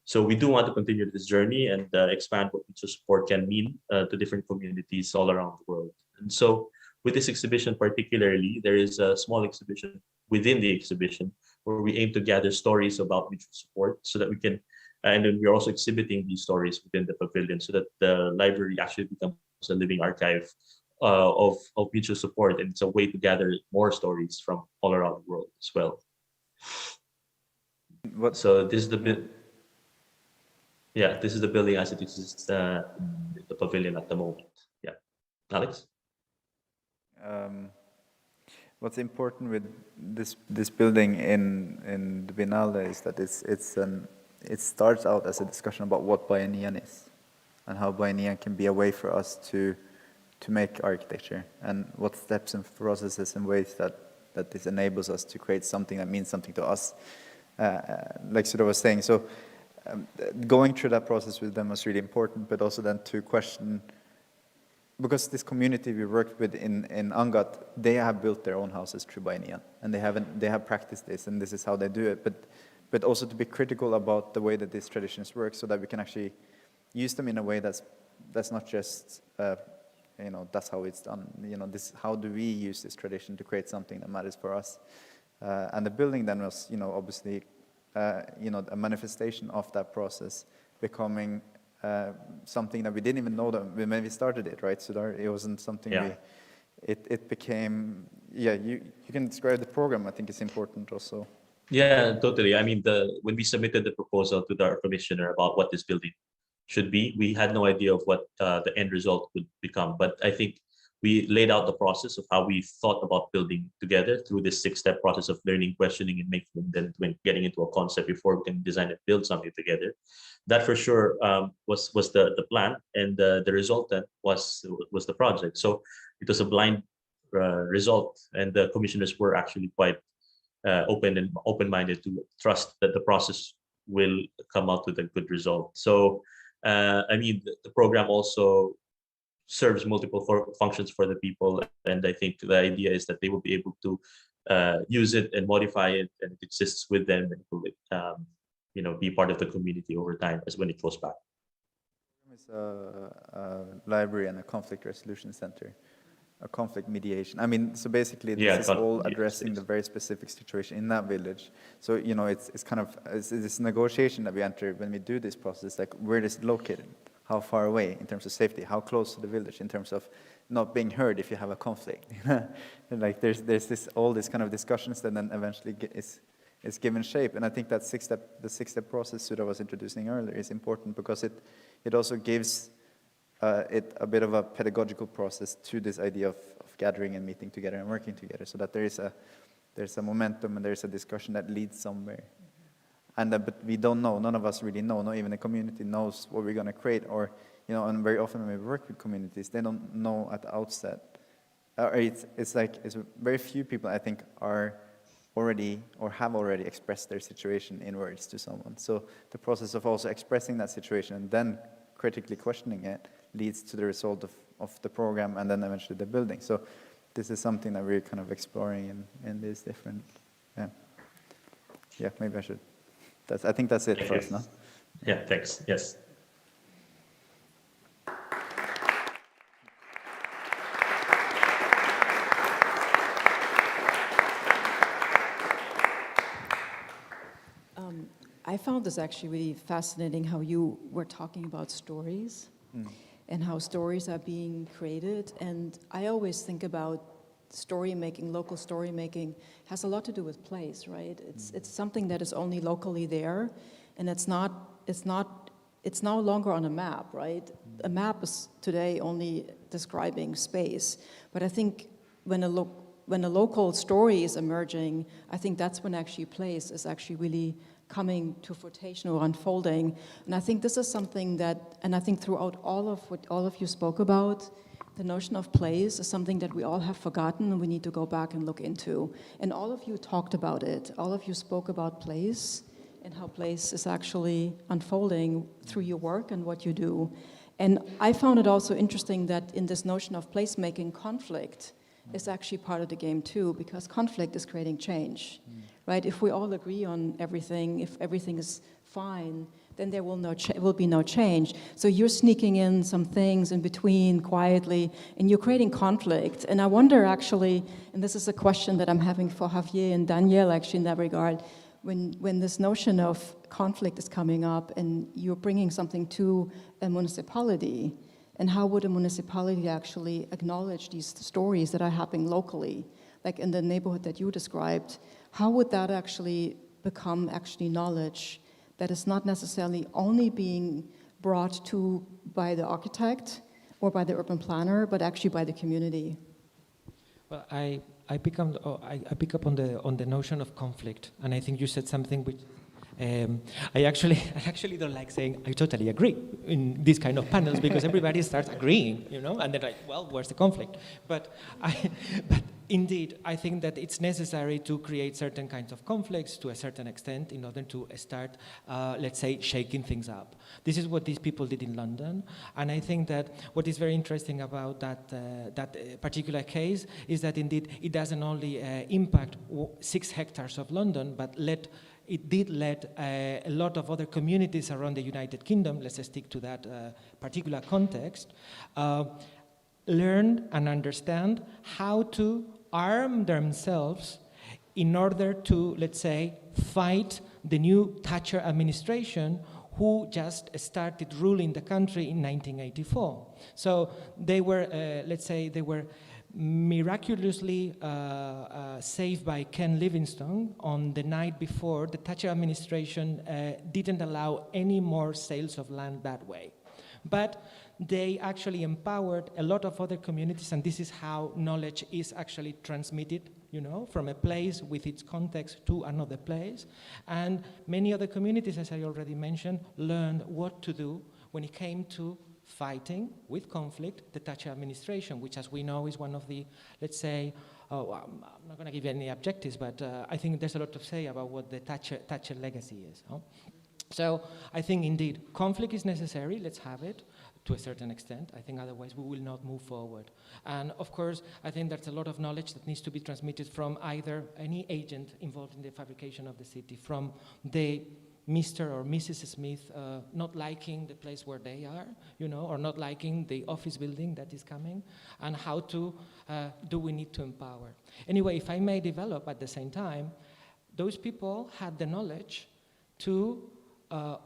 So we do want to continue this journey and expand what mutual support can mean to different communities all around the world. And so with this exhibition particularly, there is a small exhibition within the exhibition where we aim to gather stories about mutual support so that we can, and then we're also exhibiting these stories within the pavilion so that the library actually becomes a living archive of mutual support, and it's a way to gather more stories from all around the world as well. So this is the bit. Yeah, this is the building as it exists in the pavilion at the moment. Yeah, Alex. What's important with this building in the Biennale is that it starts out as a discussion about what biennial is, and how biennial can be a way for us to make architecture, and what steps and processes and ways that this enables us to create something that means something to us. Like Sudha was saying, so going through that process with them was really important, but also then to question, because this community we worked with in Angat, they have built their own houses through biennial, and they have practiced this, and this is how they do it. But also to be critical about the way that these traditions work, so that we can actually use them in a way that's not just that's how it's done. How do we use this tradition to create something that matters for us? And the building then was, obviously, a manifestation of that process, becoming something that we didn't even know that when we started it, right? So it wasn't something it became. Yeah, you can describe the program. I think it's important also. Yeah, totally. I mean, when we submitted the proposal to our commissioner about what this building should be, we had no idea of what the end result would become. But I think we laid out the process of how we thought about building together through this 6-step process of learning, questioning, and making, then getting into a concept before we can design and build something together. That for sure was the plan, and the result then was the project. So it was a blind result, and the commissioners were actually quite open-minded to trust that the process will come out with a good result. So I mean, the program also serves multiple functions for the people, and I think the idea is that they will be able to use it and modify it, and it exists with them, and it will be part of the community over time as when it goes back. It's a library and a conflict resolution center, a conflict mediation. I mean, so basically this is all addressing the very specific situation in that village. So it's kind of this negotiation that we enter when we do this process, like where is it located, how far away in terms of safety, how close to the village in terms of not being heard if you have a conflict. And like there's this all these kind of discussions that then eventually is given shape. And I think that the six-step process Sudha was introducing earlier is important because it also gives it a bit of a pedagogical process to this idea of gathering and meeting together and working together, so that there's a momentum and there's a discussion that leads somewhere. And but we don't know, none of us really know, not even the community knows what we're going to create, or and very often when we work with communities, they don't know at the outset. It's very few people, I think, are already or have already expressed their situation in words to someone. So the process of also expressing that situation and then critically questioning it leads to the result of the program and then eventually the building. So this is something that we're kind of exploring in these different, maybe I should. I think that's it for us now. Yeah, thanks. Yes. I found this actually really fascinating how you were talking about stories and how stories are being created. And I always think about story making, local story making has a lot to do with place, right? It's something that is only locally there, and it's no longer on a map, right? A map is today only describing space, but I think when a local story is emerging, I think that's when actually place is actually really coming to fruition or unfolding. And I think this is something that, and I think throughout all of what all of you spoke about, the notion of place is something that we all have forgotten and we need to go back and look into. And all of you talked about it. All of you spoke about place and how place is actually unfolding through your work and what you do. And I found it also interesting that in this notion of placemaking, conflict is actually part of the game too, because conflict is creating change, right? If we all agree on everything, if everything is fine, then there will be no change. So you're sneaking in some things in between quietly, and you're creating conflict. And I wonder actually, and this is a question that I'm having for Javier and Danielle actually in that regard, when this notion of conflict is coming up and you're bringing something to a municipality, and how would a municipality actually acknowledge these stories that are happening locally, like in the neighborhood that you described? How would that actually become actually knowledge that is not necessarily only being brought to by the architect or by the urban planner, but actually by the community? Well, I pick up on the notion of conflict, and I think you said something which I actually don't like saying I totally agree in these kind of panels, because everybody starts agreeing, and they're like, well, where's the conflict? But indeed, I think that it's necessary to create certain kinds of conflicts to a certain extent in order to start, let's say, shaking things up. This is what these people did in London, and I think that what is very interesting about that particular case is that indeed it doesn't only impact 6 hectares of London, but it did let a lot of other communities around the United Kingdom, let's stick to that particular context, learn and understand how to arm themselves in order to, let's say, fight the new Thatcher administration, who just started ruling the country in 1984. So they were, let's say, they were miraculously saved by Ken Livingstone on the night before the Thatcher administration didn't allow any more sales of land that way. But they actually empowered a lot of other communities, and this is how knowledge is actually transmitted, from a place with its context to another place. And many other communities, as I already mentioned, learned what to do when it came to fighting with conflict the Thatcher administration, which, as we know, is one of the, let's say, I'm not going to give you any objectives, but I think there's a lot to say about what the Thatcher legacy is. So I think, indeed, conflict is necessary. Let's have it to a certain extent. I think otherwise we will not move forward. And of course, I think there's a lot of knowledge that needs to be transmitted from either any agent involved in the fabrication of the city, from the Mr. or Mrs. Smith not liking the place where they are, or not liking the office building that is coming, and how to do we need to empower. Anyway, if I may develop at the same time, those people had the knowledge to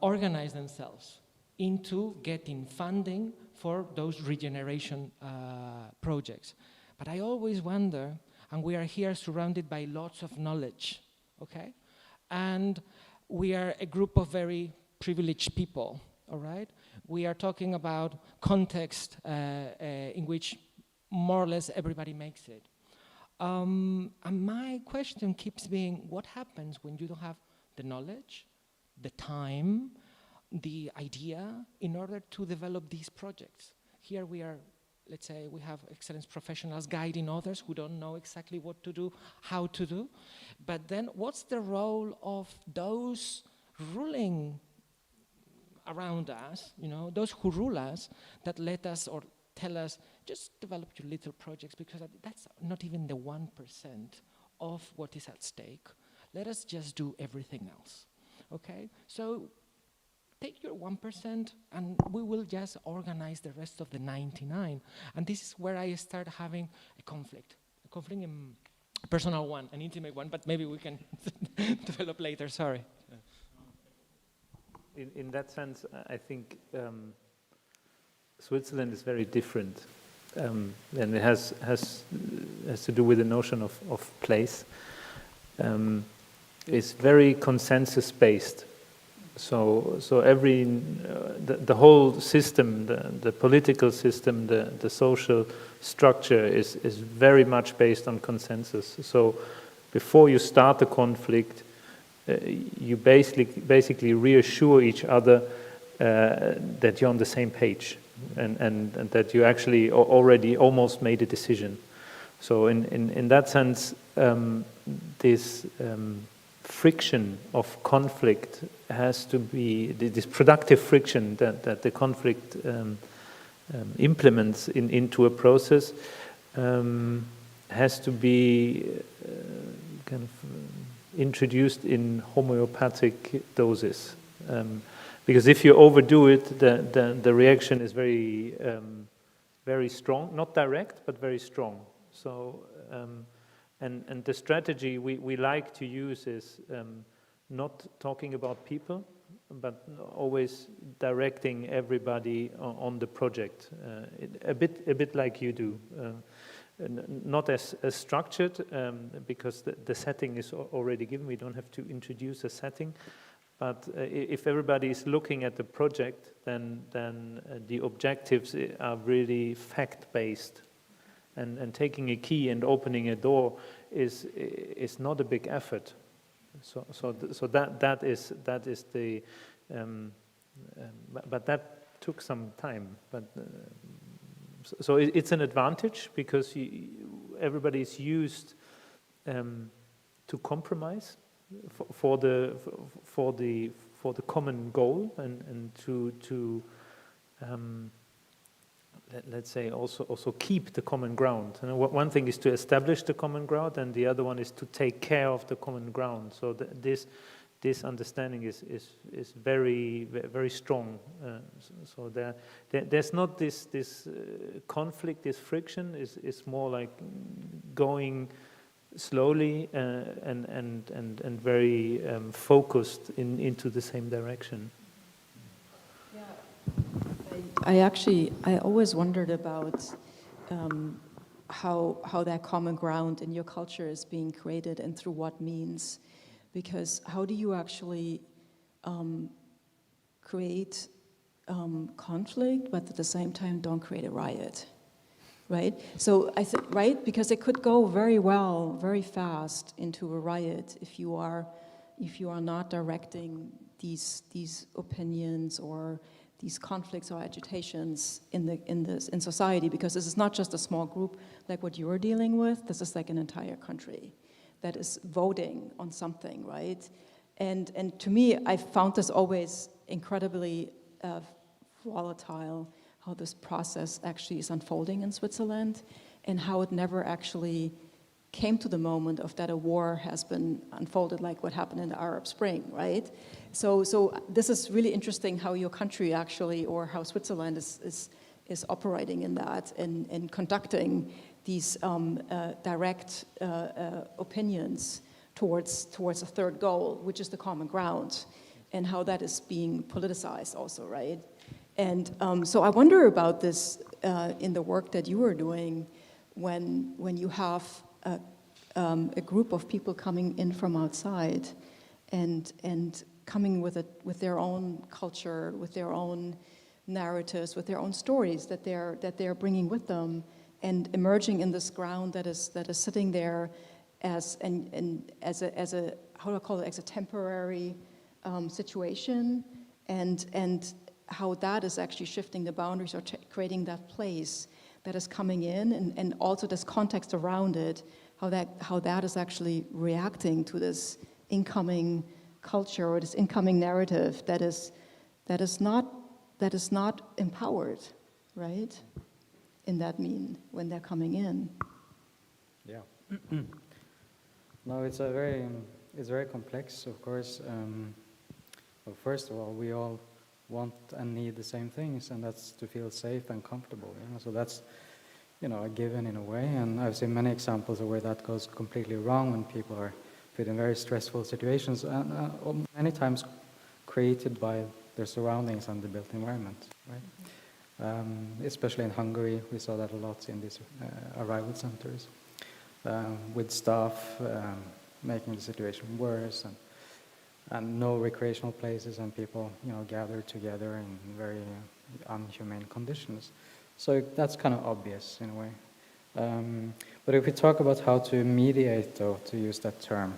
organize themselves into getting funding for those regeneration projects. But I always wonder, and we are here surrounded by lots of knowledge, okay? And we are a group of very privileged people, all right? We are talking about context in which more or less everybody makes it. And my question keeps being, what happens when you don't have the knowledge, the time, the idea in order to develop these projects? Here we are, let's say, we have excellence professionals guiding others who don't know exactly what to do, how to do. But then what's the role of those ruling around us, you know, those who rule us, that let us or tell us, just develop your little projects, because that's not even the 1% of what is at stake. Let us just do everything else, okay? So take your 1% and we will just organize the rest of the 99. And this is where I start having a conflict in a personal one, an intimate one, but maybe we can develop later, sorry. In that sense, I think Switzerland is very different, and it has to do with the notion of place. It's very consensus-based. So every the whole system, the political system, the social structure is very much based on consensus. So before you start the conflict, you basically reassure each other that you're on the same page and that you actually already almost made a decision. So in that sense, this friction of conflict has to be, this productive friction that the conflict implements into a process has to be kind of introduced in homeopathic doses. Because if you overdo it, the reaction is very strong, not direct, but very strong. So, and the strategy we like to use is not talking about people, but always directing everybody on the project, a bit like you do. Not as structured, because the setting is already given. We don't have to introduce a setting. But if everybody is looking at the project, then the objectives are really fact-based. And taking a key and opening a door is not a big effort. So that is the but that took some time. But so it's an advantage because everybody is used to compromise for the common goal and to let's say also keep the common ground. And one thing is to establish the common ground, and the other one is to take care of the common ground. So this understanding is very very strong. So there's not this conflict, this friction. Is more like going slowly and very focused into the same direction. I always wondered about how that common ground in your culture is being created and through what means, because how do you actually create conflict but at the same time don't create a riot, right? So I think, right, because it could go very well, very fast into a riot if you are not directing these opinions or these conflicts or agitations in society, because this is not just a small group like what you're dealing with. This is like an entire country that is voting on something, right? And to me, I found this always incredibly volatile, how this process actually is unfolding in Switzerland, and how it never actually came to the moment of that a war has been unfolded, like what happened in the Arab Spring, right? So this is really interesting how your country actually, or how Switzerland is operating in that and conducting these direct opinions towards a third goal, which is the common ground, and how that is being politicized also, right? And so I wonder about this in the work that you are doing when you have a group of people coming in from outside and coming with their own culture, with their own narratives, with their own stories that they're bringing with them, and emerging in this ground that is sitting there as a how do I call it, as a temporary situation, and how that is actually shifting the boundaries or creating that place that is coming in, and also this context around it, how that is actually reacting to this incoming culture or this incoming narrative that is not empowered, right? In that when they're coming in. Yeah. No, it's very complex, of course. Well, first of all, we all want and need the same things, and that's to feel safe and comfortable. So that's, a given in a way. And I've seen many examples of where that goes completely wrong when people are put in very stressful situations, and many times created by their surroundings and the built environment, right? Especially in Hungary, we saw that a lot in these arrival centers, with staff making the situation worse, and no recreational places, and people, gathered together in very unhumane conditions. So that's kind of obvious in a way. But if we talk about how to mediate, though, to use that term,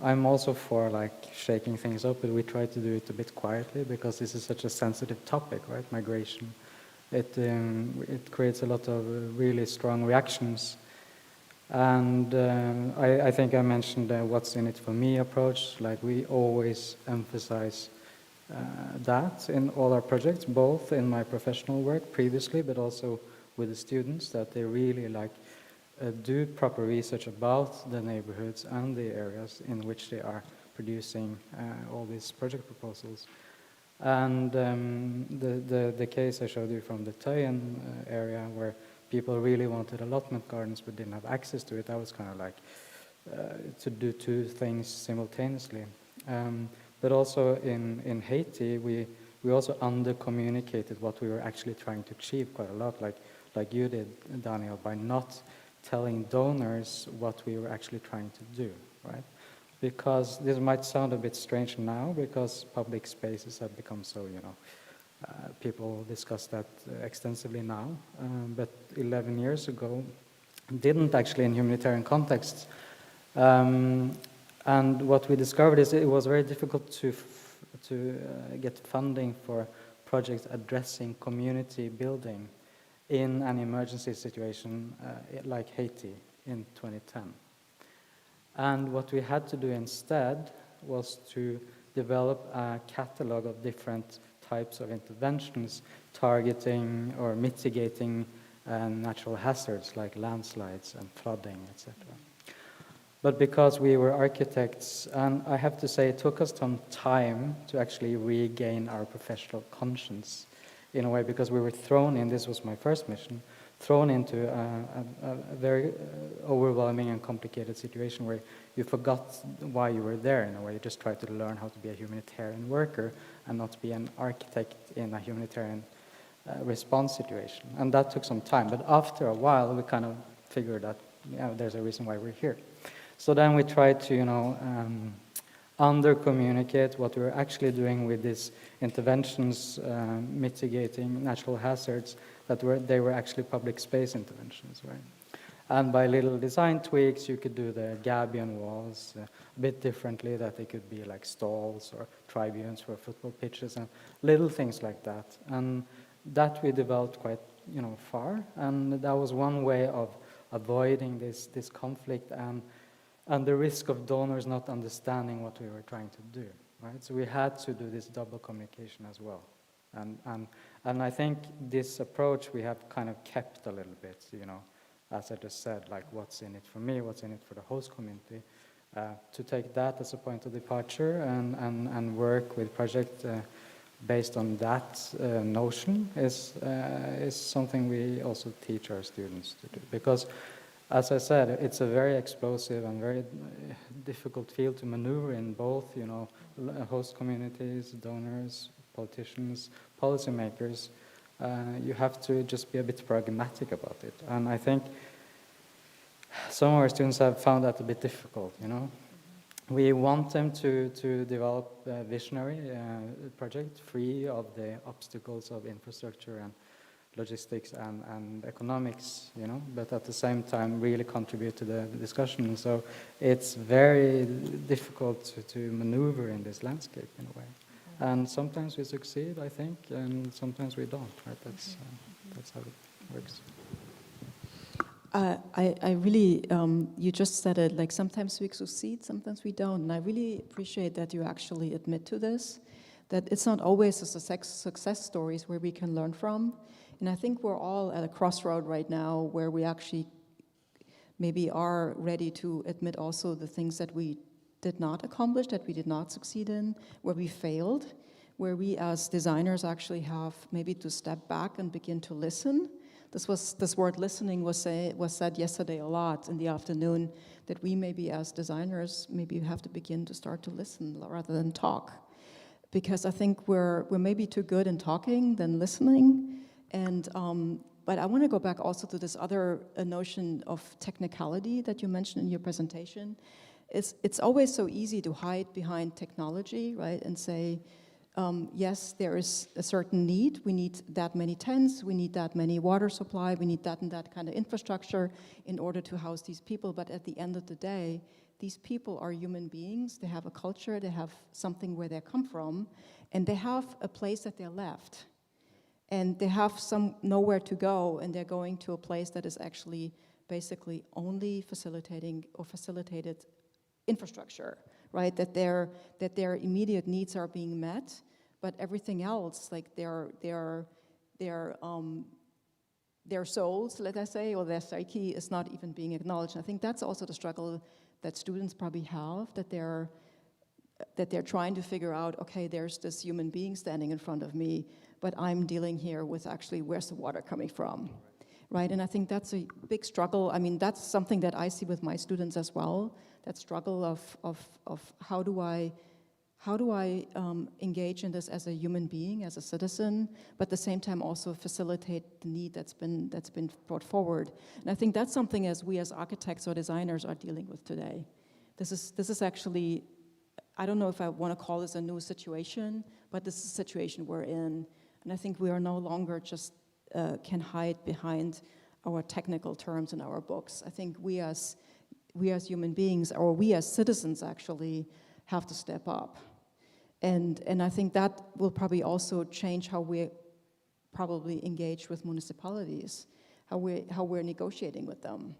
I'm also for shaking things up, but we try to do it a bit quietly because this is such a sensitive topic, right? Migration. It creates a lot of really strong reactions. And I think I mentioned what's in it for me approach. We always emphasize that in all our projects, both in my professional work previously, but also with the students, that they really do proper research about the neighborhoods and the areas in which they are producing all these project proposals. And the case I showed you from the Tøyen area, where people really wanted allotment gardens but didn't have access to it, that was kind of to do two things simultaneously. But also in Haiti, we also under-communicated what we were actually trying to achieve quite a lot, like you did, Daniel, by not telling donors what we were actually trying to do, right? Because this might sound a bit strange now, because public spaces have become so, people discuss that extensively now. But 11 years ago, didn't actually in humanitarian contexts. And what we discovered is it was very difficult to get funding for projects addressing community building in an emergency situation like Haiti in 2010. And what we had to do instead was to develop a catalog of different types of interventions targeting or mitigating natural hazards like landslides and flooding, etc. But because we were architects, and I have to say it took us some time to actually regain our professional conscience in a way, because we were thrown in, this was my first mission, thrown into a very overwhelming and complicated situation where you forgot why you were there in a way. You just tried to learn how to be a humanitarian worker and not be an architect in a humanitarian response situation. And that took some time. But after a while, we kind of figured that there's a reason why we're here. So then we tried to, under-communicate what we were actually doing with these interventions, mitigating natural hazards, they were actually public space interventions, right? And by little design tweaks, you could do the gabion walls a bit differently, that they could be like stalls or tribunes for football pitches and little things like that. And that we developed quite, far. And that was one way of avoiding this conflict and the risk of donors not understanding what we were trying to do, right? So we had to do this double communication as well. And I think this approach we have kind of kept a little bit, as I just said, like what's in it for me, what's in it for the host community, to take that as a point of departure and work with project based on that notion is something we also teach our students to do. Because, as I said, it's a very explosive and very difficult field to maneuver in, both, host communities, donors, politicians, policymakers, you have to just be a bit pragmatic about it. And I think some of our students have found that a bit difficult, you know. We want them to develop a visionary project free of the obstacles of infrastructure and logistics and economics, you know, but at the same time really contribute to the discussion. So it's very difficult to maneuver in this landscape in a way. And sometimes we succeed, I think, and sometimes we don't, right? That's how it works. I really, you just said it, like sometimes we succeed, sometimes we don't. And I really appreciate that you actually admit to this, that it's not always the success stories where we can learn from. And I think we're all at a crossroad right now where we actually maybe are ready to admit also the things that we did not accomplish, that we did not succeed in, where we failed, where we as designers actually have maybe to step back and begin to listen. This word listening was said yesterday a lot in the afternoon, that we maybe as designers maybe have to begin to start to listen rather than talk. Because I think we're maybe too good in talking than listening. And but I want to go back also to this other notion of technicality that you mentioned in your presentation. It's always so easy to hide behind technology, right, and say, yes, there is a certain need. We need that many tents, we need that many water supply, we need that and that kind of infrastructure in order to house these people. But at the end of the day, these people are human beings. They have a culture, they have something where they come from, and they have a place that they're left. And they have nowhere to go, and they're going to a place that is actually basically only facilitated infrastructure, right? That their immediate needs are being met, but everything else, like their souls, let us say, or their psyche is not even being acknowledged. And I think that's also the struggle that students probably have, that they're trying to figure out, okay, there's this human being standing in front of me, but I'm dealing here with actually where's the water coming from, right? And I think that's a big struggle. I mean, that's something that I see with my students as well, that struggle of how do I engage in this as a human being, as a citizen, but at the same time also facilitate the need that's been brought forward. And I think that's something as we as architects or designers are dealing with today. This is actually, I don't know if I want to call this a new situation, but this is a situation we're in. And I think we are no longer just can hide behind our technical terms in our books. I think we as human beings, or we as citizens actually, have to step up. And I think that will probably also change how we probably engage with municipalities, how we're negotiating with them.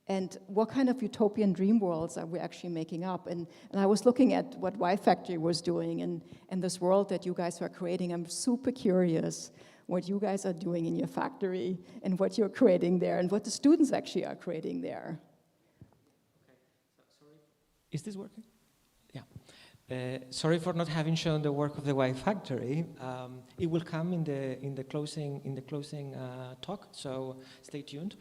And what kind of utopian dream worlds are we actually making up? And I was looking at what Y Factory was doing and this world that you guys are creating. I'm super curious what you guys are doing in your factory and what you're creating there and what the students actually are creating there. Okay. Sorry. Is this working? Yeah. Sorry for not having shown the work of the Y Factory. It will come in the closing talk, so stay tuned.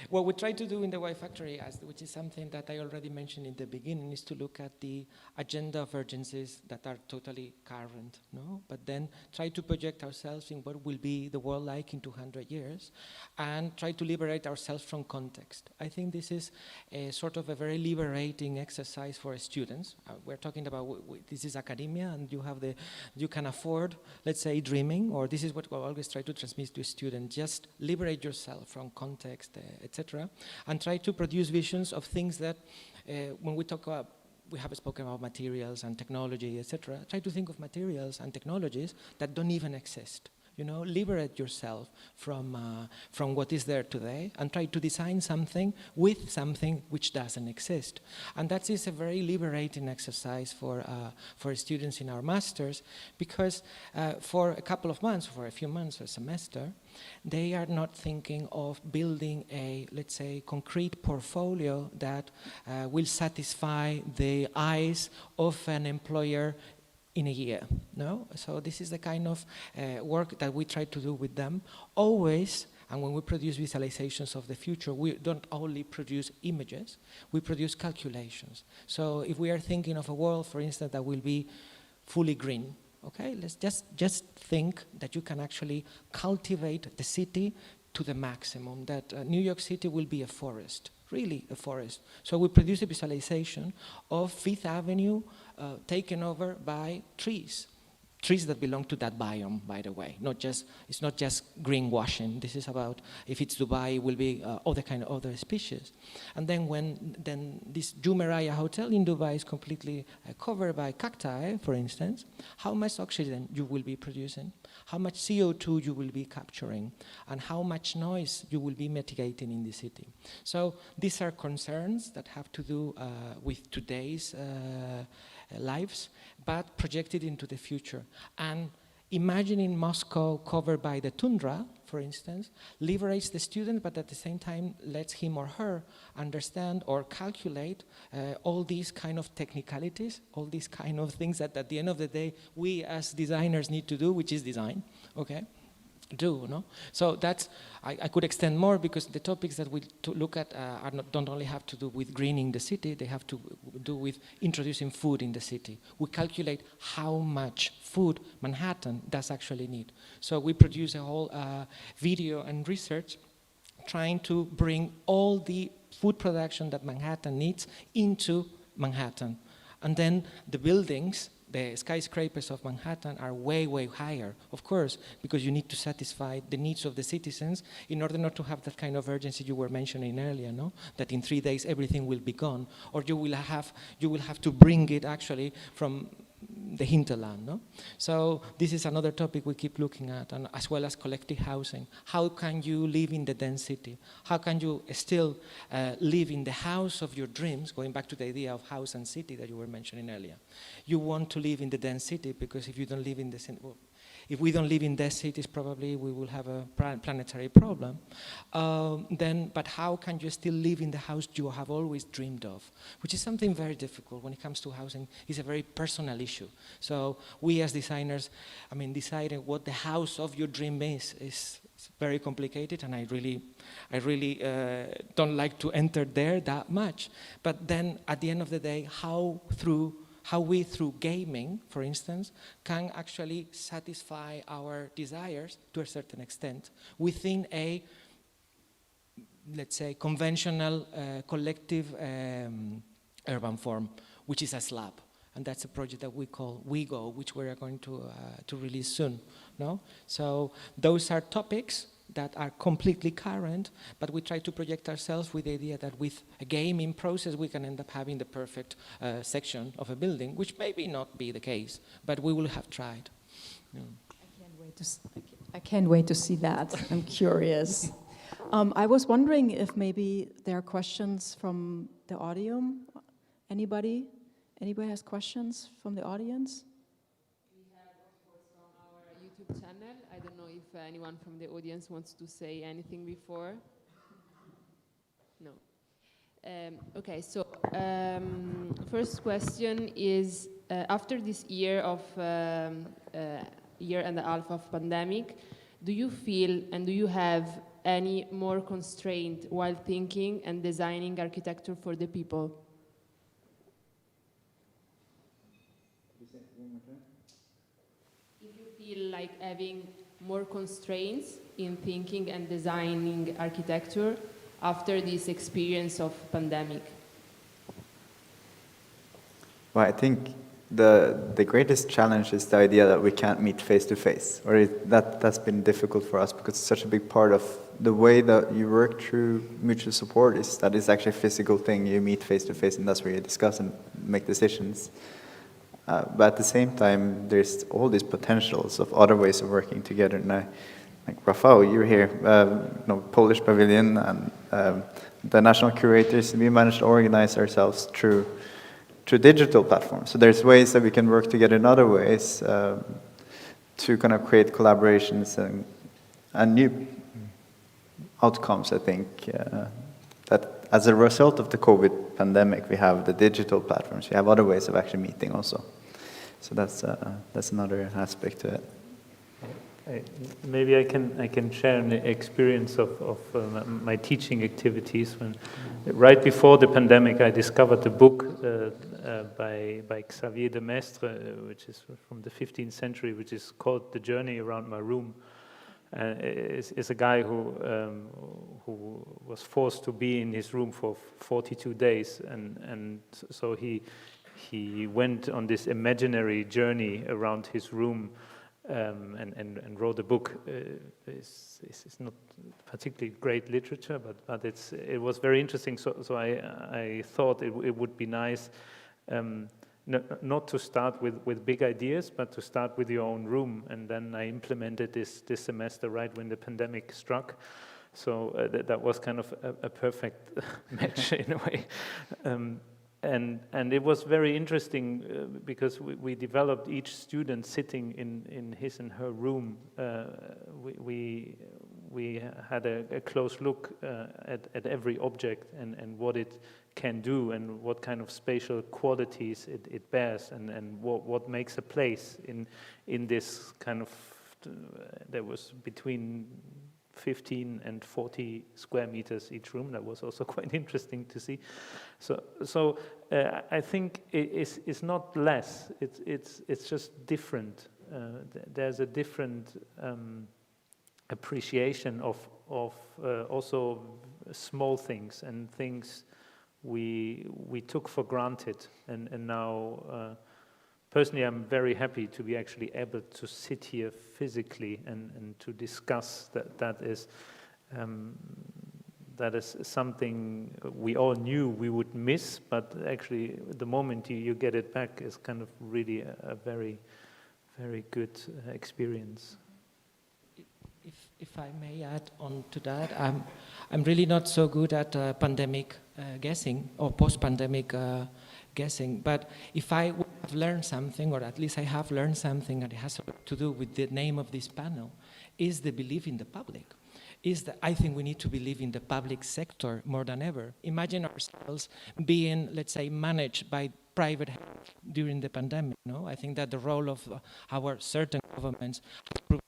What we try to do in the Y Factory, which is something that I already mentioned in the beginning, is to look at the agenda of urgencies that are totally current, no? But then try to project ourselves in what will be the world like in 200 years, and try to liberate ourselves from context. I think this is a sort of a very liberating exercise for students. We're talking about, this is academia, and you can afford, let's say, dreaming, or this is what we always try to transmit to students. Just liberate yourself from context, etc., and try to produce visions of things that, when we talk about, we have spoken about materials and technology, etc., try to think of materials and technologies that don't even exist. You know, liberate yourself from what is there today and try to design something with something which doesn't exist. And that is a very liberating exercise for students in our masters, because for a couple of months, for a few months or a semester, they are not thinking of building a, let's say, concrete portfolio that will satisfy the eyes of an employer in a year, no? So this is the kind of work that we try to do with them, always And when we produce visualizations of the future, we don't only produce images, we produce calculations. So if we are thinking of a world, for instance, that will be fully green, okay, let's just think that you can actually cultivate the city to the maximum, that New York City will be a forest, really a forest. So we produce a visualization of Fifth Avenue taken over by trees that belong to that biome, by the way. It's not just greenwashing. This is about, if it's Dubai, it will be other species. And then this Jumeirah hotel in Dubai is completely covered by cacti, for instance. How much oxygen you will be producing, how much CO2 you will be capturing, and how much noise you will be mitigating in the city. So these are concerns that have to do with today's lives, but projected into the future. And imagining Moscow covered by the tundra, for instance, liberates the student, but at the same time lets him or her understand or calculate all these kind of technicalities, all these kind of things that at the end of the day, we as designers need to do, which is design, okay? No? So that's, I could extend more because the topics that we look at don't only have to do with greening the city, they have to do with introducing food in the city. We calculate how much food Manhattan does actually need. So we produce a whole video and research trying to bring all the food production that Manhattan needs into Manhattan. And then the buildings, the skyscrapers of Manhattan are way, way higher, of course, because you need to satisfy the needs of the citizens in order not to have that kind of urgency you were mentioning earlier, no? That in 3 days everything will be gone, or you will have to bring it actually from the hinterland, no? So this is another topic we keep looking at, and as well as collective housing. How can you live in the dense city? How can you still live in the house of your dreams, going back to the idea of house and city that you were mentioning earlier? You want to live in the dense city because if you don't live in the city, well, if we don't live in dense cities, probably we will have a planetary problem. But how can you still live in the house you have always dreamed of? Which is something very difficult when it comes to housing. It's a very personal issue. So we as designers, deciding what the house of your dream is very complicated, and I really don't like to enter there that much. But then at the end of the day, how we, through gaming, for instance, can actually satisfy our desires to a certain extent within a, let's say, conventional collective urban form, which is a slab. And that's a project that we call WeGo, which we are going to release soon. No? So those are topics that are completely current, but we try to project ourselves with the idea that with a gaming process we can end up having the perfect section of a building, which maybe not be the case, but we will have tried. Yeah. I can't wait to see that. I'm curious. I was wondering if maybe there are questions from the audience. Anybody has questions from the audience? Channel. I don't know if anyone from the audience wants to say anything before. No. Okay, so first question is, after this year and a half of pandemic, do you feel and do you have any more constraint while thinking and designing architecture for the people? Feel like having more constraints in thinking and designing architecture after this experience of pandemic? Well, I think the greatest challenge is the idea that we can't meet face to face, or that's been difficult for us because it's such a big part of the way that you work through mutual support is that it's actually a physical thing. You meet face to face, and that's where you discuss and make decisions. But at the same time, there's all these potentials of other ways of working together. And like Rafał, you're here, Polish Pavilion and the national curators, we managed to organize ourselves through digital platforms. So there's ways that we can work together in other ways to kind of create collaborations and new outcomes, I think. That as a result of the COVID pandemic, we have the digital platforms. We have other ways of actually meeting also. So that's another aspect to it. Maybe I can share an experience of my teaching activities. When right before the pandemic, I discovered the book by Xavier de Maistre, which is from the 15th century, which is called "The Journey Around My Room." Is a guy who was forced to be in his room for 42 days, and so he went on this imaginary journey around his room. And wrote a book. It's not particularly great literature, but it was very interesting. So I thought it would be nice not to start with big ideas, but to start with your own room. And then I implemented this semester right when the pandemic struck. So that was kind of a perfect match in a way. And it was very interesting because we developed each student sitting in his and her room. We had a close look at every object and what it can do and what kind of spatial qualities it bears and what makes a place in this kind of, there was between 15 and 40 square meters each room. That was also quite interesting to see. So I think it's not less. It's just different. There's a different appreciation of also small things and things we took for granted. And now, personally, I'm very happy to be actually able to sit here physically and to discuss that is something we all knew we would miss, but actually the moment you get it back is kind of really a very, very good experience. If I may add on to that, I'm really not so good at pandemic guessing or post-pandemic guessing, but if I would have learned something, or at least I have learned something, and it has to do with the name of this panel, is the belief in the public. Is that I think we need to believe in the public sector more than ever. Imagine ourselves being, let's say, managed by private health during the pandemic. No, I think that the role of our certain governments has proved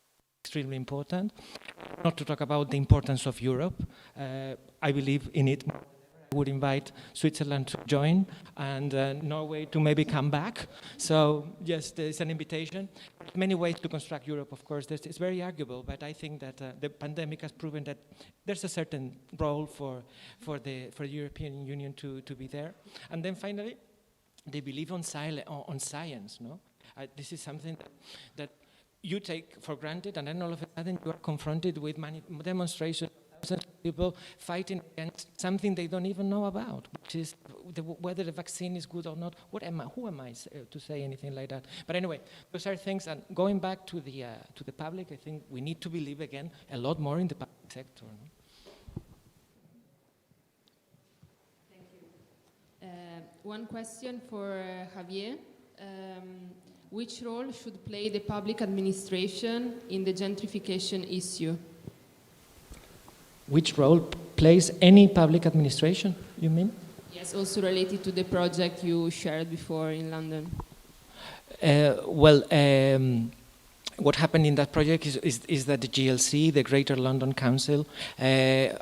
extremely important. Not to talk about the importance of Europe. I believe in it. I would invite Switzerland to join and Norway to maybe come back. So yes, there's an invitation. There's many ways to construct Europe, of course. It's very arguable, but I think that the pandemic has proven that there's a certain role for the European Union to be there. And then finally, they believe on science. No, this is something that you take for granted, and then all of a sudden you are confronted with demonstrations. People fighting against something they don't even know about, which is whether the vaccine is good or not. Who am I to say anything like that? But anyway, those are things. And going back to the public, I think we need to believe again a lot more in the public sector. No? Thank you. One question for Javier. Which role should play the public administration in the gentrification issue? Which role plays any public administration, you mean? Yes, also related to the project you shared before in London. What happened in that project is that the GLC, the Greater London Council,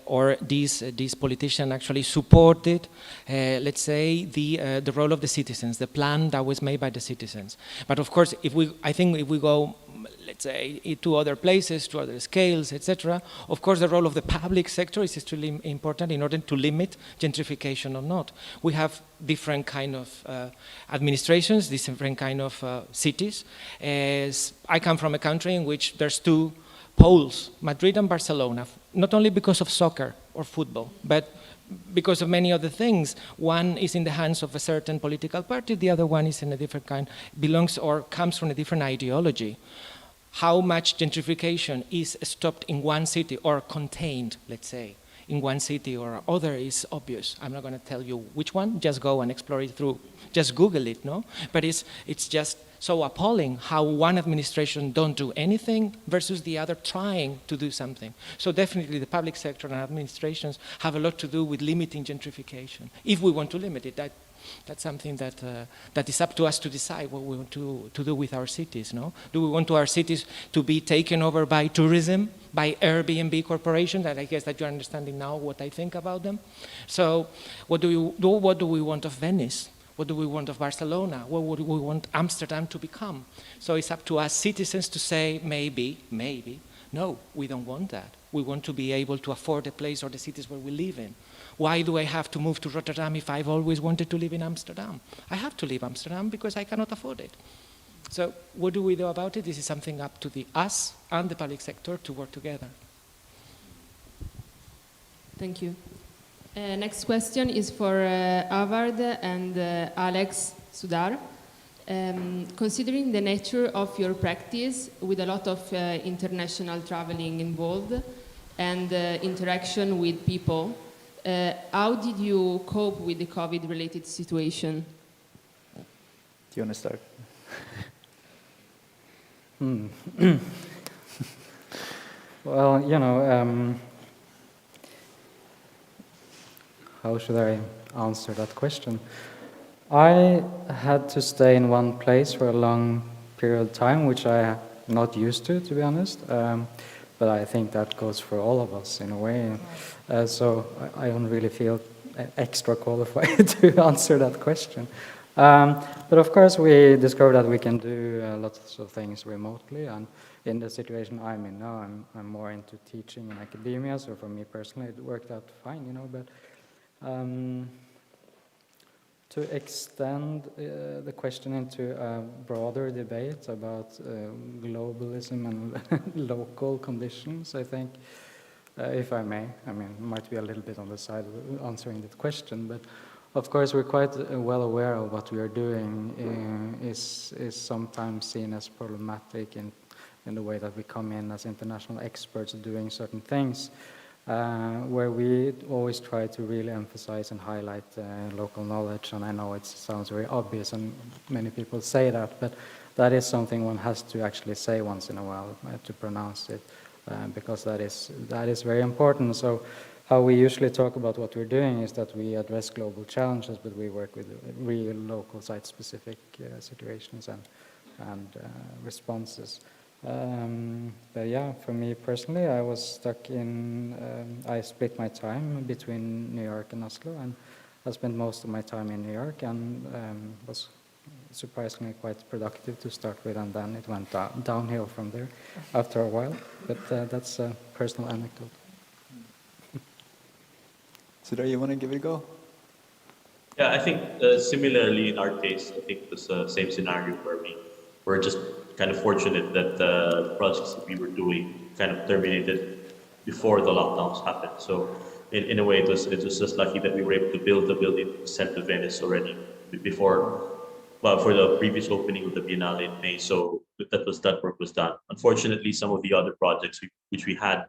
or these politicians actually supported, let's say, the role of the citizens, the plan that was made by the citizens. But of course, I think if we go, let's say, to other places, to other scales, etc., of course the role of the public sector is extremely important in order to limit gentrification or not. We have different kind of administrations, different kind of cities. As I come from a country in which there's two poles, Madrid and Barcelona, not only because of soccer or football, but because of many other things. One is in the hands of a certain political party, the other one is in a different kind, belongs or comes from a different ideology. How much gentrification is stopped in one city or contained, let's say, in one city or other is obvious. I'm not going to tell you which one, just go and explore it through, just Google it, no? But it's just so appalling how one administration don't do anything versus the other trying to do something. So definitely the public sector and administrations have a lot to do with limiting gentrification. If we want to limit it, That's something that is up to us to decide what we want to do with our cities, no? Do we want our cities to be taken over by tourism, by Airbnb corporations, that I guess that you're understanding now what I think about them? So what do we want of Venice? What do we want of Barcelona? What would we want Amsterdam to become? So it's up to us citizens to say, maybe, no, we don't want that. We want to be able to afford the place or the cities where we live in. Why do I have to move to Rotterdam if I've always wanted to live in Amsterdam? I have to leave Amsterdam because I cannot afford it. So what do we do about it? This is something up to us and the public sector to work together. Thank you. Next question is for Avard and Alex Sudar. Considering the nature of your practice with a lot of international traveling involved and interaction with people, how did you cope with the COVID-related situation? Do you want to start? Well, you know, how should I answer that question? I had to stay in one place for a long period of time, which I'm not used to be honest. But I think that goes for all of us in a way. So I don't really feel extra qualified to answer that question. But of course, we discovered that we can do lots of things remotely. And in the situation I'm in now, I'm more into teaching in academia. So for me personally, it worked out fine, you know. But to extend the question into a broader debate about globalism and local conditions, I think, if I may, I mean, it might be a little bit on the side of answering that question, but of course we're quite well aware of what we are doing is sometimes seen as problematic in the way that we come in as international experts doing certain things. Where we always try to really emphasize and highlight local knowledge, and I know it sounds very obvious and many people say that, but that is something one has to actually say once in a while to pronounce it, because that is very important. So how we usually talk about what we're doing is that we address global challenges, but we work with real local site-specific situations and responses. But yeah, for me personally, I was stuck in, I split my time between New York and Oslo, and I spent most of my time in New York, and was surprisingly quite productive to start with, and then it went downhill from there after a while. But that's a personal anecdote. Sudar, you want to give it a go? Yeah, I think similarly in our case, I think it's the same scenario where we were just kind of fortunate that the projects that we were doing kind of terminated before the lockdowns happened. So in a way, it was just lucky that we were able to build the building sent to Venice already before, well, for the previous opening of the Biennale in May. So that work was done. Unfortunately, some of the other projects which we had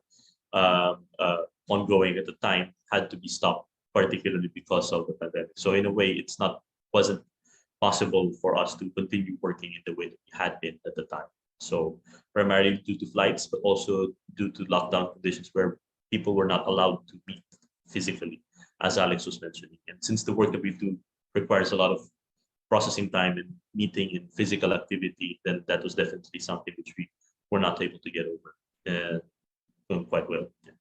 ongoing at the time had to be stopped, particularly because of the pandemic. So in a way, wasn't possible for us to continue working in the way that we had been at the time. So primarily due to flights, but also due to lockdown conditions where people were not allowed to meet physically, as Alex was mentioning. And since the work that we do requires a lot of processing time and meeting and physical activity, then that was definitely something which we were not able to get over quite well. Yeah.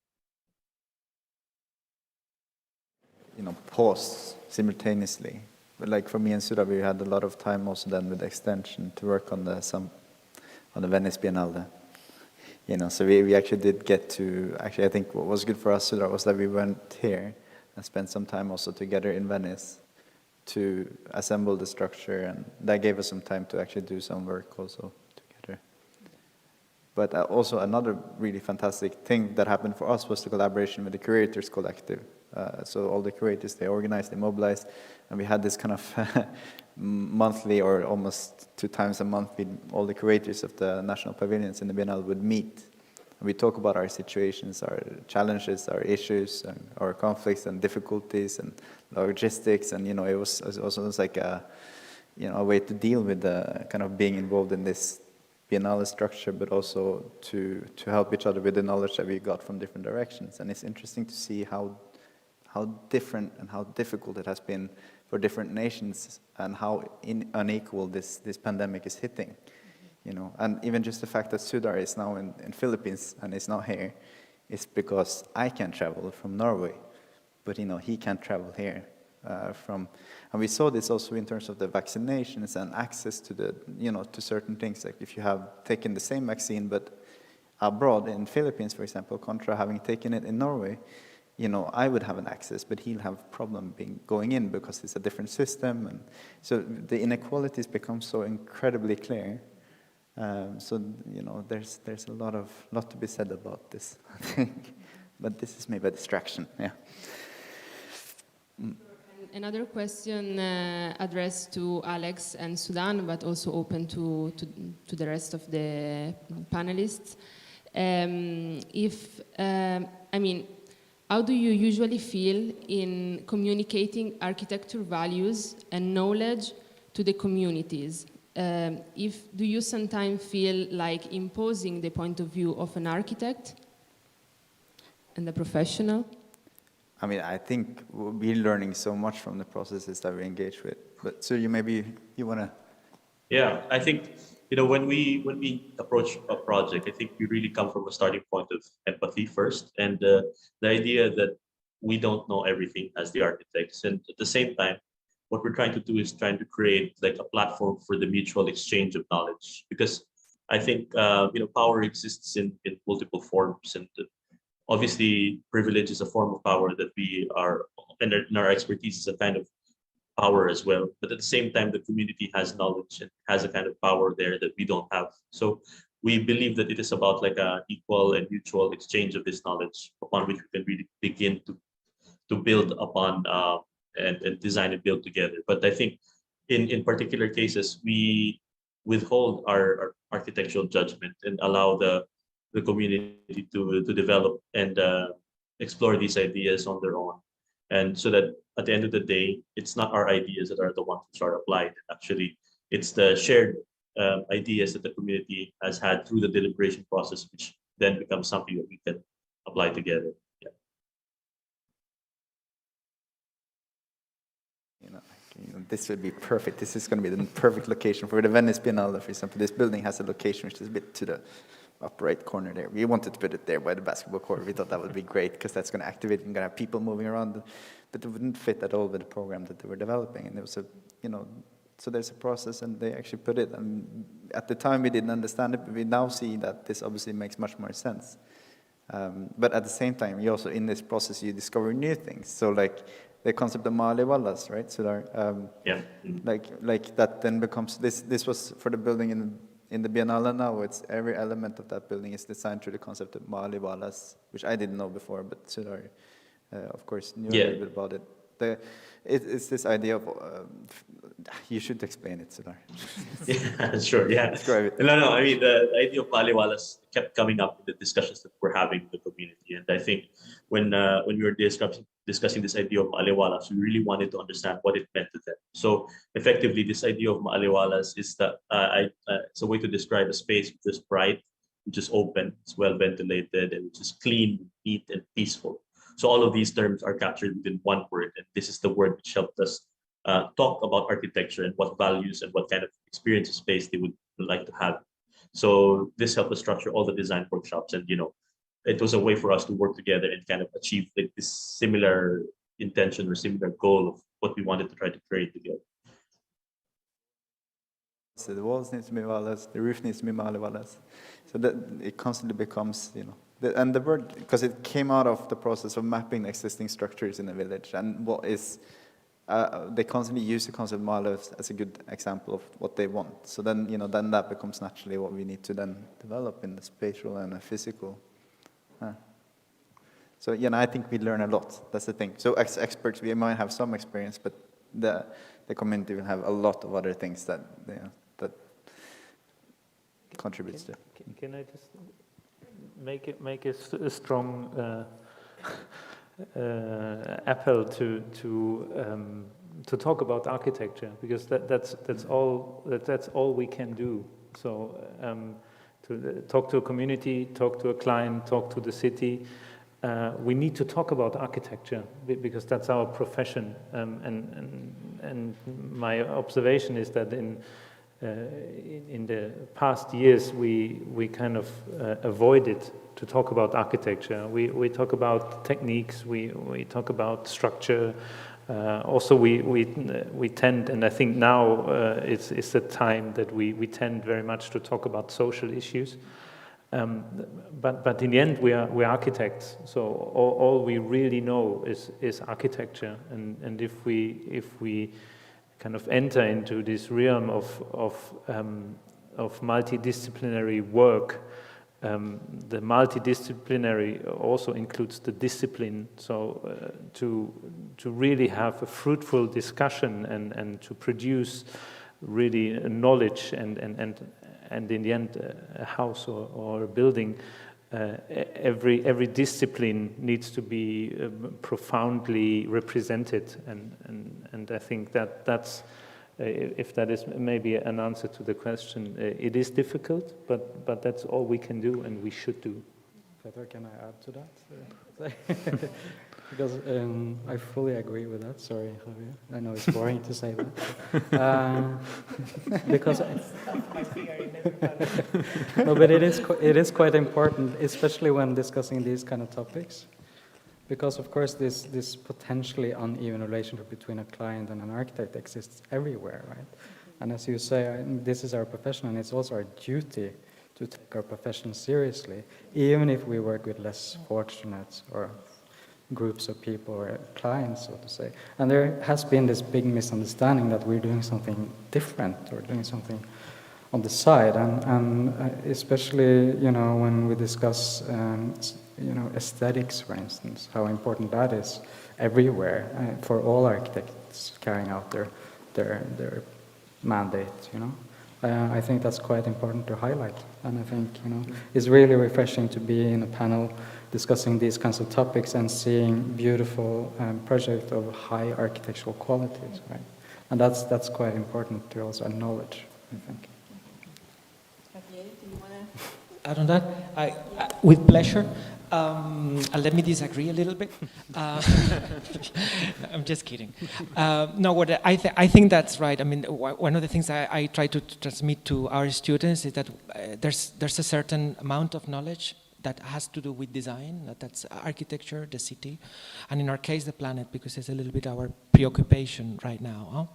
You know, pause simultaneously. But like for me and Sudar, we had a lot of time also then with the extension to work on the Venice Biennale. You know, so we actually did get to, actually I think what was good for us, Sudar, was that we went here and spent some time also together in Venice to assemble the structure, and that gave us some time to actually do some work also together. But also another really fantastic thing that happened for us was the collaboration with the Curators Collective. So all the curators, they organized, they mobilized, and we had this kind of monthly or almost 2 times a month, all the curators of the national pavilions in the Biennale would meet. We talk about our situations, our challenges, our issues, and our conflicts and difficulties and logistics, and it was also like a way to deal with the kind of being involved in this Biennale structure, but also to help each other with the knowledge that we got from different directions. And it's interesting to see how different and how difficult it has been for different nations and how unequal this pandemic is hitting. You know, and even just the fact that Sudar is now in Philippines and is not here is because I can travel from Norway, but you know, he can't travel here. And we saw this also in terms of the vaccinations and access to the, you know, to certain things. Like if you have taken the same vaccine but abroad in Philippines, for example, contra having taken it in Norway, you know, I would have an access, but he'll have problem going in because it's a different system, and so the inequalities become so incredibly clear. So you know, there's a lot to be said about this, I think. But this is maybe a distraction. Yeah. Another question addressed to Alex and Sudan, but also open to the rest of the panelists. How do you usually feel in communicating architecture values and knowledge to the communities? Do you sometimes feel like imposing the point of view of an architect and a professional? I mean, I think we're learning so much from the processes that we engage with. But so you want to? Yeah, I think, you know, when we approach a project, I think we really come from a starting point of empathy first, and the idea that we don't know everything as the architects, and at the same time, what we're trying to do is trying to create like a platform for the mutual exchange of knowledge, because I think you know, power exists in multiple forms, and obviously privilege is a form of power that we are, and our expertise is a kind of power as well. But at the same time, the community has knowledge and has a kind of power there that we don't have. So we believe that it is about like an equal and mutual exchange of this knowledge upon which we can really begin to build upon and design and build together. But I think in particular cases, we withhold our architectural judgment and allow the community to develop and explore these ideas on their own. And so that at the end of the day, it's not our ideas that are the ones which are applied. Actually, it's the shared ideas that the community has had through the deliberation process, which then becomes something that we can apply together. Yeah. You know, this would be perfect. This is going to be the perfect location for the Venice Biennale, for example. This building has a location which is a bit to the upper right corner there. We wanted to put it there by the basketball court. We thought that would be great because that's going to activate and going to have people moving around. But it wouldn't fit at all with the program that they were developing. And there was so there's a process, and they actually put it. And at the time, we didn't understand it, but we now see that this obviously makes much more sense. But at the same time, you also, in this process, you discover new things. So like the concept of Maliwalas, right? So yeah. Like that then becomes, this was for the building in the Biennale now. It's every element of that building is designed through the concept of Maliwalas, which I didn't know before, but Sudar, of course, knew a little bit about it. It's this idea of, you should explain it, Sudar. Yeah, sure, yeah. Describe it. No, I mean, the idea of Maliwalas kept coming up in the discussions that we're having with the community. And I think when we were discussing this idea of Maliwalas, we really wanted to understand what it meant to them. So effectively, this idea of Maliwalas is that it's a way to describe a space which is bright, which is open, it's well ventilated, and which is clean, neat, and peaceful. So all of these terms are captured within one word, and this is the word which helped us talk about architecture and what values and what kind of experience of space they would like to have. So this helped us structure all the design workshops, and it was a way for us to work together and kind of achieve like this similar intention or similar goal of what we wanted to try to create together. So the walls need to be Maliwalas, the roof needs to be Maliwalas. So that it constantly becomes, and the word, because it came out of the process of mapping the existing structures in the village, and what is, they constantly use the concept of Maliwalas as a good example of what they want. So then, then that becomes naturally what we need to then develop in the spatial and the physical. So, I think we learn a lot. That's the thing. So as experts, we might have some experience, but the community will have a lot of other things that that contributes to. Can I just make a strong appel to talk about architecture, because that's all we can do. So to talk to a community, talk to a client, talk to the city, we need to talk about architecture because that's our profession. And my observation is that in the past years, we kind of avoided to talk about architecture. We talk about techniques, we talk about structure. Also, we tend, and I think now it's the time that we tend very much to talk about social issues. But in the end, we're architects. So all we really know is architecture. And if we kind of enter into this realm of multidisciplinary work, the multidisciplinary also includes the discipline. So to really have a fruitful discussion and to produce really knowledge and in the end a house or a building, every discipline needs to be profoundly represented, and I think that's if that is maybe an answer to the question, it is difficult, but that's all we can do and we should do. Peter, can I add to that? Because I fully agree with that. Sorry, Javier. I know it's boring to say that. Because no, but it is quite important, especially when discussing these kind of topics. Because of course this potentially uneven relationship between a client and an architect exists everywhere, right? And as you say, this is our profession, and it's also our duty to take our profession seriously, even if we work with less fortunate or groups of people or clients, so to say. And there has been this big misunderstanding that we're doing something different or doing something on the side, and especially when we discuss aesthetics, for instance, how important that is everywhere for all architects carrying out their mandate. I think that's quite important to highlight, and I think it's really refreshing to be in a panel discussing these kinds of topics and seeing beautiful projects of high architectural qualities, right? And that's quite important to also acknowledge, I think. Javier, do you want to add on that? I with pleasure. Let me disagree a little bit. I'm just kidding. No, what I think that's right. I mean, one of the things I try to transmit to our students is that there's a certain amount of knowledge that has to do with design, that's architecture, the city, and in our case, the planet, because it's a little bit our preoccupation right now. Huh?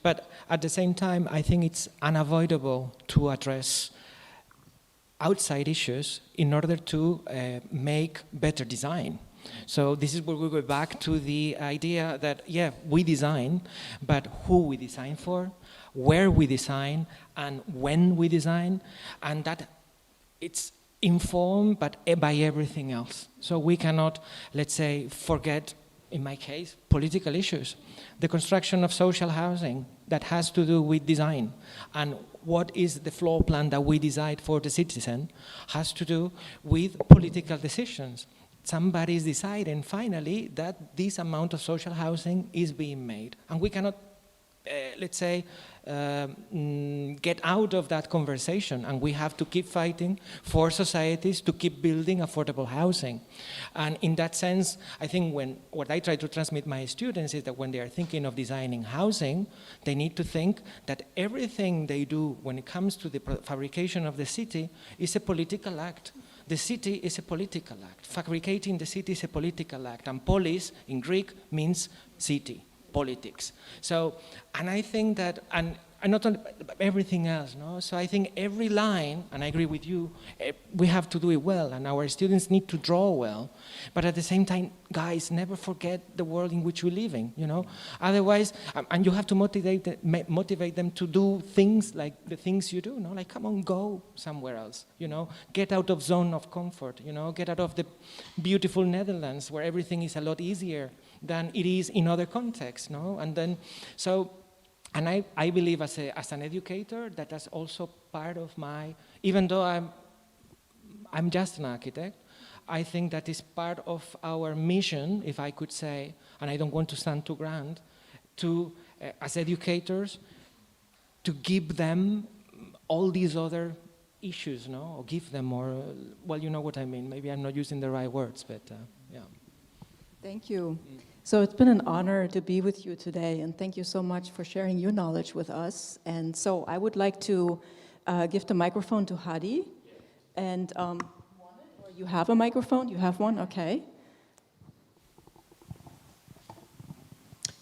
But at the same time, I think it's unavoidable to address outside issues in order to make better design. So this is where we go back to the idea that, yeah, we design, but who we design for, where we design, and when we design, and that it's informed but by everything else. So we cannot, let's say, forget, in my case, political issues. The construction of social housing that has to do with design, and what is the floor plan that we decide for the citizen has to do with political decisions. Somebody is deciding finally that this amount of social housing is being made, and we cannot, let's say, get out of that conversation, and we have to keep fighting for societies to keep building affordable housing. And in that sense, I think what I try to transmit my students is that when they are thinking of designing housing, they need to think that everything they do when it comes to the fabrication of the city is a political act. The city is a political act. Fabricating the city is a political act, and polis in Greek means city. Politics. So, and I think that, and not only everything else, no? So I think every line, and I agree with you, we have to do it well, and our students need to draw well, but at the same time, guys, never forget the world in which we're living, Otherwise, and you have to motivate them to do things like the things you do, no? Like, come on, go somewhere else, Get out of zone of comfort, Get out of the beautiful Netherlands where everything is a lot easier than it is in other contexts, no? And then, so, and I believe as an educator that that's also part of my, even though I'm just an architect, I think that is part of our mission, if I could say, and I don't want to sound too grand, to, as educators, to give them all these other issues, no? Or give them more, well, you know what I mean. Maybe I'm not using the right words, but Yeah. Thank you. So it's been an honor to be with you today, and thank you so much for sharing your knowledge with us. And so I would like to give the microphone to Hadi. And you have a microphone? You have one? Okay.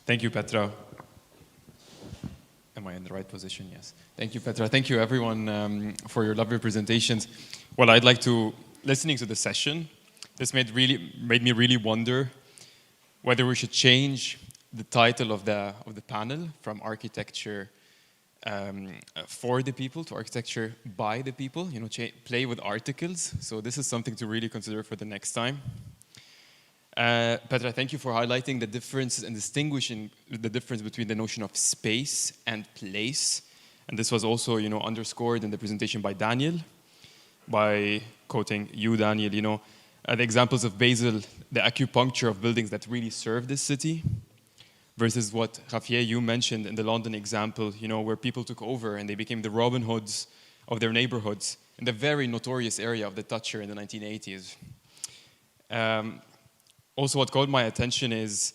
Thank you, Petra. Am I in the right position? Yes. Thank you, Petra. Thank you, everyone, for your lovely presentations. Well, I'd like to, listening to the session, this made me really wonder whether we should change the title of the panel from architecture for the people to architecture by the people. You know, play with articles. So this is something to really consider for the next time. Petra, thank you for highlighting the differences and distinguishing the difference between the notion of space and place. And this was also, you know, underscored in the presentation by Daniel, by quoting you, Daniel, you know, the examples of Basel, the acupuncture of buildings that really serve this city, versus what, Javier, you mentioned in the London example, you know, where people took over and they became the Robin Hoods of their neighborhoods in the very notorious area of the Thatcher in the 1980s. Also, what caught my attention is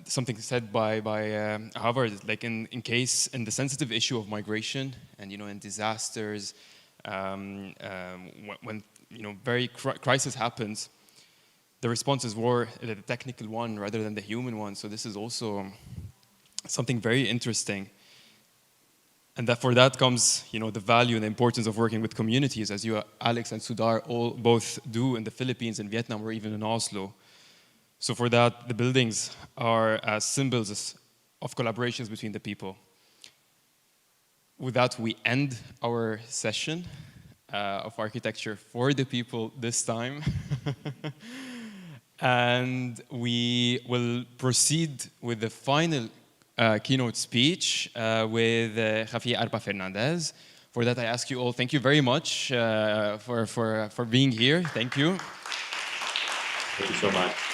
something said by Harvard, like in the sensitive issue of migration and, you know, in disasters, when you know, very crisis happens, the response is more the technical one rather than the human one. So this is also something very interesting. And that for that comes, you know, the value and the importance of working with communities, as you, Alex and Sudar, both do in the Philippines and Vietnam or even in Oslo. So for that, the buildings are symbols of collaborations between the people. With that, we end our session of architecture for the people this time. And we will proceed with the final keynote speech with Javier Arpa Fernandez. For that, I ask you all, thank you very much for being here. Thank you. Thank you so much.